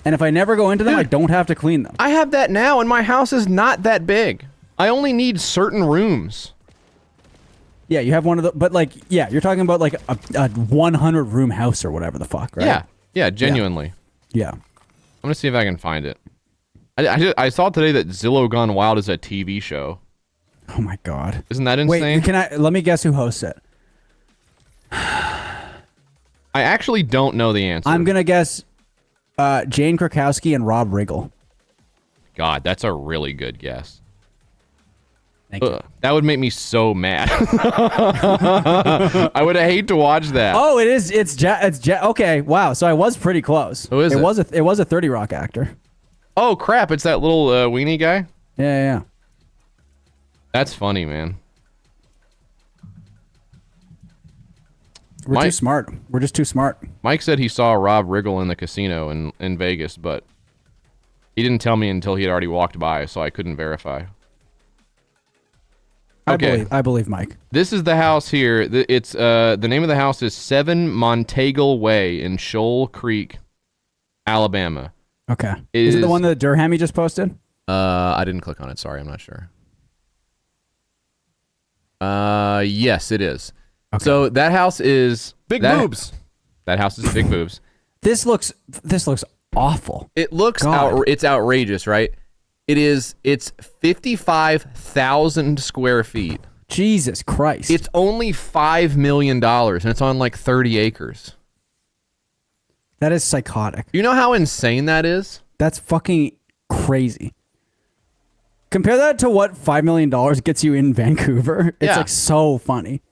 And if I never go into them, I don't have to clean them. I have that now, and my house is not that big. I only need certain rooms. Yeah, you have one of the, but like, yeah, you're talking about like a 100 room house or whatever the fuck, right? Yeah, yeah, genuinely. Yeah. I'm gonna see if I can find it. I saw today that Zillow Gone Wild is a TV show. Oh my god. Isn't that insane? Wait, let me guess who hosts it. I actually don't know the answer. I'm gonna guess Jane Krakowski and Rob Riggle. God, that's a really good guess. Thank you. That would make me so mad. I would hate to watch that. Oh, it is. Okay, wow. So I was pretty close. Who is it? It was a 30 Rock actor. Oh crap! It's that little weenie guy. Yeah. That's funny, man. We're too smart. We're just too smart. Mike said he saw Rob Riggle in the casino in Vegas, but he didn't tell me until he had already walked by, so I couldn't verify. Okay. I believe Mike. This is the house here. It's the name of the house is 7 Monteagle Way in Shoal Creek, Alabama. Okay. Is it the one that Durham just posted? I didn't click on it. Sorry, I'm not sure. Yes, it is. Okay. So that house is big boobs. That house is big boobs. This looks awful. It looks it's outrageous, right? It's 55,000 square feet. Jesus Christ. It's only $5 million and it's on like 30 acres. That is psychotic. You know how insane that is? That's fucking crazy. Compare that to what $5 million gets you in Vancouver. It's like so funny.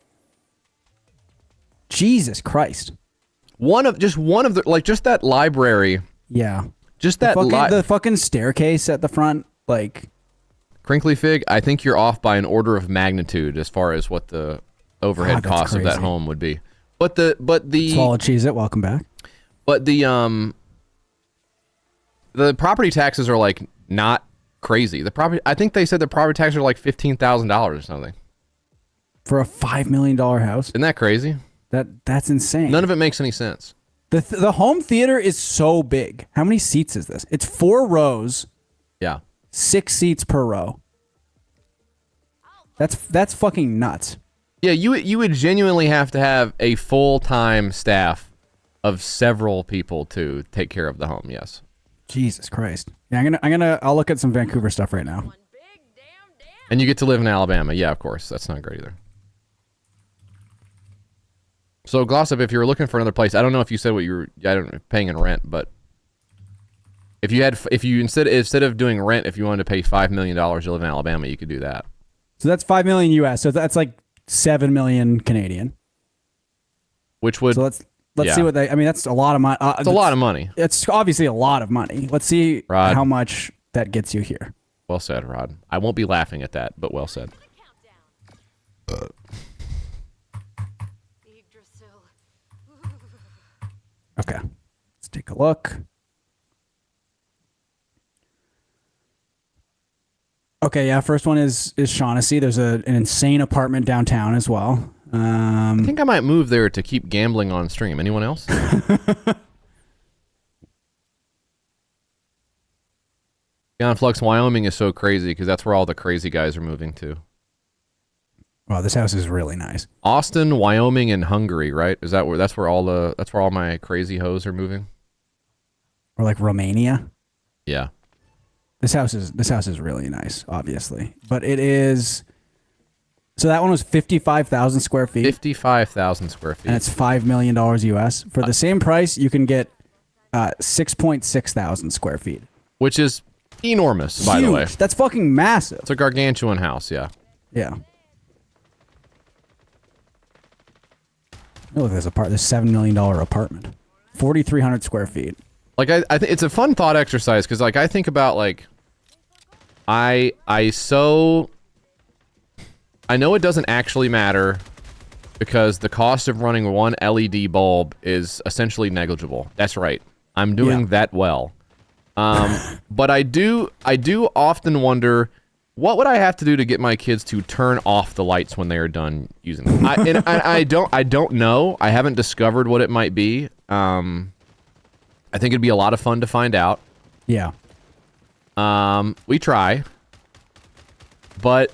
Jesus Christ. Just that library. Yeah. Just that the fucking staircase at the front, like Crinkly Fig, I think you're off by an order of magnitude as far as what the overhead cost of that home would be. But the Swallow Cheese It, welcome back. But the property taxes are like not crazy. I think they said the property taxes are like $15,000 or something. For a $5 million house? Isn't that crazy? That's insane. None of it makes any sense. The home theater is so big. How many seats is this? It's 4 rows. Yeah. 6 seats per row. That's fucking nuts. Yeah, you would genuinely have to have a full-time staff of several people to take care of the home. Yes. Jesus Christ. Yeah, I'll look at some Vancouver stuff right now. And you get to live in Alabama. Yeah, of course. That's not great either. So, Glossop, if you're looking for another place, I don't know if you said what you were paying in rent, but if you instead of doing rent, if you wanted to pay $5 million to live in Alabama, you could do that. So that's $5 million US. So that's like 7 million Canadian. Which would let's see what that's a lot of money. It's a lot of money. It's obviously a lot of money. Let's see how much that gets you here. Well said, Rod. I won't be laughing at that, but well said. Okay, let's take a look. Okay, yeah, first one is Shaughnessy. There's an insane apartment downtown as well. I think I might move there to keep gambling on stream. Anyone else? Beyond Flux, Wyoming is so crazy because that's where all the crazy guys are moving to. Wow, this house is really nice. Austin, Wyoming, and Hungary, right? That's where all my crazy hoes are moving? Or like Romania? Yeah. This house is really nice, obviously. But it is so that one was 55,000 square feet. 55,000 square feet. And it's $5 million US. For the same price, you can get 6.6 thousand square feet. Which is enormous, by the way. That's fucking massive. It's a gargantuan house, yeah. Yeah. Oh, there's this $7 million apartment. 4,300 square feet. Like, I think it's a fun thought exercise because, like, I think about, like, I know it doesn't actually matter because the cost of running one LED bulb is essentially negligible. That's right. I'm doing that well. But I do often wonder, what would I have to do to get my kids to turn off the lights when they are done using them? I don't know. I haven't discovered what it might be. I think it'd be a lot of fun to find out. Yeah. We try. But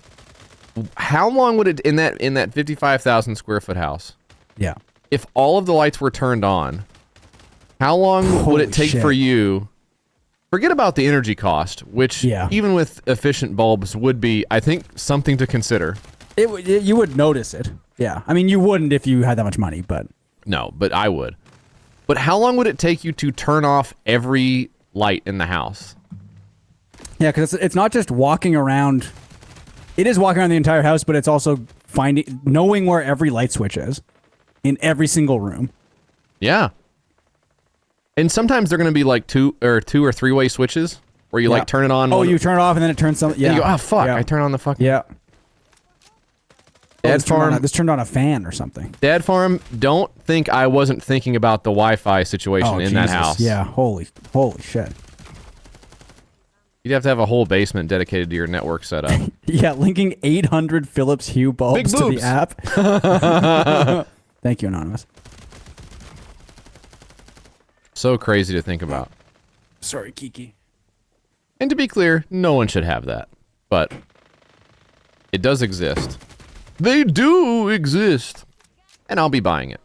How long would it in that 55,000 square foot house? Yeah. If all of the lights were turned on, how long would it take for you? Forget about the energy cost, which even with efficient bulbs would be, I think, something to consider. You would notice it. Yeah. I mean, you wouldn't if you had that much money, but no, but I would. But how long would it take you to turn off every light in the house? Yeah, because it's not just walking around. It is walking around the entire house, but it's also knowing where every light switch is in every single room. Yeah. And sometimes they're going to be like two or three-way switches where you like turn it on. Oh, you turn it off and then it turns something. Yeah. And you go, oh, fuck. I turn on the fucking. Yeah. Dad Farm. This turned on a fan or something. Dad Farm, don't think I wasn't thinking about the Wi-Fi situation in that house. Yeah, holy shit. You'd have to have a whole basement dedicated to your network setup. Yeah, linking 800 Philips Hue bulbs to the app. Thank you, Anonymous. So crazy to think about. Sorry, Kiki. And to be clear, no one should have that. But it does exist. They do exist. And I'll be buying it.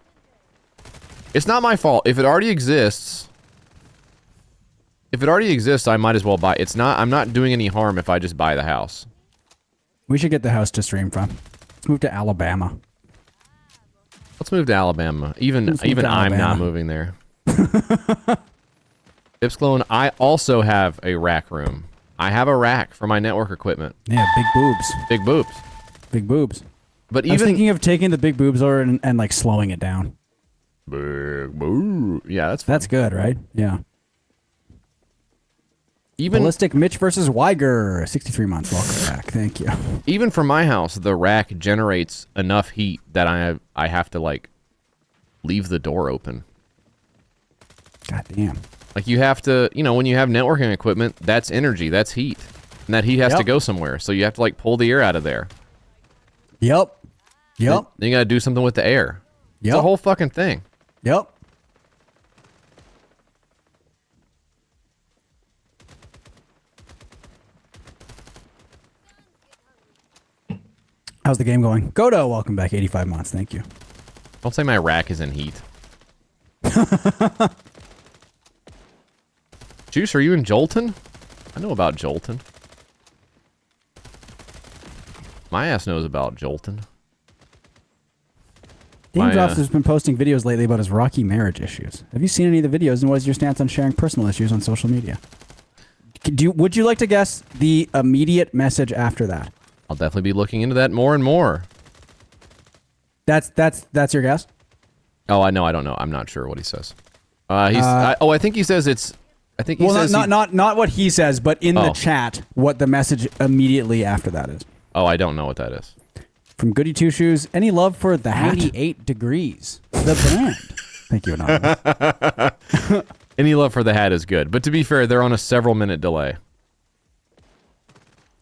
It's not my fault. If it already exists, I might as well buy it. It's not, I'm not doing any harm if I just buy the house. We should get the house to stream from. Let's move to Alabama. Let's move to Alabama. Even I'm not moving there. Tips Clone, I also have a rack room. I have a rack for my network equipment. Yeah, big boobs. Big boobs. Big boobs. But I was thinking of taking the big boobs over and like slowing it down. Big boob. Yeah, that's good, right? Yeah. Even Ballistic Mitch versus Weiger, 63 months. Welcome back. Thank you. Even for my house, the rack generates enough heat that I have to like leave the door open. God damn. Like you have to, when you have networking equipment, that's energy, that's heat. And that heat has to go somewhere. So you have to like pull the air out of there. Yep. Then you gotta do something with the air. Yep. It's a whole fucking thing. Yep. How's the game going? Godo, welcome back. 85 months. Thank you. Don't say my rack is in heat. Juice, are you in Jolton? I know about Jolton. My ass knows about Jolton. Drops has been posting videos lately about his rocky marriage issues. Have you seen any of the videos, and what is your stance on sharing personal issues on social media? Would you like to guess the immediate message after that? I'll definitely be looking into that more and more. That's your guess? Oh, I don't know. I'm not sure what he says. I think he says it's. I think he says not what he says, but in the chat, what the message immediately after that is. Oh, I don't know what that is. From Goody Two Shoes, any love for the 98 Degrees, the band? Thank you, Anonymous. Any love for the hat is good, but to be fair, they're on a several-minute delay.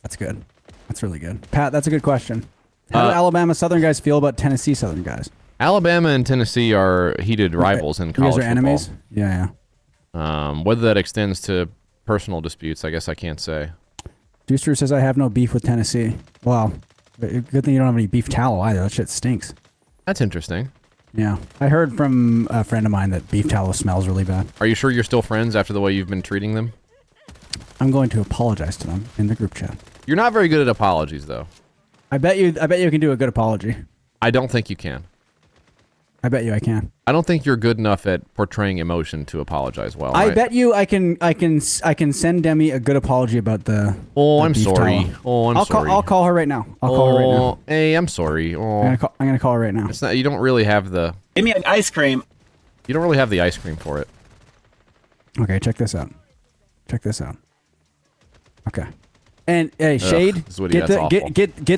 That's good. That's really good. Pat, that's a good question. How do Alabama Southern guys feel about Tennessee Southern guys? Alabama and Tennessee are heated rivals in college football. You guys are enemies? Yeah. Whether that extends to personal disputes, I guess I can't say. Deuster says, I have no beef with Tennessee. Well, good thing you don't have any beef tallow either. That shit stinks. That's interesting. Yeah. I heard from a friend of mine that beef tallow smells really bad. Are you sure you're still friends after the way you've been treating them? I'm going to apologize to them in the group chat. You're not very good at apologies, though. I bet you can do a good apology. I don't think you can. I bet you I can. I don't think you're good enough at portraying emotion to apologize well. I bet you I can send Demi a good apology about the. Oh, I'm sorry. Oh, I'm sorry. I'll call her right now. I'll call her right now. Hey, I'm sorry. Oh, I'm gonna call her right now. It's not. You don't really have the. Give me an ice cream. You don't really have the ice cream for it. Okay, check this out. Check this out. Okay. And hey, Shade, get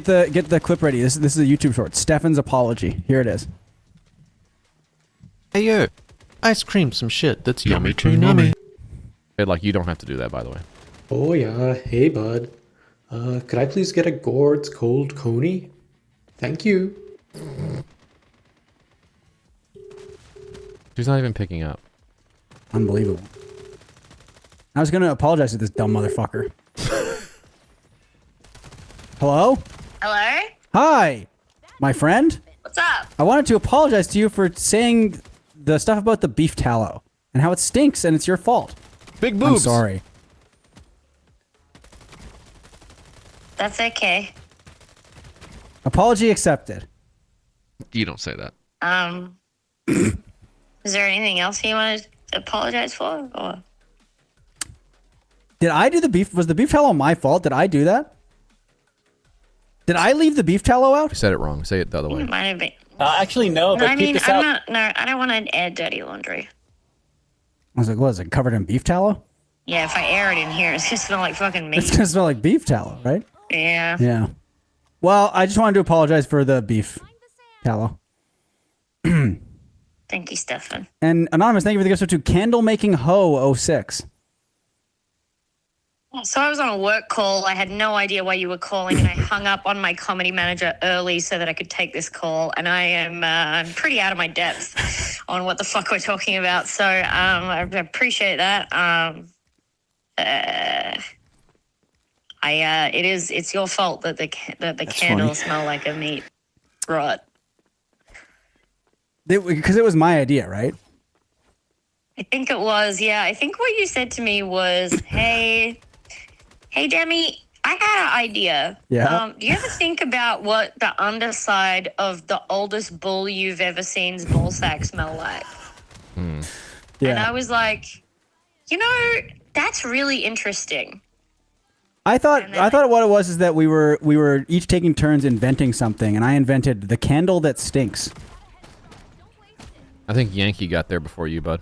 the clip ready. This is a YouTube short. Stefan's apology. Here it is. Hey yo, ice cream some shit that's yummy to nummy. Hey, like you don't have to do that, by the way. Oh yeah, hey bud. Could I please get a Gord's Cold Coney? Thank you. She's not even picking up. Unbelievable. I was gonna apologize to this dumb motherfucker. Hello? Hello? Hi, my friend. What's up? I wanted to apologize to you for saying the stuff about the beef tallow and how it stinks and it's your fault. Big I'm boobs. sorry. That's okay. Apology accepted. You don't say that. Is there anything else you want to apologize for? Or? Did I do the beef? Was the beef tallow my fault? Did I do that? Did I leave the beef tallow out? You said it wrong. Say it the other way. It might have been. Actually, no, but I keep mean, this out. I don't want to air dirty laundry. I was like, what is it, covered in beef tallow? Yeah, if I air it in here, it's gonna smell like fucking meat. It's gonna smell like beef tallow, right? Yeah. Yeah. Well, I just wanted to apologize for the beef tallow. Thank you, Stefan. And Anonymous, thank you for the gift to Candle Making Ho 06. So I was on a work call. I had no idea why you were calling, and I hung up on my comedy manager early so that I could take this call. And I am I'm pretty out of my depth on what the fuck we're talking about. So I appreciate that. It's your fault that the candles smell like a meat rot. Because it was my idea, right? I think it was, yeah. I think what you said to me was, hey, Demi, I had an idea. Yeah. Do you ever think about what the underside of the oldest bull you've ever seen's ball sack smell like? Yeah. And I was like, that's really interesting. I thought what it was is that we were each taking turns inventing something, and I invented the candle that stinks. I think Yankee got there before you, bud.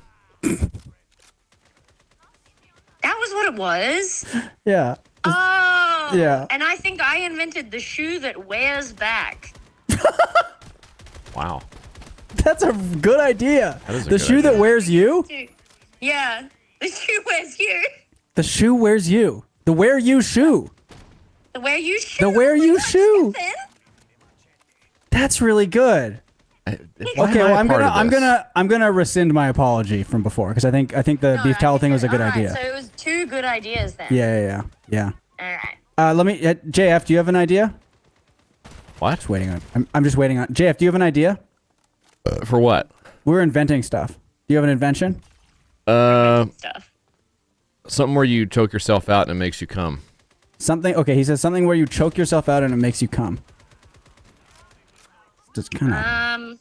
That was what it was? Yeah. Oh. Yeah. And I think I invented the shoe that wears back. Wow. That's a good idea. That is a the good shoe idea. that wears you? Yeah. The shoe wears you. The shoe wears you. The wear you shoe. The wear you shoe. The wear you shoe. That's really good. Okay, well, I'm gonna rescind my apology from before because I think the beef tallow thing was a good idea. So it was two good ideas then. Yeah. All right. Let me, JF, do you have an idea? What? Just waiting on. I'm just waiting on. JF, do you have an idea? For what? We're inventing stuff. Do you have an invention? Stuff. Something where you choke yourself out and it makes you come. Something. Okay, he says something where you choke yourself out and it makes you come. Just kind of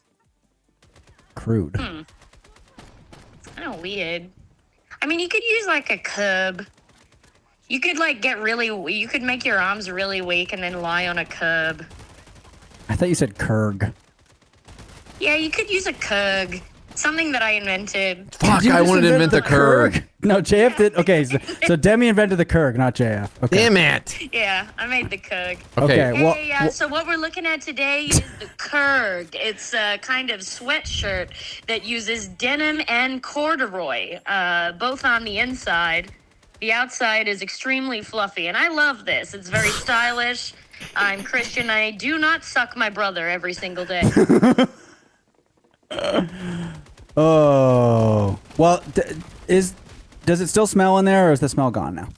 crude. It's kind of weird. I mean, you could use like a curb. You could like you could make your arms really weak and then lie on a curb. I thought you said Kurg. Yeah, you could use a Kurg. Something that I invented. Fuck, I wanted to invent the Kurg. No, JF did. Okay, so Demi invented the Kurg, not JF. Okay. Damn it. Yeah, I made the Kurg. Okay, So what we're looking at today is the Kurg. It's a kind of sweatshirt that uses denim and corduroy, both on the inside. The outside is extremely fluffy, and I love this. It's very stylish. I'm Christian. I do not suck my brother every single day. Oh. Well, does it still smell in there, or is the smell gone now?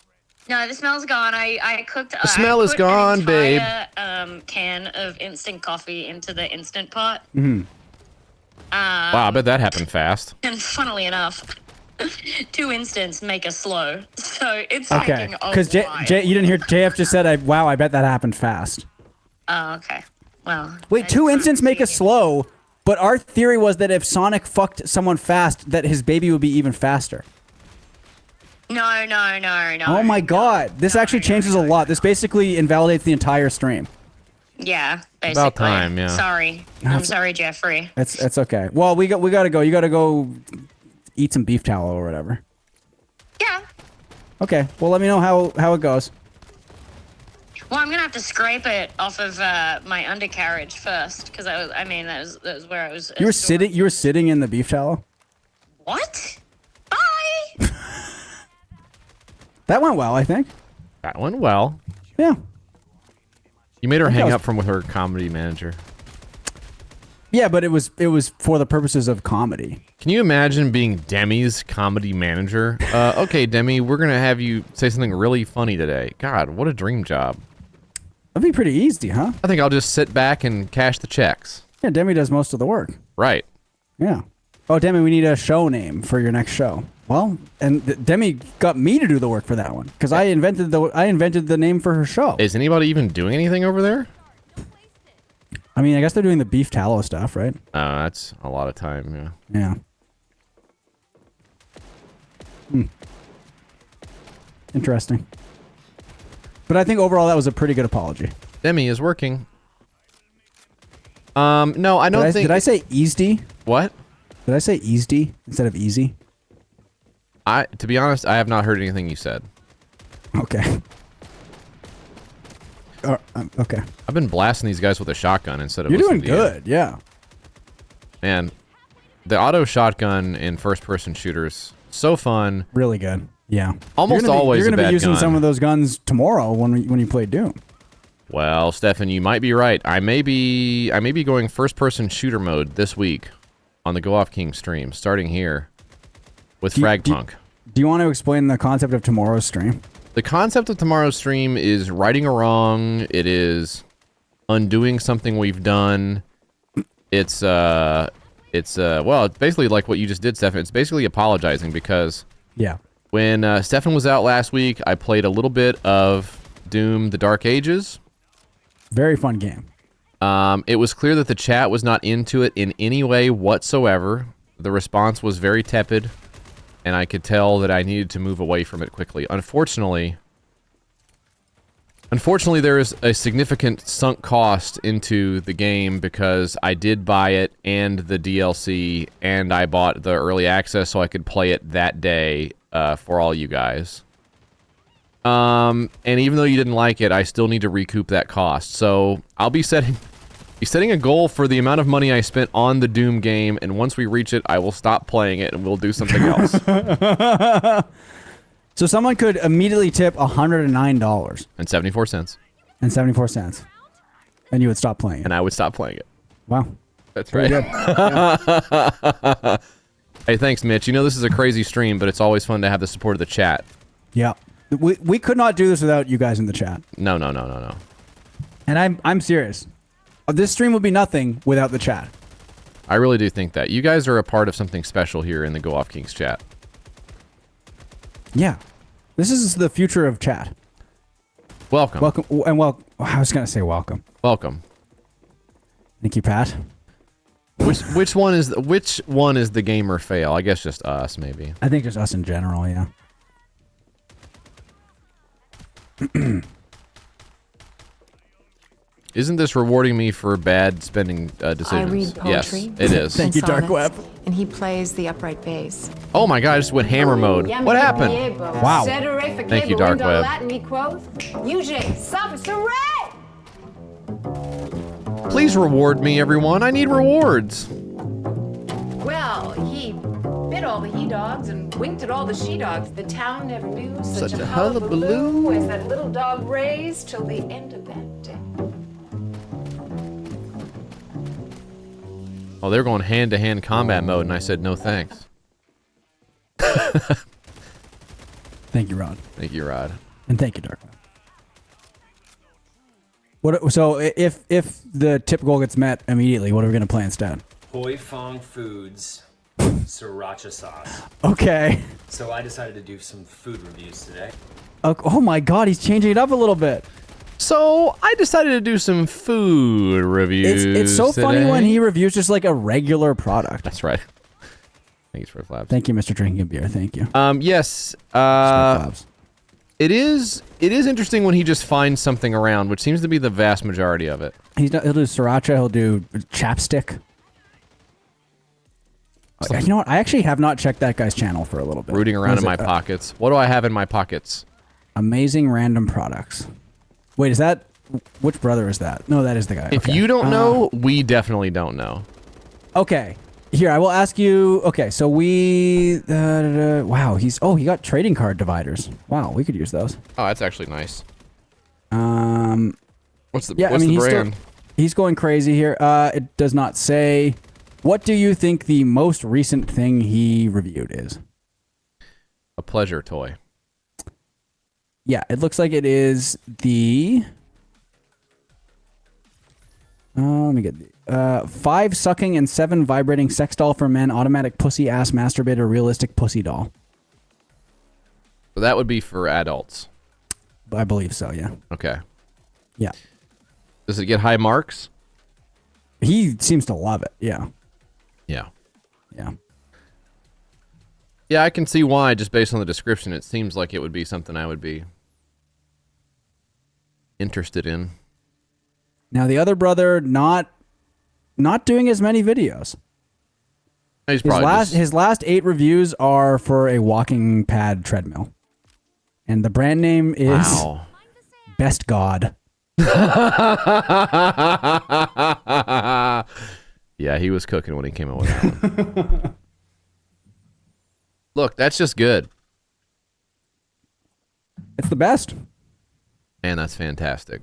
No, the smell's gone. I cooked. The smell is gone, babe. Can of instant coffee into the Instant Pot. Wow, I bet that happened fast. And funnily enough, 2 instants make a slow, so it's Okay, taking a because while. you didn't hear JF just said, "Wow, I bet that happened fast." Oh, okay. Well. Wait, 2 instants make a slow, but our theory was that if Sonic fucked someone fast, that his baby would be even faster. No. Oh my god, this actually changes a lot. This basically invalidates the entire stream. Yeah, basically. About time, yeah. Sorry. I'm sorry, Jeffrey. It's okay. Well, we gotta go. You gotta go eat some beef tallow or whatever. Yeah. Okay. Well, let me know how it goes. Well, I'm gonna have to scrape it off of my undercarriage first, because that was where I was. You were sitting in the beef tallow. What? Bye. That went well, I think. That went well. Yeah. You made her hang up from with her comedy manager. Yeah, but it was for the purposes of comedy. Can you imagine being Demi's comedy manager? Okay, Demi, we're gonna have you say something really funny today. God, what a dream job. That'd be pretty easy, huh? I think I'll just sit back and cash the checks. Yeah, Demi does most of the work. Right. Yeah. Oh, Demi, we need a show name for your next show. Well, and Demi got me to do the work for that one because I invented the name for her show. Is anybody even doing anything over there? I mean, I guess they're doing the beef tallow stuff, right? That's a lot of time. Yeah. Interesting. But I think overall that was a pretty good apology. Demi is working. No, I don't think. Did I say easy? What? Did I say easy instead of easy? To be honest, I have not heard anything you said. Okay. Okay. I've been blasting these guys with a shotgun instead of. You're doing listening to good, yeah. Man, the auto shotgun in first-person shooters, so fun. Really good. Yeah. Almost always You're a gonna be bad using gun. some of those guns tomorrow when you play Doom. Well, Stefan, you might be right. I may be going first-person shooter mode this week on the Go Off King stream, starting here with Fragpunk. Do you want to explain the concept of tomorrow's stream? The concept of tomorrow's stream is righting a wrong. It is undoing something we've done. It's well, it's basically like what you just did, Stefan. It's basically apologizing because when Stefan was out last week, I played a little bit of Doom: The Dark Ages. Very fun game. It was clear that the chat was not into it in any way whatsoever. The response was very tepid, and I could tell that I needed to move away from it quickly. Unfortunately, there is a significant sunk cost into the game because I did buy it and the DLC, and I bought the early access so I could play it that day for all you guys. And even though you didn't like it, I still need to recoup that cost. So I'll be setting a goal for the amount of money I spent on the Doom game, and once we reach it, I will stop playing it and we'll do something else. So someone could immediately tip $109 and 74 cents. And 74 cents. And you would stop playing it. And I would stop playing it. Wow. That's Pretty right. good. Hey, thanks, Mitch. You know this is a crazy stream, but it's always fun to have the support of the chat. Yeah. We could not do this without you guys in the chat. No. And I'm serious. This stream would be nothing without the chat. I really do think that. You guys are a part of something special here in the Go Off Kings chat. Yeah. This is the future of chat. Welcome. Welcome. And I was going to say welcome. Welcome. Thank you, Pat. Which one is the gamer fail? I guess just us, maybe. I think just us in general, yeah. Isn't this rewarding me for bad spending decisions? I read poetry. Yes, it is. Thank you, Dark Web. And he plays the upright bass. Oh my god, I just went hammer mode. What happened? Wow. Thank you, Dark Web. Please reward me, everyone. I need rewards. Well, he bit all the he-dogs and winked at all the she-dogs. The town never knew such a hullabaloo as that little dog raised till the end of that day. Oh, they were going hand-to-hand combat mode, and I said no thanks. Thank you, Rod. Thank you, Rod. And thank you, Dark Web. So if the tip goal gets met immediately, what are we going to play instead? Hoi Fong Foods sriracha sauce. Okay. So I decided to do some food reviews today. Oh my god, he's changing it up a little bit. So I decided to do some food reviews. It's so funny when he reviews just like a regular product. That's right. Thanks for Flabs. Thank you, Mr. Drinking Beer. Thank you. Yes. It is interesting when he just finds something around, which seems to be the vast majority of it. He'll do sriracha. He'll do chapstick. You know what? I actually have not checked that guy's channel for a little bit. Rooting around in my pockets. What do I have in my pockets? Amazing random products. Wait, is that... Which brother is that? No, that is the guy. If you don't know, we definitely don't know. Okay. Here, I will ask you... Okay, so we... wow, he got trading card dividers. Wow, we could use those. Oh, that's actually nice. What's the brand? He's going crazy here. It does not say... What do you think the most recent thing he reviewed is? A pleasure toy. Yeah, it looks like it is the Let me get 5 sucking and 7 vibrating sex doll for men, automatic pussy ass masturbator, realistic pussy doll. So that would be for adults. I believe so, yeah. Okay. Yeah. Does it get high marks? He seems to love it, yeah. Yeah. Yeah. Yeah, I can see why, just based on the description. It seems like it would be something I would be interested in. Now the other brother not doing as many videos. He's probably His last 8 reviews are for a walking pad treadmill. And the brand name is Best God. Yeah, he was cooking when he came up with that one. Look, that's just good. It's the best. Man, that's fantastic.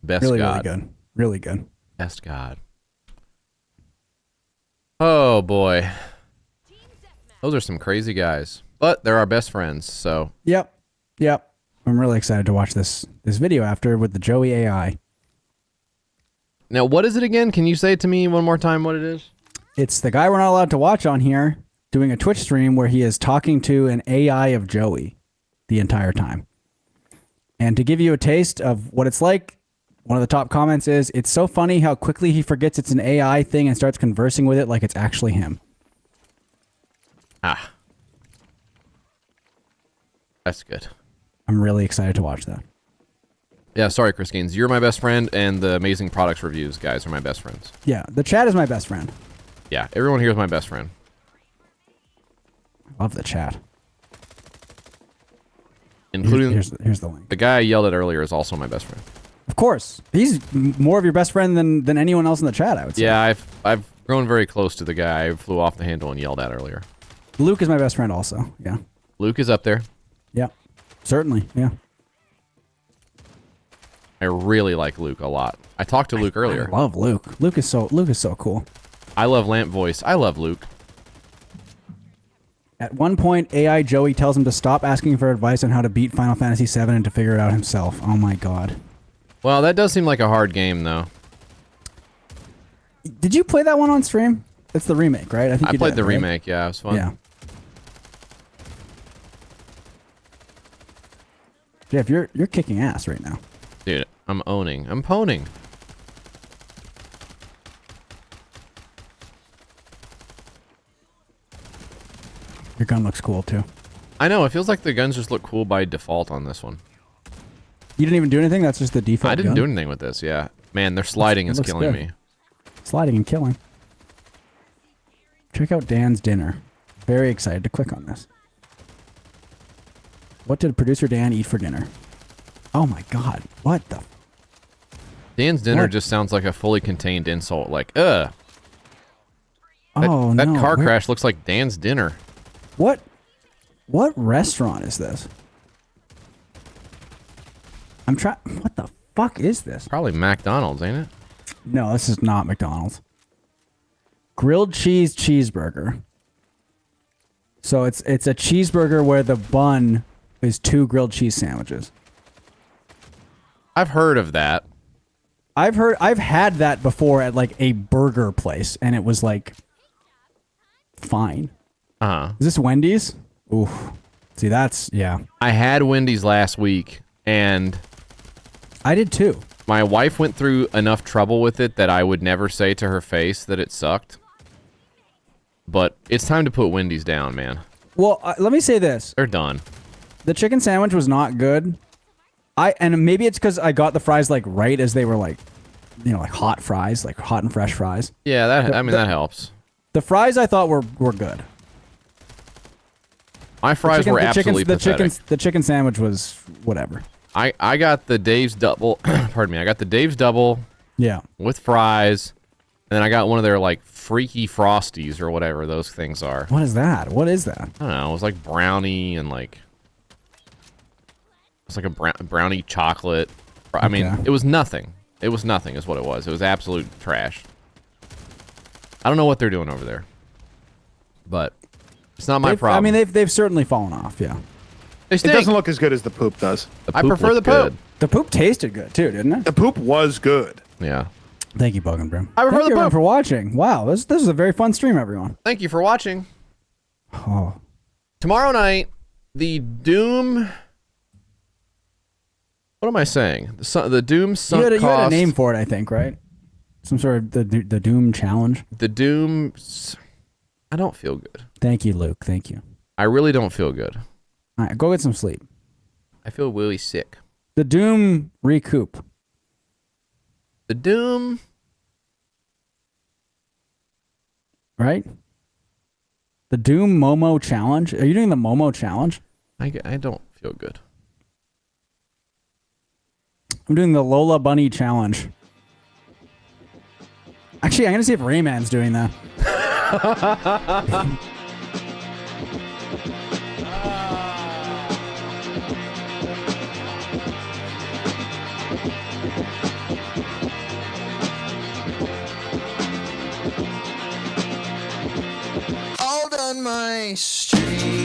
Best Really, God. really good. Really good. Best God. Oh, boy. Those are some crazy guys. But they're our best friends, so. Yep. Yep. I'm really excited to watch this video after with the Joey AI. Now, what is it again? Can you say it to me one more time what it is? It's the guy we're not allowed to watch on here doing a Twitch stream where he is talking to an AI of Joey the entire time. And to give you a taste of what it's like, one of the top comments is, "It's so funny how quickly he forgets it's an AI thing and starts conversing with it like it's actually him." Ah. That's good. I'm really excited to watch that. Yeah, sorry, Chris Gaines. You're my best friend, and the Amazing Products Reviews guys are my best friends. Yeah, the chat is my best friend. Yeah, everyone here is my best friend. Love the chat. Including here's the link. The guy I yelled at earlier is also my best friend. Of course. He's more of your best friend than anyone else in the chat, I would say. Yeah, I've grown very close to the guy I flew off the handle and yelled at earlier. Luke is my best friend also, yeah. Luke is up there. Yeah, certainly, yeah. I really like Luke a lot. I talked to Luke earlier. I love Luke. Luke is so cool. I love Lamp Voice. I love Luke. At one point, AI Joey tells him to stop asking for advice on how to beat Final Fantasy VII and to figure it out himself. Oh my god. Well, that does seem like a hard game, though. Did you play that one on stream? It's the remake, right? I you played did, the right? remake, yeah, it was fun. Yeah. Jeff, you're kicking ass right now. Dude, I'm owning. I'm poning. Your gun looks cool, too. I know, it feels like the guns just look cool by default on this one. You didn't even do anything? That's just the default I didn't gun? do anything with this, yeah. Man, their sliding is killing me. Sliding and killing. Check out Dan's dinner. Very excited to click on this. What did producer Dan eat for dinner? Oh my god. What the? Dan's dinner What? just sounds like a fully contained insult. Like, ugh. Oh, that no. car crash looks like Dan's dinner. What restaurant is this? I'm trying. What the fuck is this? Probably McDonald's, ain't it? No, this is not McDonald's. Grilled cheese cheeseburger. So it's a cheeseburger where the bun is 2 grilled cheese sandwiches. I've heard of that. I've had that before at like a burger place, and it was like fine. Uh-huh. Is this Wendy's? Oof. See, that's yeah. I had Wendy's last week, and I did too. My wife went through enough trouble with it that I would never say to her face that it sucked. But it's time to put Wendy's down, man. Well, let me say this. They're done. The chicken sandwich was not good. And maybe it's because I got the fries like right as they were like, you know, like hot fries, like hot and fresh fries. Yeah, that helps. The fries I thought were good. My fries were absolutely pathetic. The chicken sandwich was whatever. I got the Dave's double. Pardon me. I got the Dave's double. Yeah. With fries, and then I got one of their like freaky frosties or whatever those things are. What is that? What is that? I don't know. It was like brownie and like it's like a brownie chocolate. I mean, it was nothing. It was nothing, is what it was. It was absolute trash. I don't know what they're doing over there, but it's not my problem. I mean, they've certainly fallen off. Yeah. It doesn't look as good as the poop does. I prefer the poop. The poop tasted good too, didn't it? The poop was good. Yeah. Thank you, Bug and Brim. I prefer Thank the you everyone poop. for watching. Wow, this is a very fun stream, everyone. Thank you for watching. Oh. Tomorrow night, the Doom... What am I saying? The Doom sunk You had a cost... name for it, I think, right? Some sort of the Doom challenge. The Doom... I don't feel good. Thank you, Luke. Thank you. I really don't feel good. All right, go get some sleep. I feel really sick. The Doom recoup. The Doom... Right? The Doom Momo challenge? Are you doing the Momo challenge? I don't feel good. I'm doing the Lola Bunny challenge. Actually, I'm going to see if Rayman's doing that. All done my street.